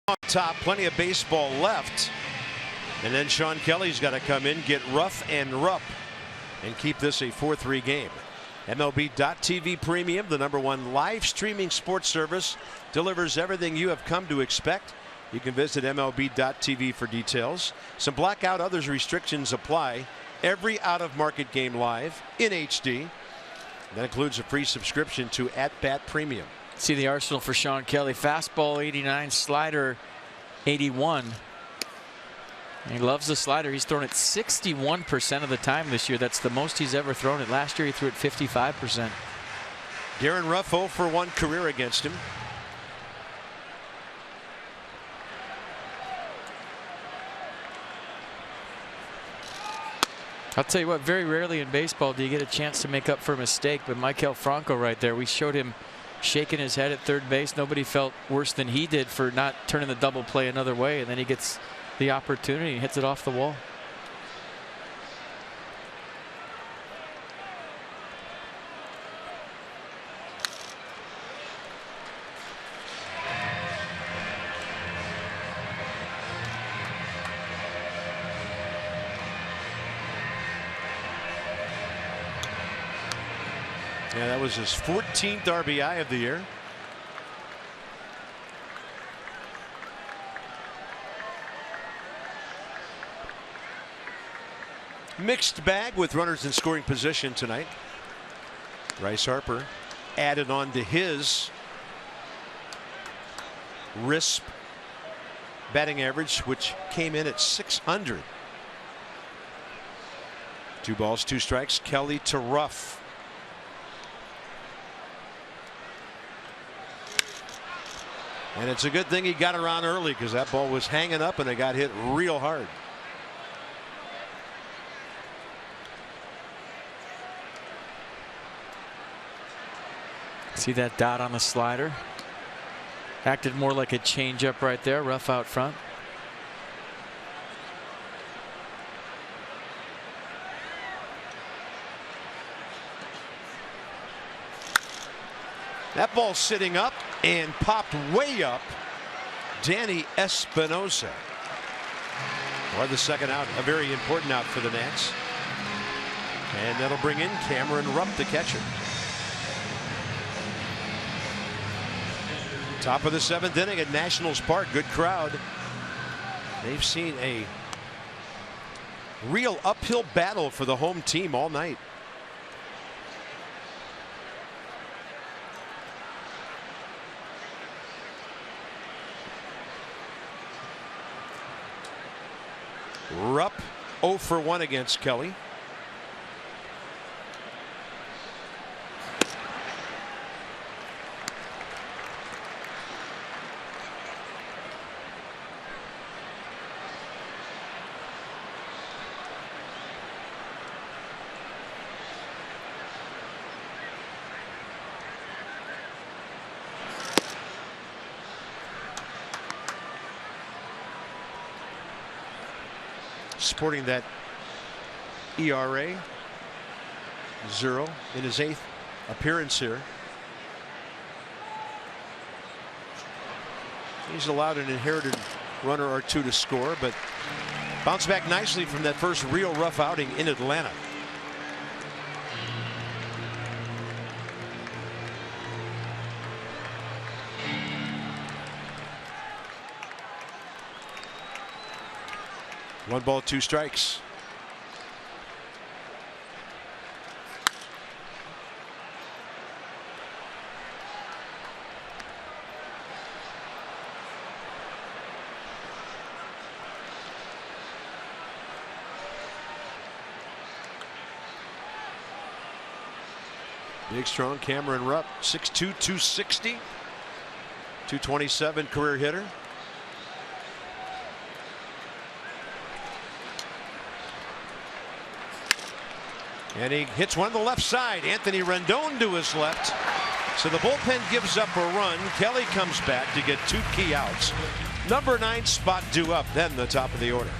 Up top, plenty of baseball left, and then Sean Kelly's got to come in, get Ruff and Rupp, and keep this a 4-3 game. MLB.TV Premium, the #1 live streaming sports service, delivers everything you have come to expect. You can visit MLB.TV for details. Some blackout, others restrictions apply. Every out-of-market game live in HD. That includes a free subscription to At Bat Premium. See the arsenal for Sean Kelly. Fastball 89, slider 81. He loves the slider. He's thrown it 61% of the time this year. That's the most he's ever thrown it. Last year he threw it 55%. Darren Ruff 0 for 1 career against him. I'll tell you what, very rarely in baseball do you get a chance to make up for a mistake, but Maikel Franco right there, we showed him shaking his head at third base. Nobody felt worse than he did for not turning the double play another way, and then he gets the opportunity and hits it off the wall. Yeah, that was his 14th RBI of the year. Mixed bag with runners in scoring position tonight. Bryce Harper added on to his RISP batting average, which came in at .600. 2 balls, 2 strikes. Kelly to Ruff. And it's a good thing he got around early, because that ball was hanging up and it got hit real hard. See that dot on the slider? Acted more like a changeup right there. Ruff out front. That ball sitting up and popped way up. Danny Espinosa. Or the second out, a very important out for the Nats. And that'll bring in Cameron Rupp, the catcher. Top of the 7th inning at Nationals Park. Good crowd. They've seen a real uphill battle for the home team all night. Rupp 0 for 1 against Kelly. Sporting that ERA 0 in his 8th appearance here. He's allowed an inherited runner or 2 to score, but bounced back nicely from that first real rough outing in Atlanta. One ball, 2 strikes. Big, strong Cameron Rupp, 6'2", 260, 227 career hitter. And he hits one on the left side. Anthony Rendon to his left. So the bullpen gives up a run. Kelly comes back to get 2 key outs. Number 9 spot due up, then the top of the order.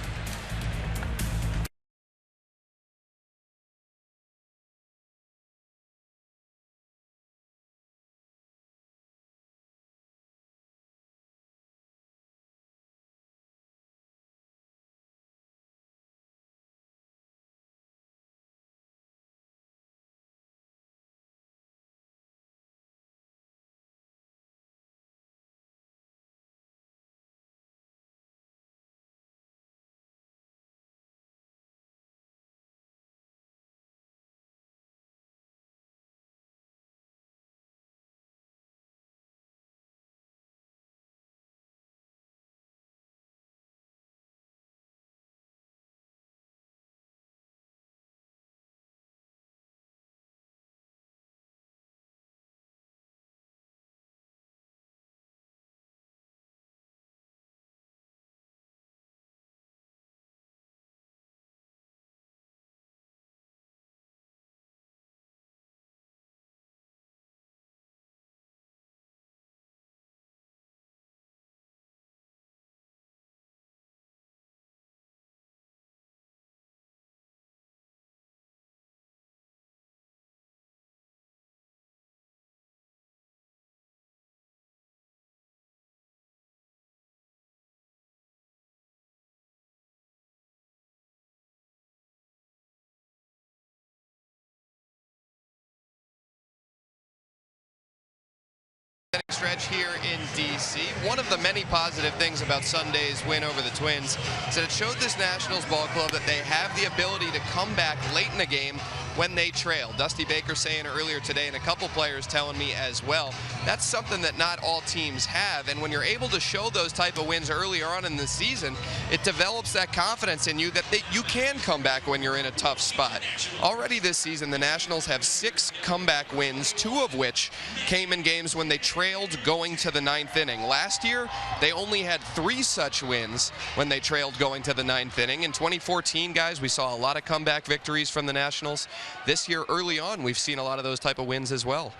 Stretch here in D.C. One of the many positive things about Sunday's win over the Twins is that it showed this Nationals ball club that they have the ability to come back late in a game when they trail. Dusty Baker saying earlier today, and a couple players telling me as well, that's something that not all teams have. And when you're able to show those type of wins earlier on in the season, it develops that confidence in you that you can come back when you're in a tough spot. Already this season, the Nationals have 6 comeback wins, 2 of which came in games when they trailed going to the 9th inning. Last year, they only had 3 such wins when they trailed going to the 9th inning. In 2014, guys, we saw a lot of comeback victories from the Nationals. This year, early on, we've seen a lot of those type of wins as well.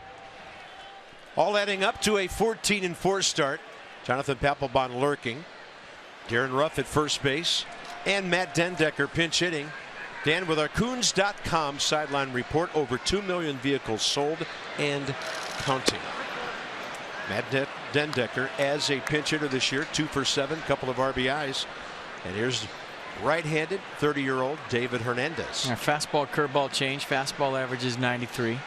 All adding up to a 14-4 start. Jonathan Papelbon lurking. Darren Ruff at first base. And Matt Den-Decker pinch hitting. Dan, with our Coons.com sideline report, over 2 million vehicles sold and counting. Matt Den-Decker as a pinch hitter this year, 2 for 7, couple of RBIs. And here's right-handed 30-year-old David Hernandez. Yeah, fastball curveball change. Fastball average is 93.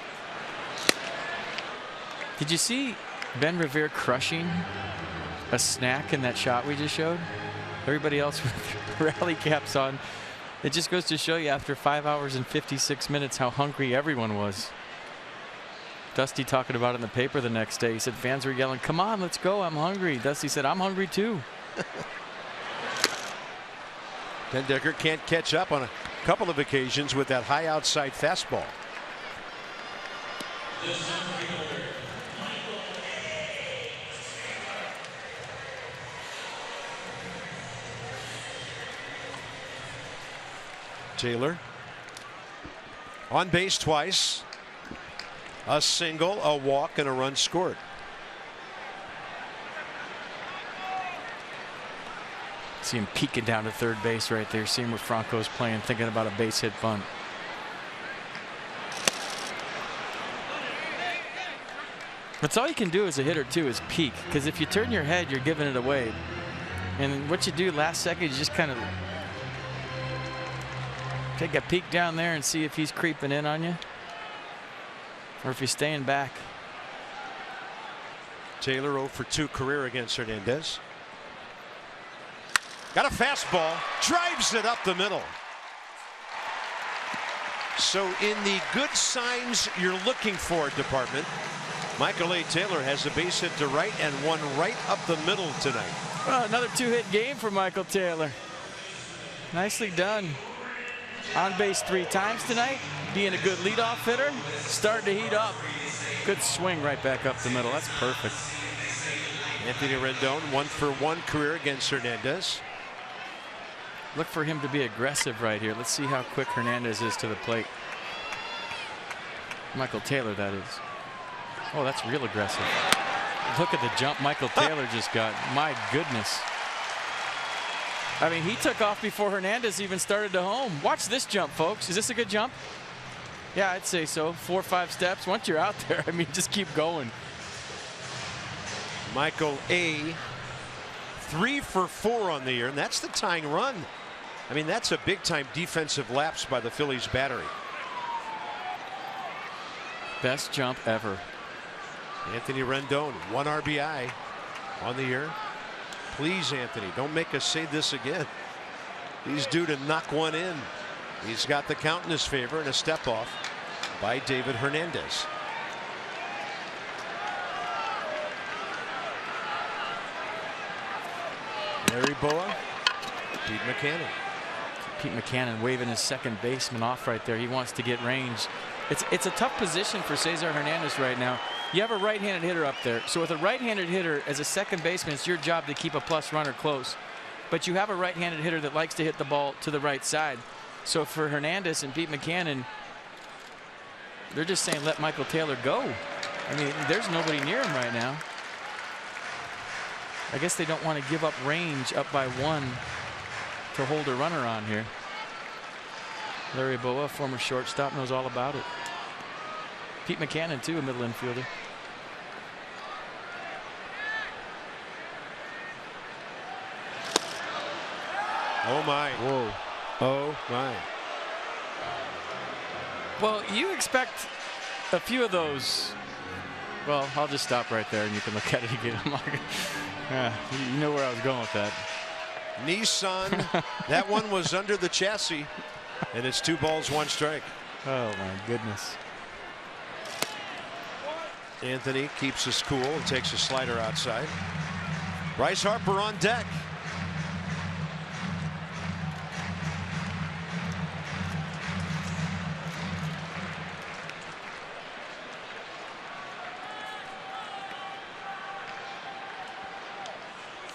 Did you see Ben Revere crushing a snack in that shot we just showed? Everybody else with rally caps on. It just goes to show you after 5 hours and 56 minutes how hungry everyone was. Dusty talking about it in the paper the next day. He said fans were yelling, "Come on, let's go, I'm hungry." Dusty said, "I'm hungry too." Den-Decker can't catch up on a couple of occasions with that high outside fastball. Taylor on base twice, a single, a walk, and a run scored. See him peeking down to third base right there, seeing where Franco's playing, thinking about a base hit bunt. That's all you can do as a hitter too, is peek, because if you turn your head, you're giving it away. And what you do last second, you just kind of take a peek down there and see if he's creeping in on you, or if he's staying back. Taylor 0 for 2 career against Hernandez. Got a fastball, drives it up the middle. So in the good signs you're looking for department, Michael A. Taylor has a base hit to right and one right up the middle tonight. Well, another 2-hit game for Michael Taylor. Nicely done. On base 3 times tonight, being a good leadoff hitter, starting to heat up. Good swing right back up the middle. That's perfect. Anthony Rendon 1 for 1 career against Hernandez. Look for him to be aggressive right here. Let's see how quick Hernandez is to the plate. Michael Taylor, that is. Oh, that's real aggressive. Look at the jump Michael Taylor just got. My goodness. I mean, he took off before Hernandez even started to home. Watch this jump, folks. Is this a good jump? Yeah, I'd say so. 4 or 5 steps. Once you're out there, I mean, just keep going. Michael A. 3 for 4 on the year, and that's the tying run. I mean, that's a big-time defensive lapse by the Phillies battery. Best jump ever. Anthony Rendon, 1 RBI on the year. Please, Anthony, don't make us say this again. He's due to knock one in. He's got the count in his favor, and a step off by David Hernandez. Larry Boa, Pete Mackanin. Pete Mackanin waving his second baseman off right there. He wants to get range. It's a tough position for Cesar Hernandez right now. You have a right-handed hitter up there. So with a right-handed hitter as a second baseman, it's your job to keep a plus runner close. But you have a right-handed hitter that likes to hit the ball to the right side. So for Hernandez and Pete Mackanin, they're just saying let Michael Taylor go. I mean, there's nobody near him right now. I guess they don't want to give up range up by 1 to hold a runner on here. Larry Boa, former shortstop, knows all about it. Pete Mackanin, too, a middle infielder. Oh, my. Whoa. Oh, my. Well, you expect a few of those Well, I'll just stop right there and you can look at it again. You know where I was going with that. Nissan, that one was under the chassis, and it's 2 balls, 1 strike. Oh, my goodness. Anthony keeps his cool and takes a slider outside. Bryce Harper on deck.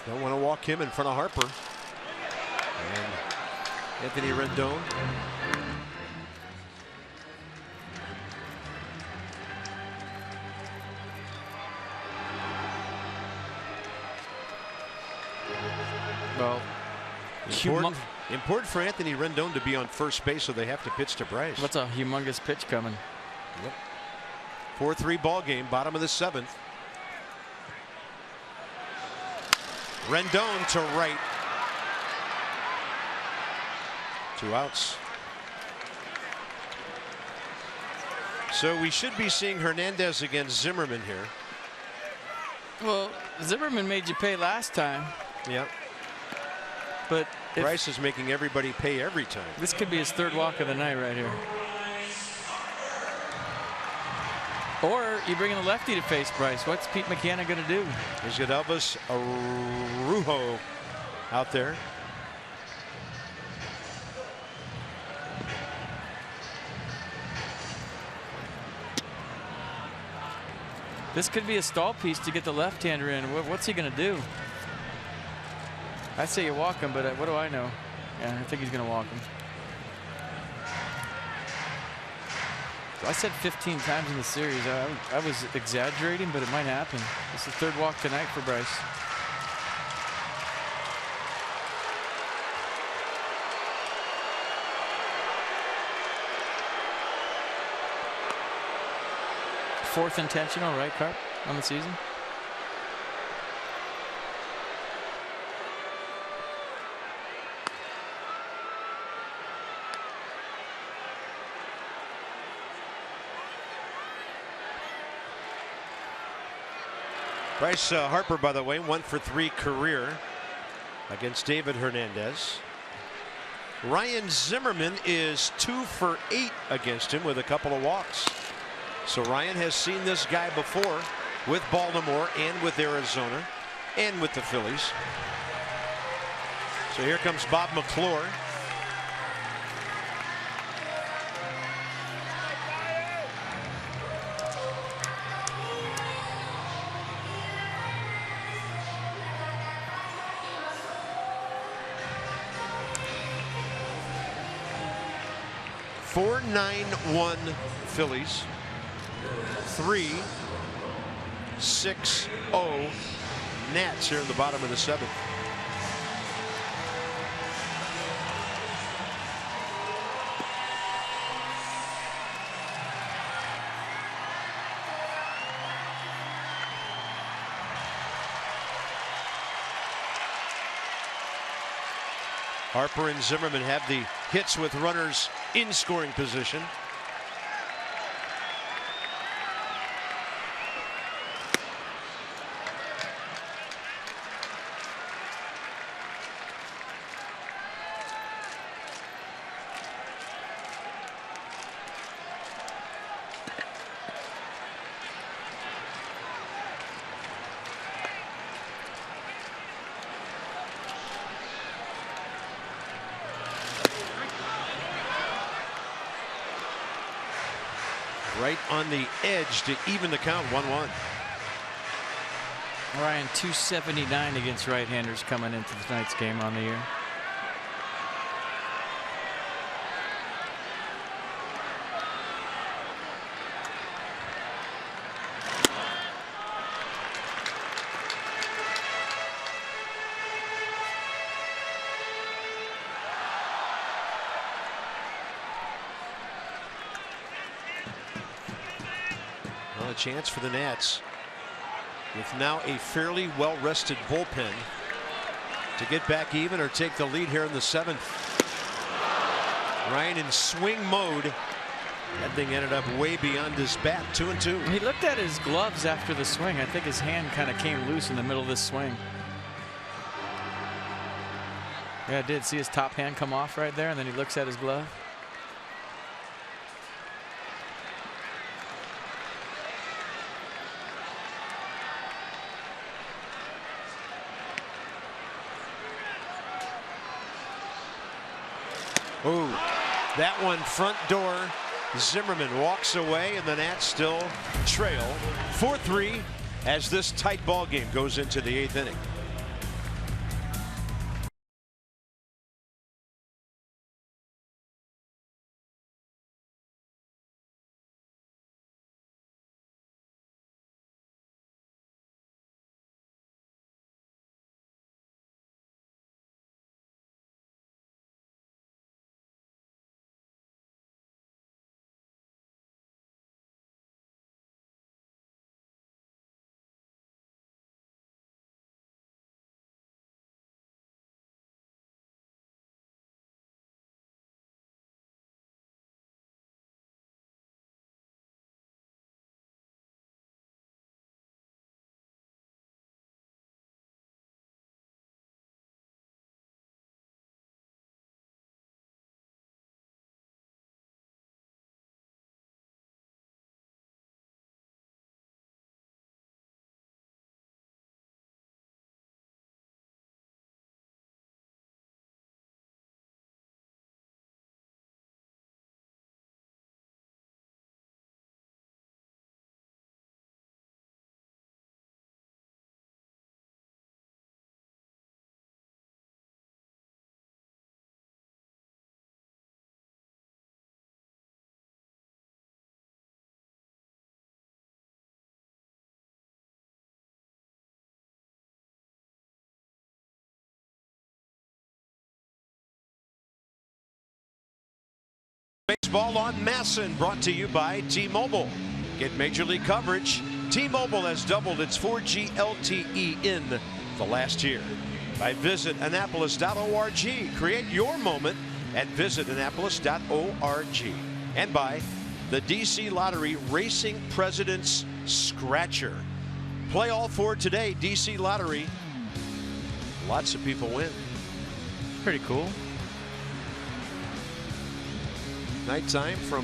Don't want to walk him in front of Harper. And Anthony Rendon. Well, important for Anthony Rendon to be on first base, so they have to pitch to Bryce. What's a humongous pitch coming? Yep. 4-3 ball game, bottom of the 7th. Rendon to right. 2 outs. So we should be seeing Hernandez against Zimmerman here. Well, Zimmerman made you pay last time. Yeah. But Bryce is making everybody pay every time. This could be his 3rd walk of the night right here. Or you bring in a lefty to face Bryce. What's Pete McCann going to do? He's got Elvis Araujo out there. This could be a stall piece to get the left-hander in. What's he going to do? I say you walk him, but what do I know? Yeah, I think he's going to walk him. I said 15 times in the series. I was exaggerating, but it might happen. It's the 3rd walk tonight for Bryce. Fourth intentional, right, Carp, on the season? Bryce Harper, by the way, 1 for 3 career against David Hernandez. Ryan Zimmerman is 2 for 8 against him with a couple of walks. So Ryan has seen this guy before with Baltimore and with Arizona and with the Phillies. So here comes Bob McClure. (4-9-1) Phillies. 3-6-0 Nats here in the bottom of the 7th. Harper and Zimmerman have the hits with runners in scoring position. Right on the edge to even the count, 1-1. Ryan, 279 against right-handers coming into tonight's game on the year. A chance for the Nats with now a fairly well-rested bullpen to get back even or take the lead here in the 7th. Ryan in swing mode That thing ended up way beyond his bat. 2-2. He looked at his gloves after the swing. I think his hand kind of came loose in the middle of this swing. Yeah, I did see his top hand come off right there, and then he looks at his glove. Ooh, that one front door. Zimmerman walks away, and the Nats still trail 4-3 as this tight ball game goes into the 8th inning. Baseball on Masson, brought to you by T-Mobile. Get Major League coverage. T-Mobile has doubled its 4G LTE in the last year. By visitannapolis.org. Create your moment at visitannapolis.org. And by the DC Lottery Racing President's Scratcher. Play all four today. DC Lottery. Lots of people win. Pretty cool. Nighttime from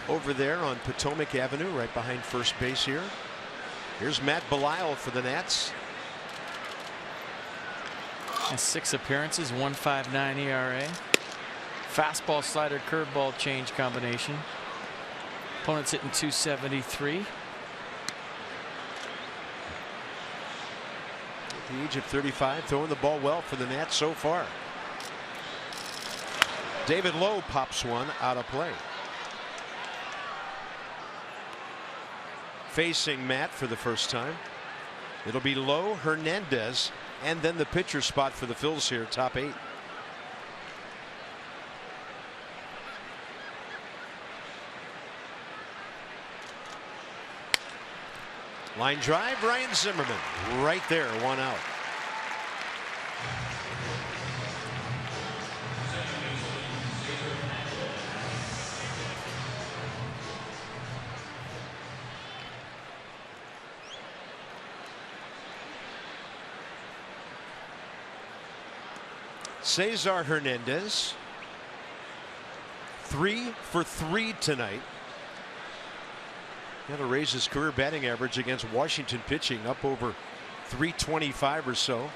over there on Potomac Avenue, right behind first base here. Here's Matt Belisle for the Nats. And 6 appearances, 1.59 ERA. Fastball, slider, curveball change combination. Opponent's hitting .273. At the age of 35, throwing the ball well for the Nats so far. David Lowe pops one out of play. Facing Matt for the first time. It'll be Lowe, Hernandez, and then the pitcher spot for the Phillies here, top 8. Line drive, Ryan Zimmerman. Right there, 1 out. Cesar Hernandez, 3 for 3 tonight. Got to raise his career batting average against Washington pitching, up over 325 or so.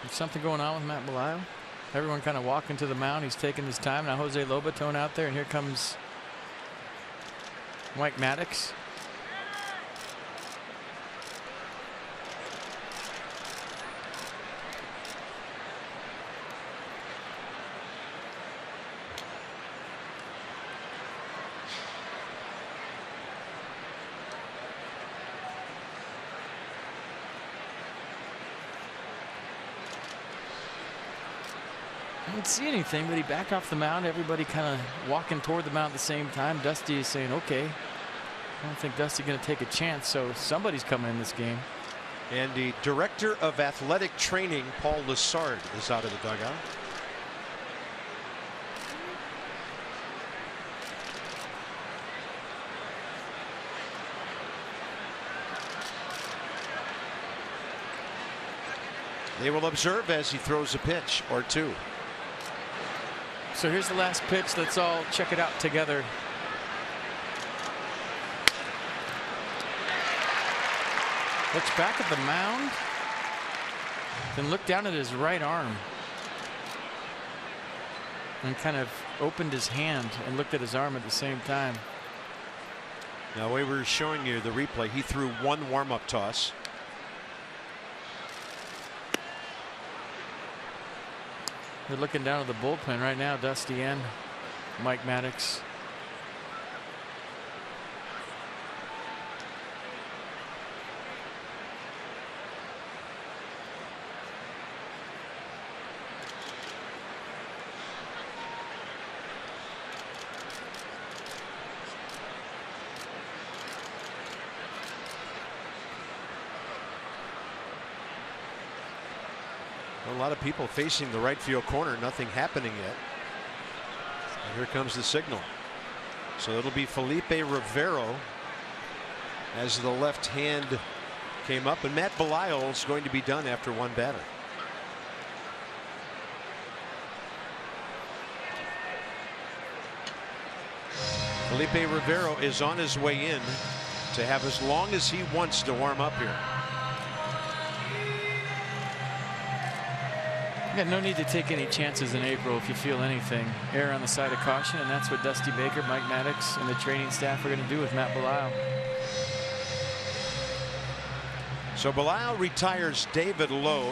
There's something going on with Matt Belisle. Everyone kind of walking to the mound. He's taking his time. Now Jose Lobaton out there, and here comes Mike Maddox. I didn't see anything, but he backed off the mound. Everybody kind of walking toward the mound at the same time. Dusty is saying, okay. I don't think Dusty's going to take a chance, so somebody's coming in this game. And the director of athletic training, Paul Lessard, is out of the dugout. They will observe as he throws a pitch or two. So here's the last pitch. Let's all check it out together. Looks back at the mound, then looked down at his right arm and kind of opened his hand and looked at his arm at the same time. Now, we were showing you the replay. He threw one warm-up toss. They're looking down at the bullpen right now. Dusty and Mike Maddox. A lot of people facing the right field corner. Nothing happening yet. And here comes the signal. So it'll be Felipe Rivero as the left hand came up, and Matt Belisle is going to be done after one batter. Felipe Rivero is on his way in to have as long as he wants to warm up here. You got no need to take any chances in April if you feel anything. Err on the side of caution, and that's what Dusty Baker, Mike Maddox, and the training staff are going to do with Matt Belisle. So Belisle retires David Lowe.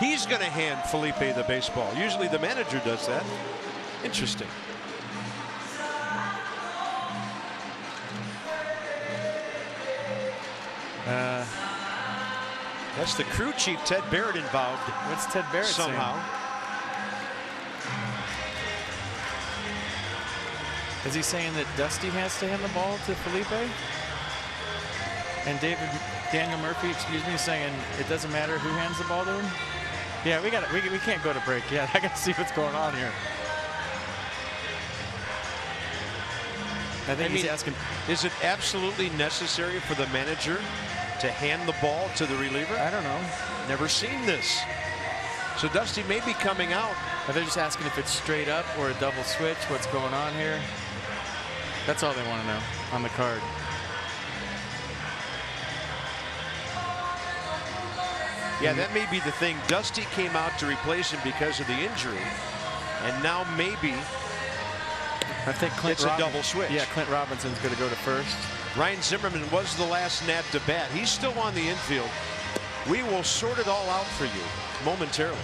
He's going to hand Felipe the baseball. Usually the manager does that. Interesting. That's the crew chief, Ted Barrett, involved. What's Ted Barrett somehow saying? Is he saying that Dusty has to hand the ball to Felipe? And Daniel Murphy, excuse me, saying it doesn't matter who hands the ball to him? Yeah, we can't go to break yet. I got to see what's going on here. I think he's asking, is it absolutely necessary for the manager to hand the ball to the reliever? I don't know. Never seen this. So Dusty may be coming out. Are they just asking if it's straight up or a double switch? What's going on here? That's all they want to know on the card. Yeah, that may be the thing. Dusty came out to replace him because of the injury, and now maybe I think it's a double switch. Yeah, Clint Robinson's going to go to first. Ryan Zimmerman was the last Nat to bat. He's still on the infield. We will sort it all out for you momentarily.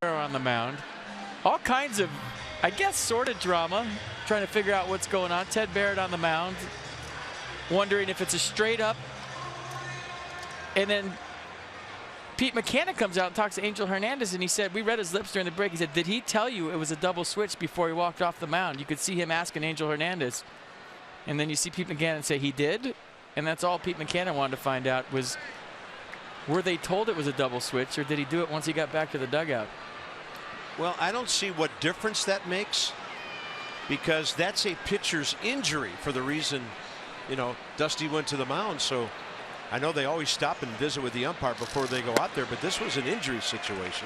On the mound. All kinds of, I guess, sort of drama, trying to figure out what's going on. Ted Barrett on the mound, wondering if it's a straight up, and then Pete McCann comes out and talks to Angel Hernandez, and he said, we read his lips during the break. He said, did he tell you it was a double switch before he walked off the mound? You could see him asking Angel Hernandez. And then you see Pete McCann say he did. And that's all Pete McCann wanted to find out was, were they told it was a double switch, or did he do it once he got back to the dugout? Well, I don't see what difference that makes, because that's a pitcher's injury for the reason, you know, Dusty went to the mound. So I know they always stop and visit with the umpire before they go out there, but this was an injury situation.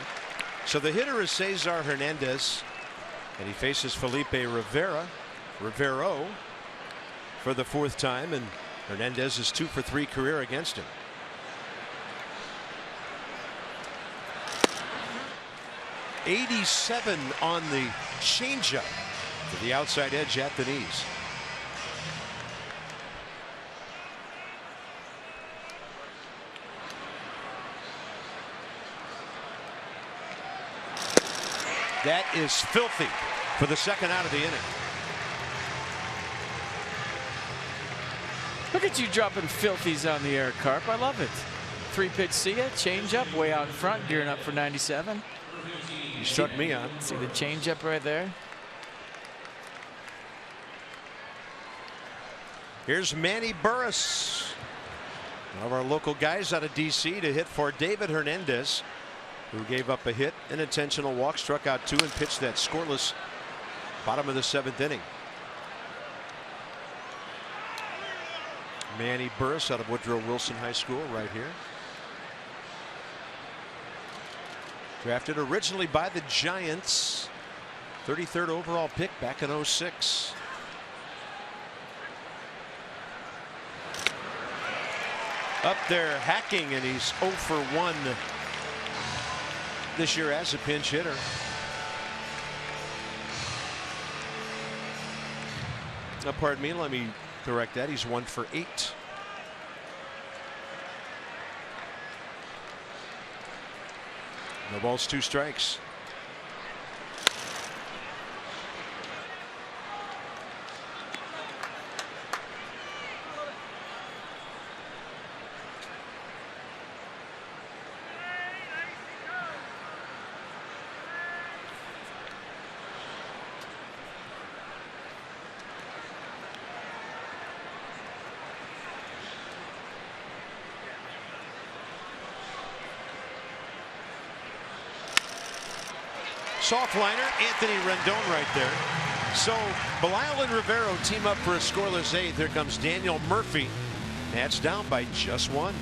So the hitter is Cesar Hernandez, and he faces Felipe Rivero for the 4th time, and Hernandez is 2 for 3 career against him. '87 on the changeup to the outside edge at the knees. That is filthy for the 2nd out of the inning. Look at you dropping filthies on the air, Carp. I love it. 3-pitch see ya, change up way out in front, gearing up for 97. You struck me on. See the change up right there. Here's Manny Burris, one of our local guys out of DC, to hit for David Hernandez, who gave up a hit, an intentional walk, struck out 2, and pitched that scoreless bottom of the 7th inning. Manny Burris out of Woodrow Wilson High School right here. Drafted originally by the Giants, 33rd overall pick back in '06. Up there hacking, and he's 0 for 1 this year as a pinch hitter. Pardon me, let me correct that. He's 1 for 8. No balls, 2 strikes. Soft liner, Anthony Rendon right there. So Belial and Rivero team up for a scoreless 8th. Here comes Daniel Murphy. Nats down by just 1.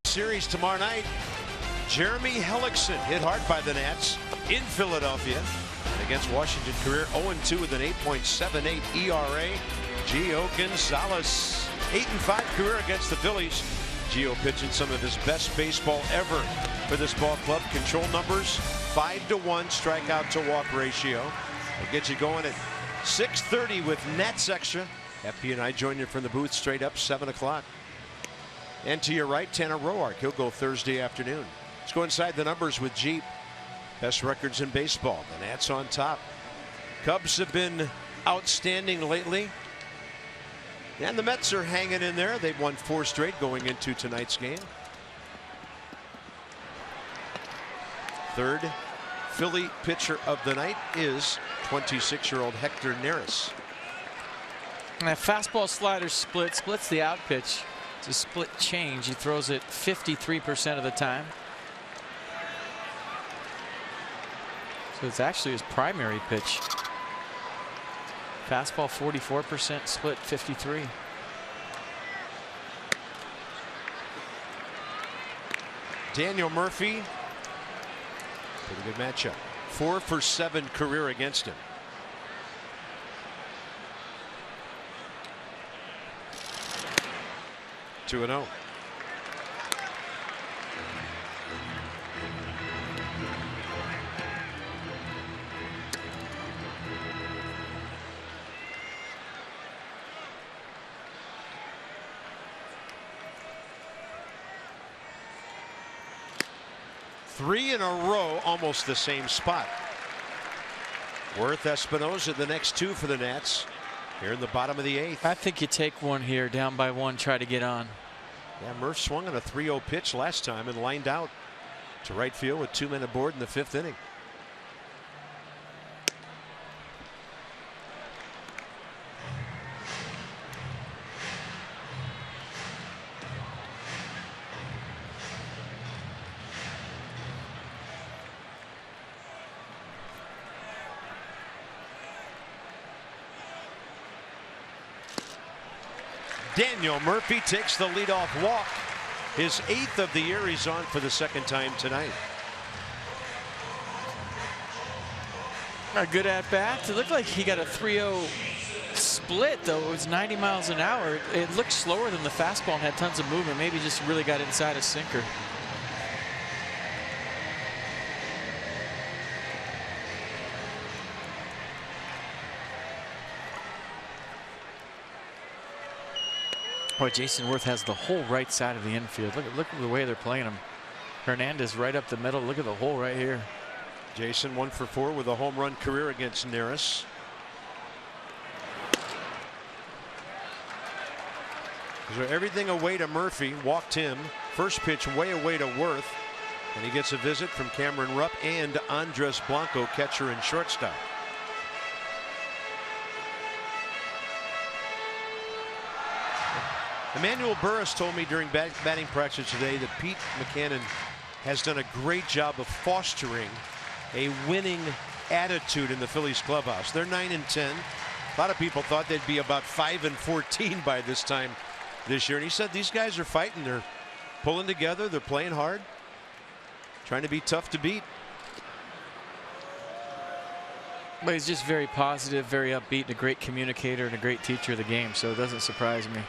Series tomorrow night. Jeremy Hellickson hit hard by the Nats in Philadelphia against Washington. Career 0-2 with an 8.78 ERA. Gio Gonzalez 8-5 career against the Phillies. Gio pitching some of his best baseball ever for this ball club. Control numbers 5-1 strikeout to walk ratio. It gets you going at 6:30 with Nats Extra FP and I join you from the booth straight up 7 o'clock. And to your right, Tanner Roark. He'll go Thursday afternoon. Let's go inside the numbers with Jeep. Best records in baseball. The Nats on top. Cubs have been outstanding lately. And the Mets are hanging in there. They've won 4 straight going into tonight's game. Third Philly pitcher of the night is 26-year-old Hector Neris. And that fastball slider splits the out pitch. It's a split change. He throws it 53% of the time. So it's actually his primary pitch. Fastball 44%, split 53. Daniel Murphy. Pretty good matchup. 4 for 7 career against him. Two and 0. Three in a row, almost the same spot. Worth, Espinosa, the next 2 for the Nats. Here in the bottom of the 8th. I think you take one here, down by 1, try to get on. Yeah, Murph swung on a 3-0 pitch last time and lined out to right field with 2 men aboard in the 5th inning. Daniel Murphy takes the leadoff walk. His 8th of the year. He's on for the 2nd time tonight. A good at bat. It looked like he got a 3-0 split, though. It was 90 miles an hour. It looked slower than the fastball and had tons of movement. Maybe just really got inside a sinker. Boy, Jason Worth has the whole right side of the infield. Look at the way they're playing him. Hernandez right up the middle. Look at the hole right here. Jason 1 for 4 with a home run career against Neris. So everything away to Murphy. Walked him. First pitch way away to Worth. And he gets a visit from Cameron Rupp and Andres Blanco, catcher and shortstop. Emmanuel Burris told me during batting practice today that Pete Mackanin has done a great job of fostering a winning attitude in the Phillies clubhouse. They're 9-10. A lot of people thought they'd be about 5-14 by this time this year. And he said these guys are fighting. They're pulling together. They're playing hard. Trying to be tough to beat. But he's just very positive, very upbeat, and a great communicator and a great teacher of the game. So it doesn't surprise me.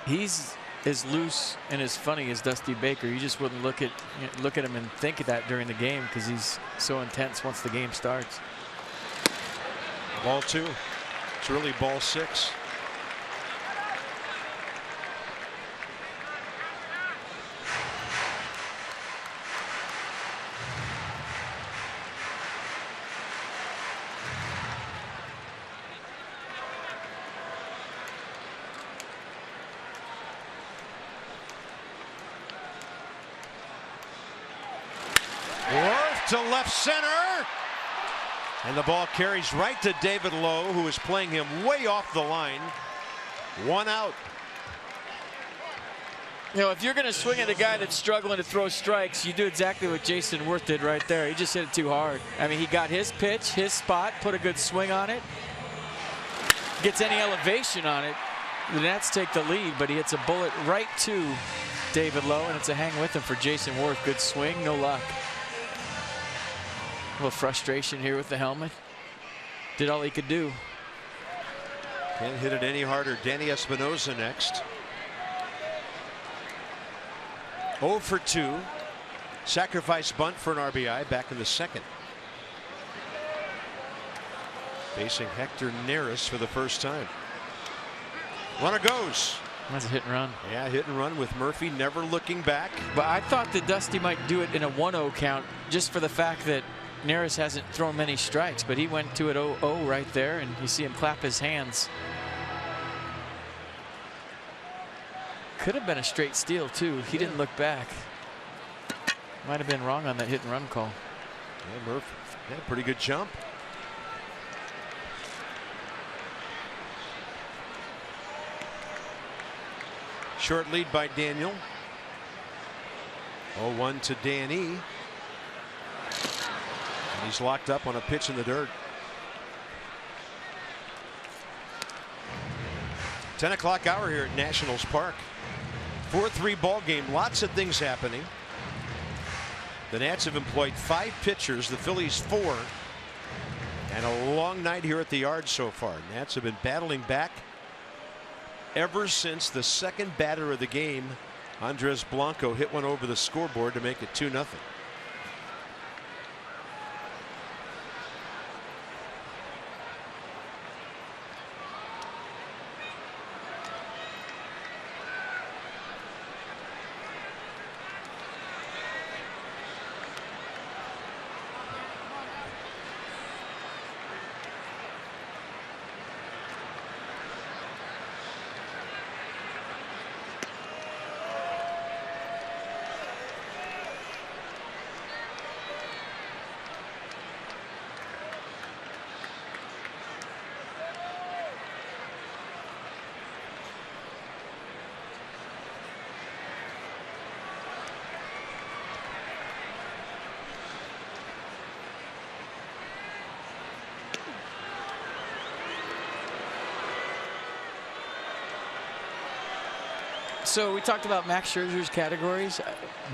He's as loose and as funny as Dusty Baker. You just wouldn't look at him and think of that during the game because he's so intense once the game starts. Ball 2. It's really ball 6. To left center, and the ball carries right to David Lowe, who is playing him way off the line. 1 out. You know, if you're going to swing at a guy that's struggling to throw strikes, you do exactly what Jason Worth did right there. He just hit it too hard. I mean, he got his pitch, his spot, put a good swing on it, gets any elevation on it. The Nats take the lead, but he hits a bullet right to David Lowe, and it's a hang with him for Jason Worth. Good swing, no luck. A little frustration here with the helmet. Did all he could do. Can't hit it any harder. Danny Espinosa next. 0 for 2. Sacrifice bunt for an RBI back in the 2nd. Facing Hector Neris for the first time. Runner goes. That's a hit and run. Yeah, hit and run with Murphy never looking back. But I thought that Dusty might do it in a 1-0 count just for the fact that Neris hasn't thrown many strikes, but he went to it 0-0 right there, and you see him clap his hands. Could have been a straight steal too. He didn't look back. Might have been wrong on that hit and run call. Yeah, Murphy had a pretty good jump. Short lead by Daniel. 0-1 to Danny. And he's locked up on a pitch in the dirt. 10 o'clock hour here at Nationals Park. 4-3 ball game. Lots of things happening. The Nats have employed 5 pitchers. The Phillies 4. And a long night here at the Yard so far. Nats have been battling back ever since the second batter of the game, Andres Blanco, hit one over the scoreboard to make it 2-0. So we talked about Max Scherzer's categories: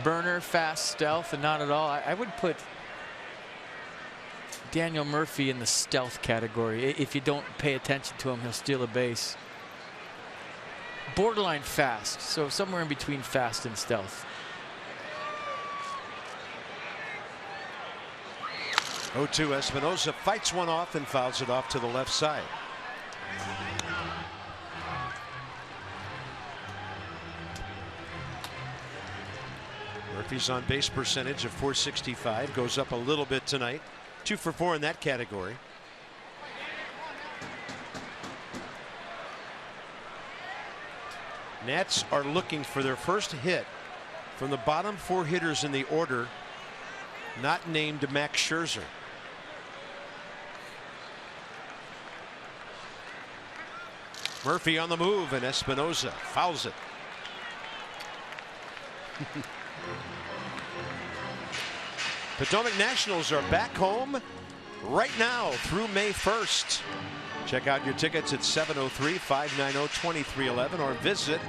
burner, fast, stealth, and not at all. I would put Daniel Murphy in the stealth category. If you don't pay attention to him, he'll steal a base. Borderline fast, so somewhere in between fast and stealth. 0-2. Espinosa fights one off and fouls it off to the left side. Murphy's on base percentage of .465 goes up a little bit tonight. 2 for 4 in that category. Nats are looking for their first hit from the bottom 4 hitters in the order, not named Max Scherzer. Murphy on the move, and Espinosa fouls it. Potomac Nationals are back home right now through May 1st. Check out your tickets at 703-590-2311 or visit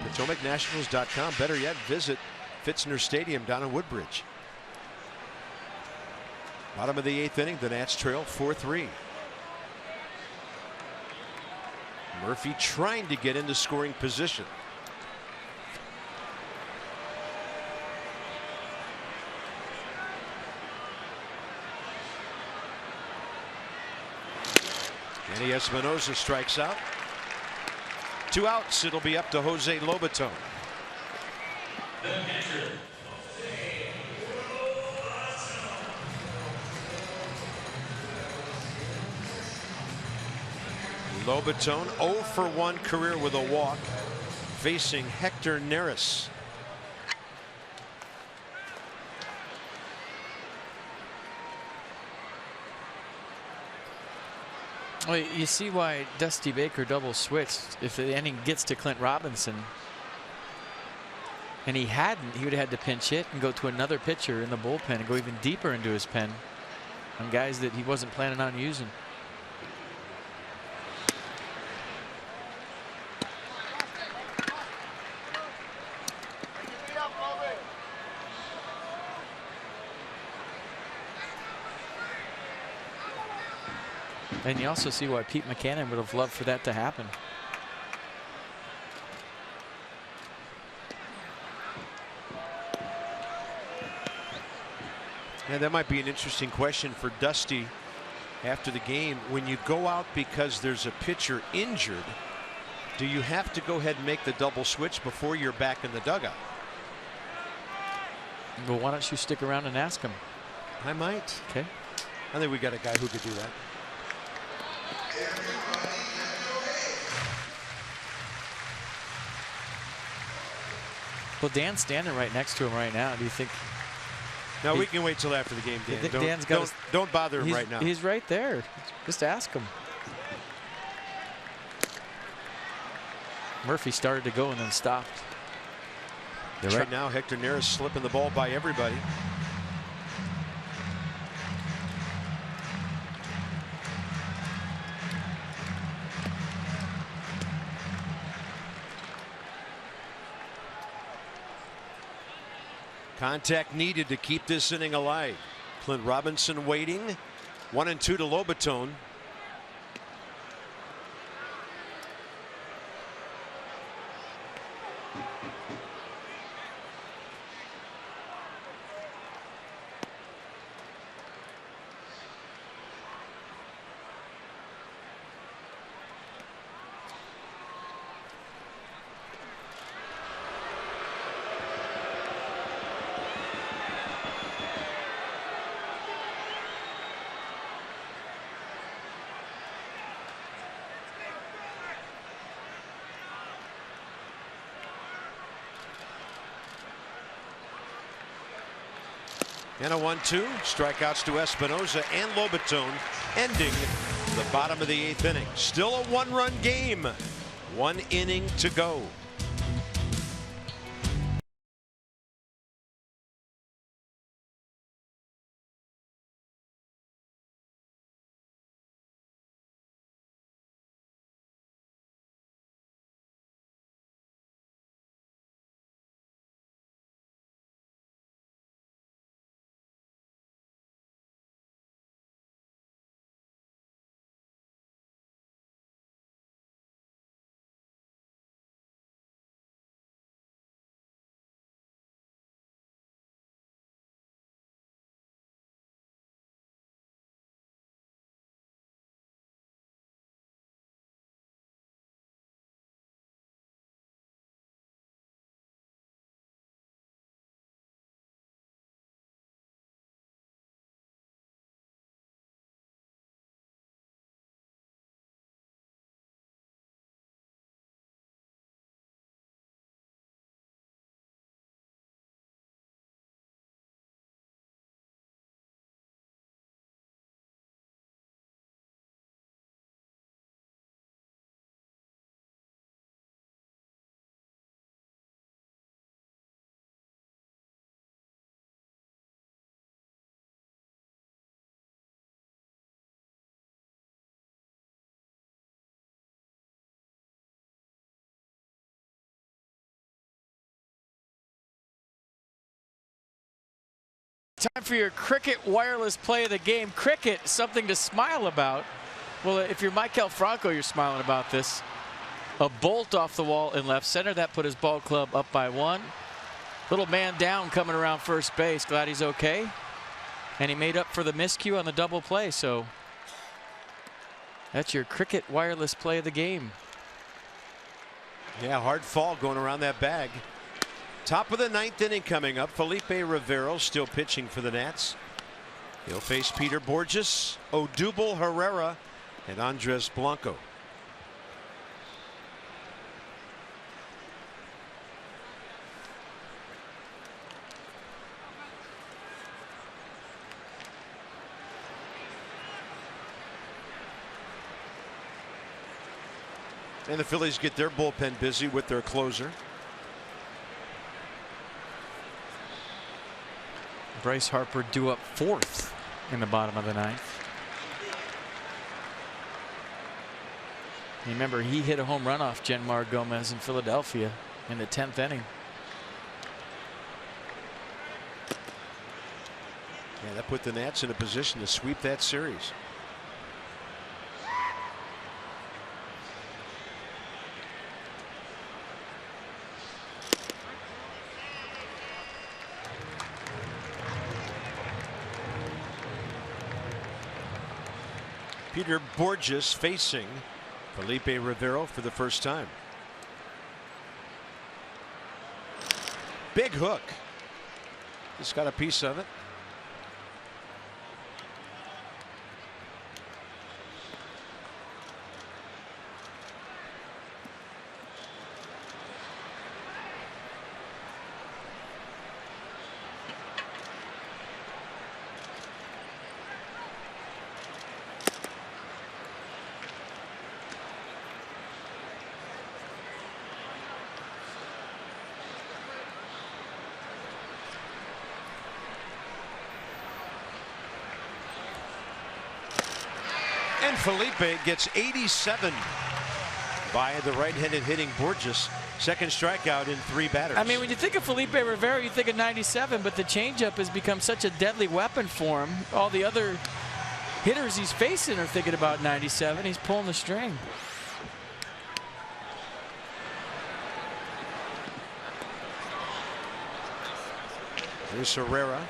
PotomacNationals.com. Better yet, visit Fitzner Stadium down in Woodbridge. Bottom of the 8th inning, the Nats trail 4-3. Murphy trying to get into scoring position. Danny Espinosa strikes out. 2 outs. It'll be up to Jose Lobaton. Lobaton 0 for 1 career with a walk, facing Hector Neris. Well, you see why Dusty Baker double switched. If the inning gets to Clint Robinson, and he hadn't, he would have had to pinch hit and go to another pitcher in the bullpen and go even deeper into his pen on guys that he wasn't planning on using. And you also see why Pete McCannon would have loved for that to happen. Yeah, that might be an interesting question for Dusty after the game, when you go out because there's a pitcher injured, do you have to go ahead and make the double switch before you're back in the dugout? Well, why don't you stick around and ask him? I might. Okay. I think we got a guy who could do that. Well, Dan's standing right next to him right now. Do you think? No, we can wait till after the game, Dan. Don't bother him right now. He's right there. Just ask him. Murphy started to go and then stopped. Right now, Hector Neris slipping the ball by everybody. Contact needed to keep this inning alive. Clint Robinson waiting. 1-2 to Lobaton. And a 1-2. Strikeouts to Espinosa and Lobaton, ending the bottom of the 8th inning. Still a 1-run game. 1 inning to go. Time for your Cricket wireless play of the game. Cricket, something to smile about. Well, if you're Michael Franco, you're smiling about this. A bolt off the wall in left center. That put his ball club up by 1. Little man down coming around first base. Glad he's okay. And he made up for the miscue on the double play. So that's your Cricket wireless play of the game. Yeah, hard fall going around that bag. Top of the 9th inning coming up. Felipe Rivero still pitching for the Nats. He'll face Peter Borges, Odubel Herrera, and Andres Blanco. And the Phillies get their bullpen busy with their closer. Bryce Harper due up 4th in the bottom of the 9th. Remember, he hit a home run off Genmar Gomez in Philadelphia in the 10th inning. Yeah, that put the Nats in a position to sweep that series. Peter Borges facing Felipe Rivero for the first time. Big hook. Just got a piece of it. And Felipe gets 87 by the right-handed hitting Borges. Second strikeout in 3 batters. I mean, when you think of Felipe Rivero, you think of 97, but the changeup has become such a deadly weapon for him. All the other hitters he's facing are thinking about 97. He's pulling the string. Here's Herrera.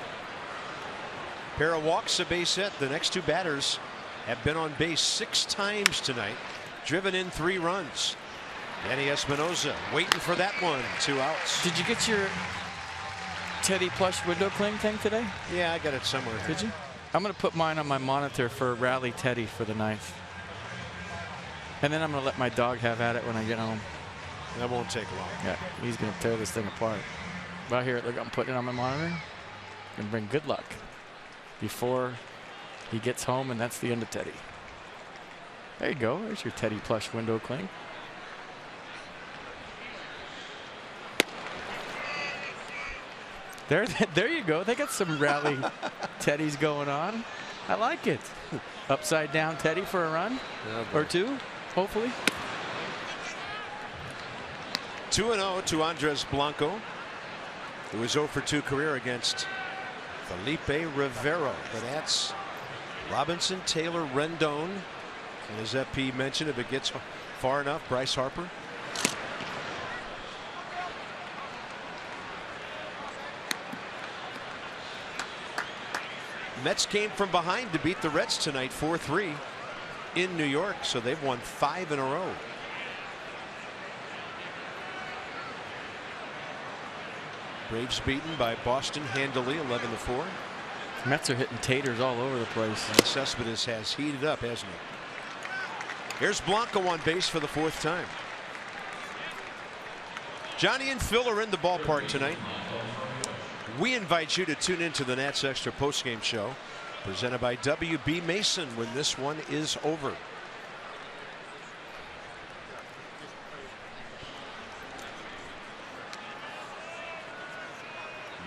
Pair of walks, a base hit. The next 2 batters have been on base 6 times tonight, driven in 3 runs. Danny Espinosa waiting for that one. 2 outs. Did you get your Teddy plush window cling thing today? Yeah, I got it somewhere. Did you? I'm going to put mine on my monitor for Rally Teddy for the 9th. And then I'm going to let my dog have at it when I get home. That won't take long. Yeah, he's going to tear this thing apart. Right here, look, I'm putting it on my monitor. Going to bring good luck before he gets home, and that's the end of Teddy. There you go. There's your Teddy plush window cling. There you go. They got some rally Teddies going on. I like it. Upside down Teddy for a run or 2, hopefully. 2-0 to Andres Blanco, who was 0 for 2 career against Felipe Rivero. But that's Robinson, Taylor, Rendon, and as FP mentioned, if it gets far enough, Bryce Harper. Mets came from behind to beat the Reds tonight 4-3 in New York, so they've won 5 in a row. Braves beaten by Boston handily 11-4. Mets are hitting taters all over the place. And Cespedes has heated up, hasn't he? Here's Blanco on base for the 4th time. Johnny and Phil are in the ballpark tonight. We invite you to tune into the Nats Extra postgame show presented by WB Mason when this one is over.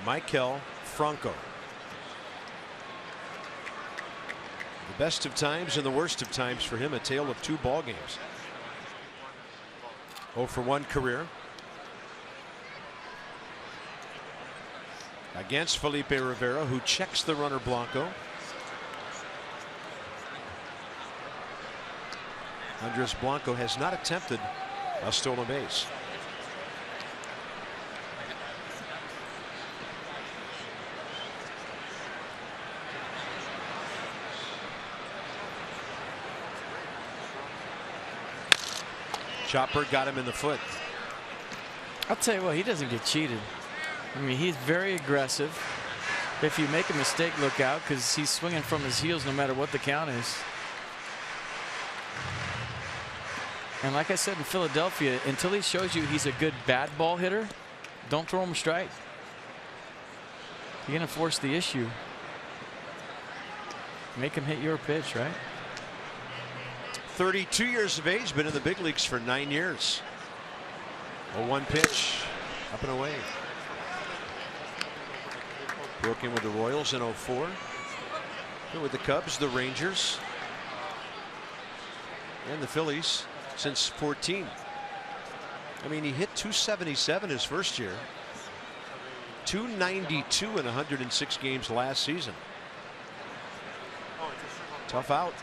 Maikel Franco. The best of times and the worst of times for him, a tale of 2 ball games. 0 for 1 career against Felipe Rivera, who checks the runner Blanco. Andres Blanco has not attempted a stolen base. Chopper got him in the foot. I'll tell you what, he doesn't get cheated. I mean, he's very aggressive. If you make a mistake, look out, because he's swinging from his heels no matter what the count is. And like I said in Philadelphia, until he shows you he's a good bad ball hitter, don't throw him a strike. You're going to force the issue. Make him hit your pitch, right? 32 years of age, been in the big leagues for 9 years. 0-1 pitch, up and away. Broke in with the Royals in 04. Been with the Cubs, the Rangers, and the Phillies since 14. I mean, he hit .277 his first year. .292 in 106 games last season. Tough out.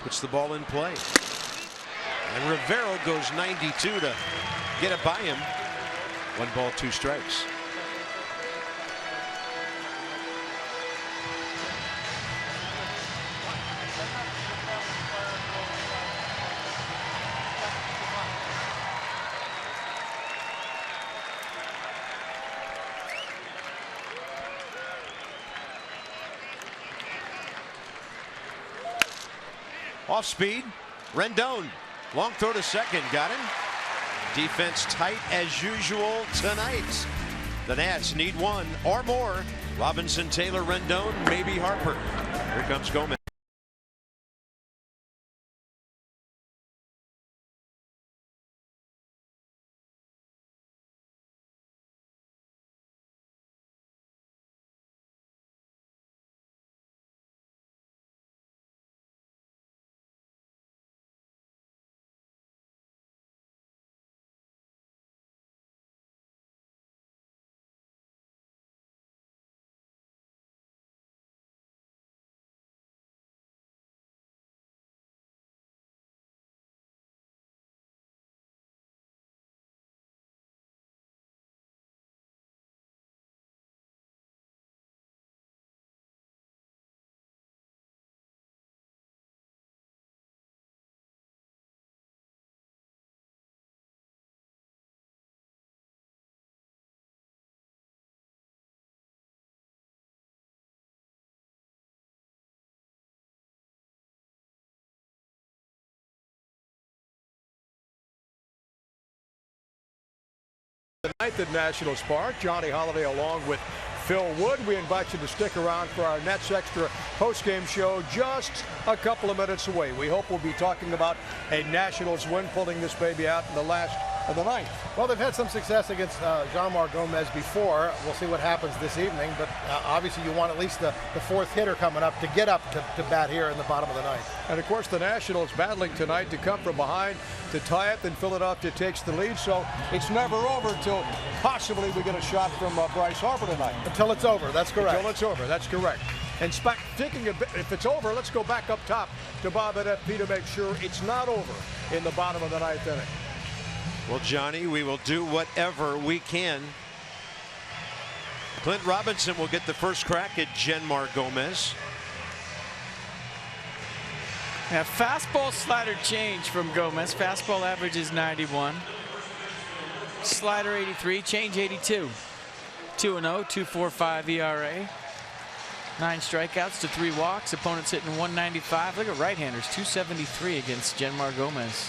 Puts the ball in play. And Rivero goes 92 to get it by him. 1 ball, 2 strikes. Off speed, Rendon. Long throw to second, got him. Defense tight as usual tonight. The Nats need one or more. Robinson, Taylor, Rendon, maybe Harper. Here comes Gomez. Tonight at Nationals Park, Johnny Holiday along with Phil Wood. We invite you to stick around for our Nets Extra post-game show just a couple of minutes away. We hope we'll be talking about a Nationals win, pulling this baby out in the last of the ninth. Well, they've had some success against Jeanmar Gomez before. We'll see what happens this evening, but obviously you want at least the fourth hitter coming up to get up to bat here in the bottom of the ninth. And of course the Nationals battling tonight to come from behind to tie it, then Philadelphia takes the lead, so it's never over till possibly we get a shot from Bryce Harper tonight. Until it's over, that's correct. Until it's over, that's correct. And thinking a bit, if it's over, let's go back up top to Bob and FP to make sure it's not over in the bottom of the ninth inning. Well, Johnny, we will do whatever we can. Clint Robinson will get the first crack at Jeanmar Gomez. Yeah, fastball slider change from Gomez. Fastball average is 91. Slider 83, change 82. 2-0, 2.45 ERA. 9 strikeouts to 3 walks. Opponents hitting 195. Look at right-handers, 273 against Jeanmar Gomez.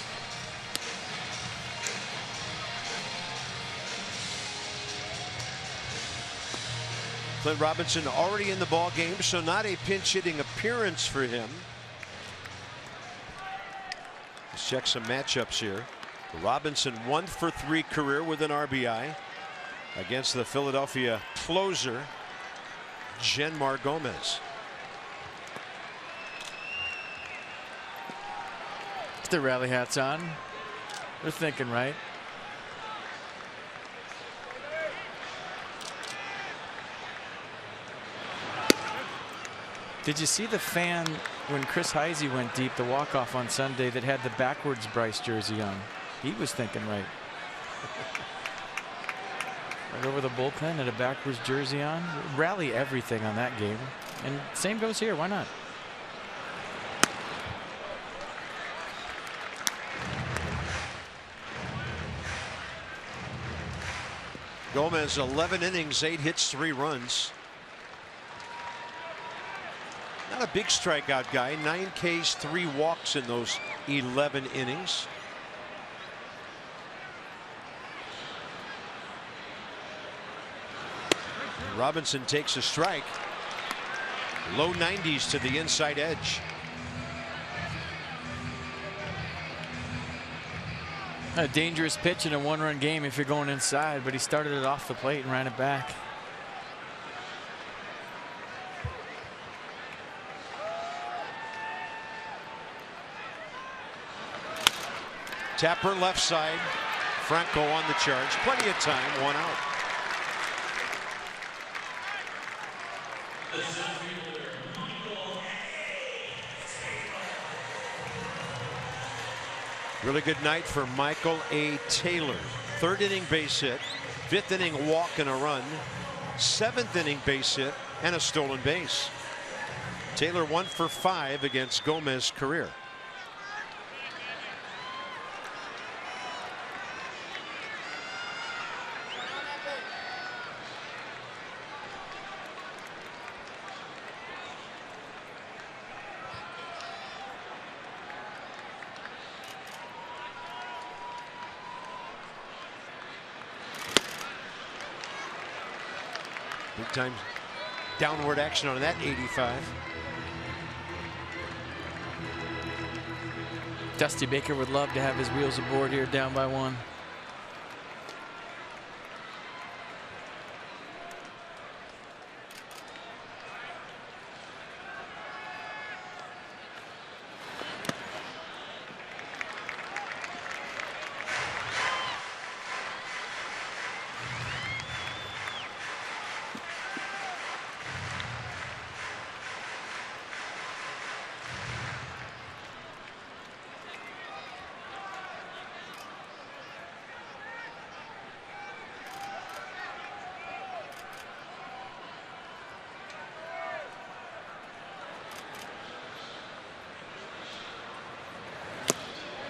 Clint Robinson already in the ball game, so not a pinch hitting appearance for him. Let's check some matchups here. Robinson 1 for 3 career with an RBI against the Philadelphia closer Jeanmar Gomez. The rally hats on. They're thinking right. Did you see the fan when Chris Heisey went deep, the walk-off on Sunday, that had the backwards Bryce jersey on? He was thinking right. Right over the bullpen, had a backwards jersey on. Rally everything on that game. And same goes here. Why not? Gomez 11 innings, 8 hits, 3 runs. Not a big strikeout guy. 9 Ks, 3 walks in those 11 innings. Robinson takes a strike. Low 90s to the inside edge. A dangerous pitch in a 1-run game if you're going inside, but he started it off the plate and ran it back. Tapper left side. Franco on the charge. Plenty of time. 1 out. Really good night for Michael A. Taylor. 3rd inning base hit, 5th inning walk and a run, 7th inning base hit and a stolen base. Taylor 1 for 5 against Gomez's career. Big time downward action on that 85. Dusty Baker would love to have his wheels aboard here, down by 1.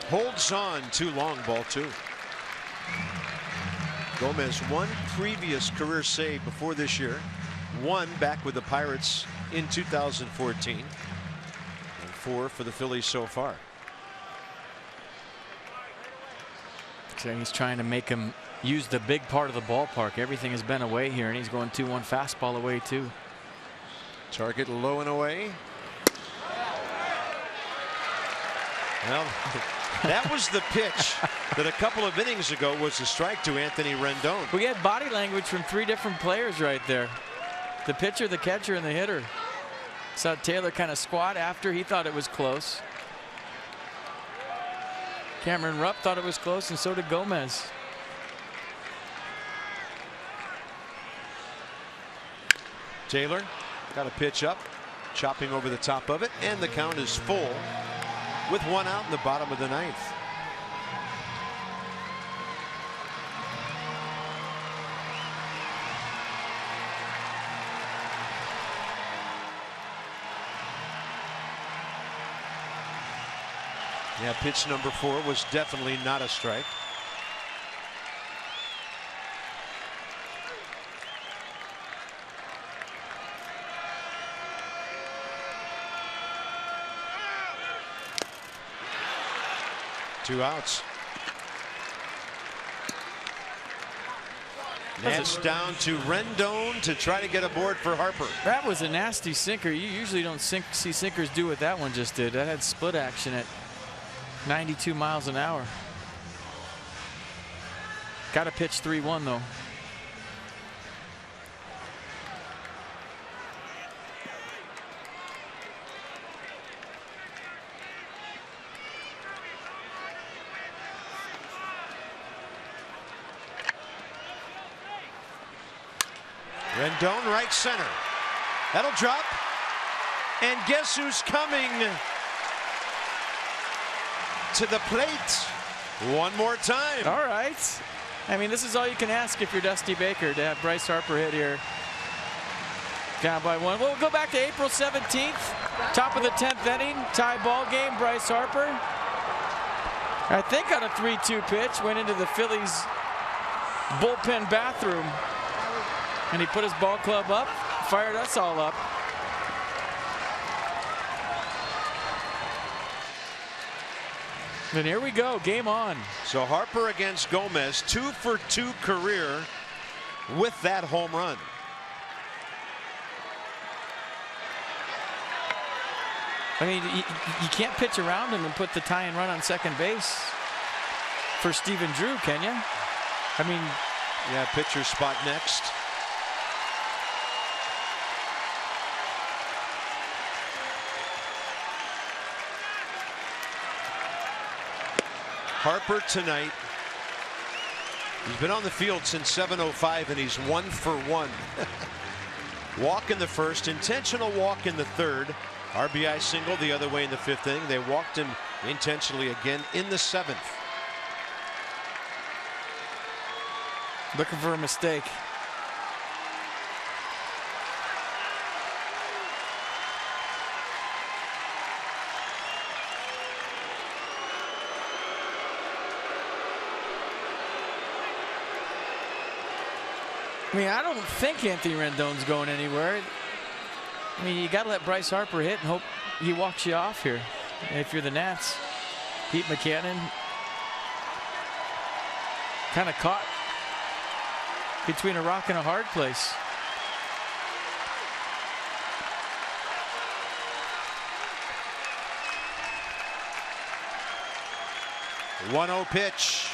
Holds on too long, ball 2. Gomez, 1 previous career save before this year, 1 back with the Pirates in 2014, and 4 for the Phillies so far. So he's trying to make him use the big part of the ballpark. Everything has been away here, and he's going 2-1 fastball away too. Target low and away. Well, that was the pitch that a couple of innings ago was a strike to Anthony Rendon. We had body language from 3 different players right there. The pitcher, the catcher, and the hitter. Saw Taylor kind of squat after he thought it was close. Cameron Rupp thought it was close, and so did Gomez. Taylor got a pitch up, chopping over the top of it, and the count is full with 1 out in the bottom of the 9th. Yeah, pitch number 4 was definitely not a strike. Two outs. Nance down to Rendon to try to get aboard for Harper. That was a nasty sinker. You usually don't see sinkers do what that one just did. That had split action at 92 miles an hour. Got to pitch 3-1 though. Rendon right center. That'll drop. And guess who's coming to the plate one more time? All right. I mean, this is all you can ask if you're Dusty Baker, to have Bryce Harper hit here. Down by 1. We'll go back to April 17th. Top of the 10th inning. Tie ball game. Bryce Harper, I think on a 3-2 pitch, went into the Phillies bullpen bathroom. And he put his ball club up, fired us all up. And here we go, game on. So Harper against Gomez, 2-for-2 career with that home run. I mean, you can't pitch around him and put the tying run on second base for Stephen Drew, can you? I mean, yeah, pitcher spot next. Harper tonight, he's been on the field since 7:05 and he's 1 for 1. Walk in the first, intentional walk in the third, RBI single the other way in the 5th inning. They walked him intentionally again in the 7th. Looking for a mistake. I mean, I don't think Anthony Rendon's going anywhere. I mean, you got to let Bryce Harper hit and hope he walks you off here. If you're the Nats, Pete McCannon kind of caught between a rock and a hard place. 1-0 pitch.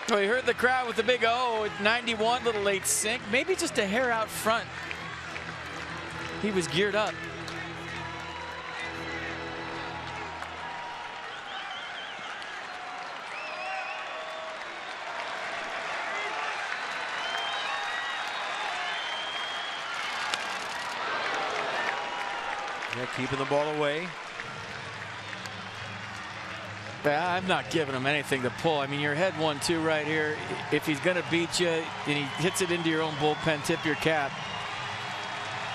Well, you heard the crowd with the big O at 91, little late sink. Maybe just a hair out front. He was geared up. Yeah, keeping the ball away. I'm not giving him anything to pull. I mean, you're ahead 1-2 right here. If he's going to beat you and he hits it into your own bullpen, tip your cap.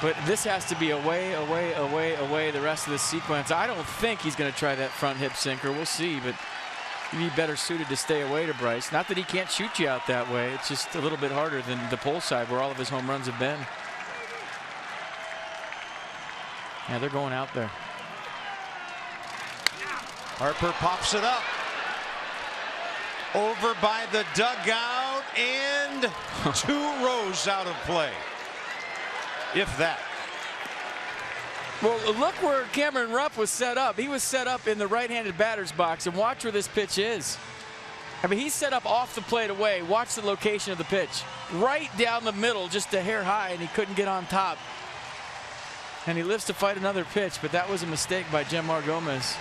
But this has to be away, away, away, away the rest of the sequence. I don't think he's going to try that front hip sinker. We'll see, but he'd be better suited to stay away to Bryce. Not that he can't shoot you out that way. It's just a little bit harder than the pull side where all of his home runs have been. Yeah, they're going out there. Harper pops it up. Over by the dugout and 2 rows out of play. If that. Well, look where Cameron Rupp was set up. He was set up in the right-handed batter's box, and watch where this pitch is. I mean, he's set up off the plate away. Watch the location of the pitch. Right down the middle, just a hair high, and he couldn't get on top. And he lives to fight another pitch, but that was a mistake by Jemar Gomez.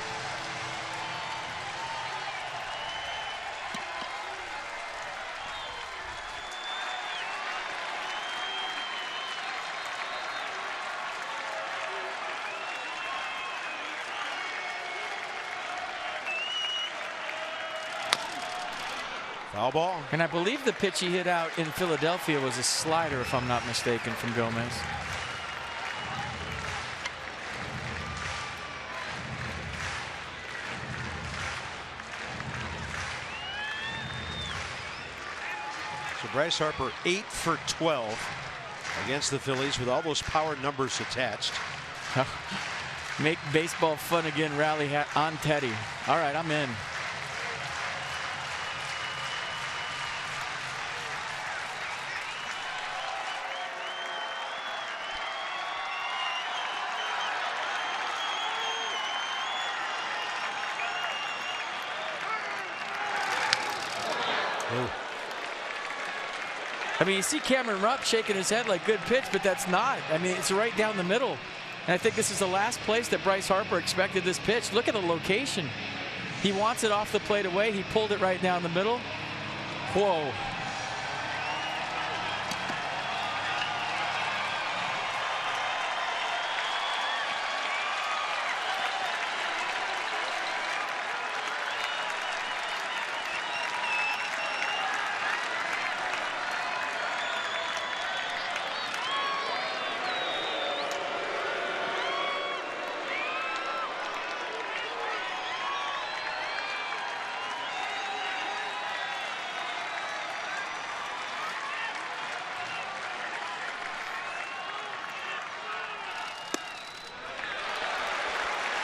Foul ball. And I believe the pitch he hit out in Philadelphia was a slider, if I'm not mistaken, from Gomez. So Bryce Harper 8 for 12 against the Phillies with all those power numbers attached. Make baseball fun again, rally on Teddy. All right, I'm in. I mean, you see Cameron Rupp shaking his head like good pitch, but that's not. I mean, it's right down the middle. And I think this is the last place that Bryce Harper expected this pitch. Look at the location. He wants it off the plate away. He pulled it right down the middle. Whoa.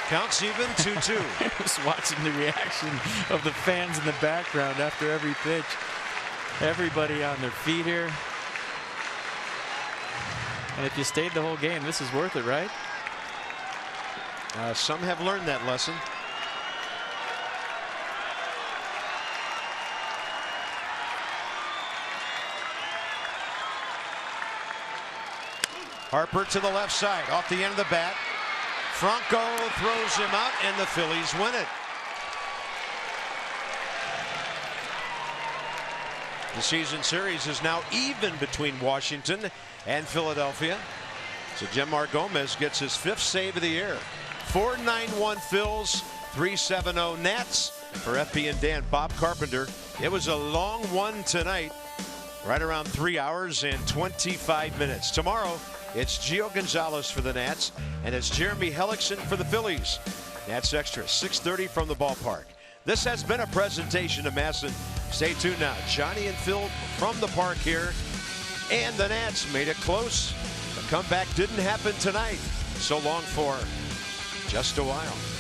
Counts even 2-2. I was watching the reaction of the fans in the background after every pitch. Everybody on their feet here. And if you stayed the whole game, this is worth it, right? Some have learned that lesson. Harper to the left side, off the end of the bat. Franco throws him out, and the Phillies win it. The season series is now even between Washington and Philadelphia. So Jemar Gomez gets his 5th save of the year. 4-9-1 Phils, 3-7-0 Nats. For FP and Dan, Bob Carpenter. It was a long one tonight, right around 3 hours and 25 minutes. Tomorrow, it's Gio Gonzalez for the Nats, and it's Jeremy Hellickson for the Phillies. Nats Extra, 6:30 from the ballpark. This has been a presentation of Masson. Stay tuned now. Johnny and Phil from the park here, and the Nats made it close. The comeback didn't happen tonight. So long for just a while.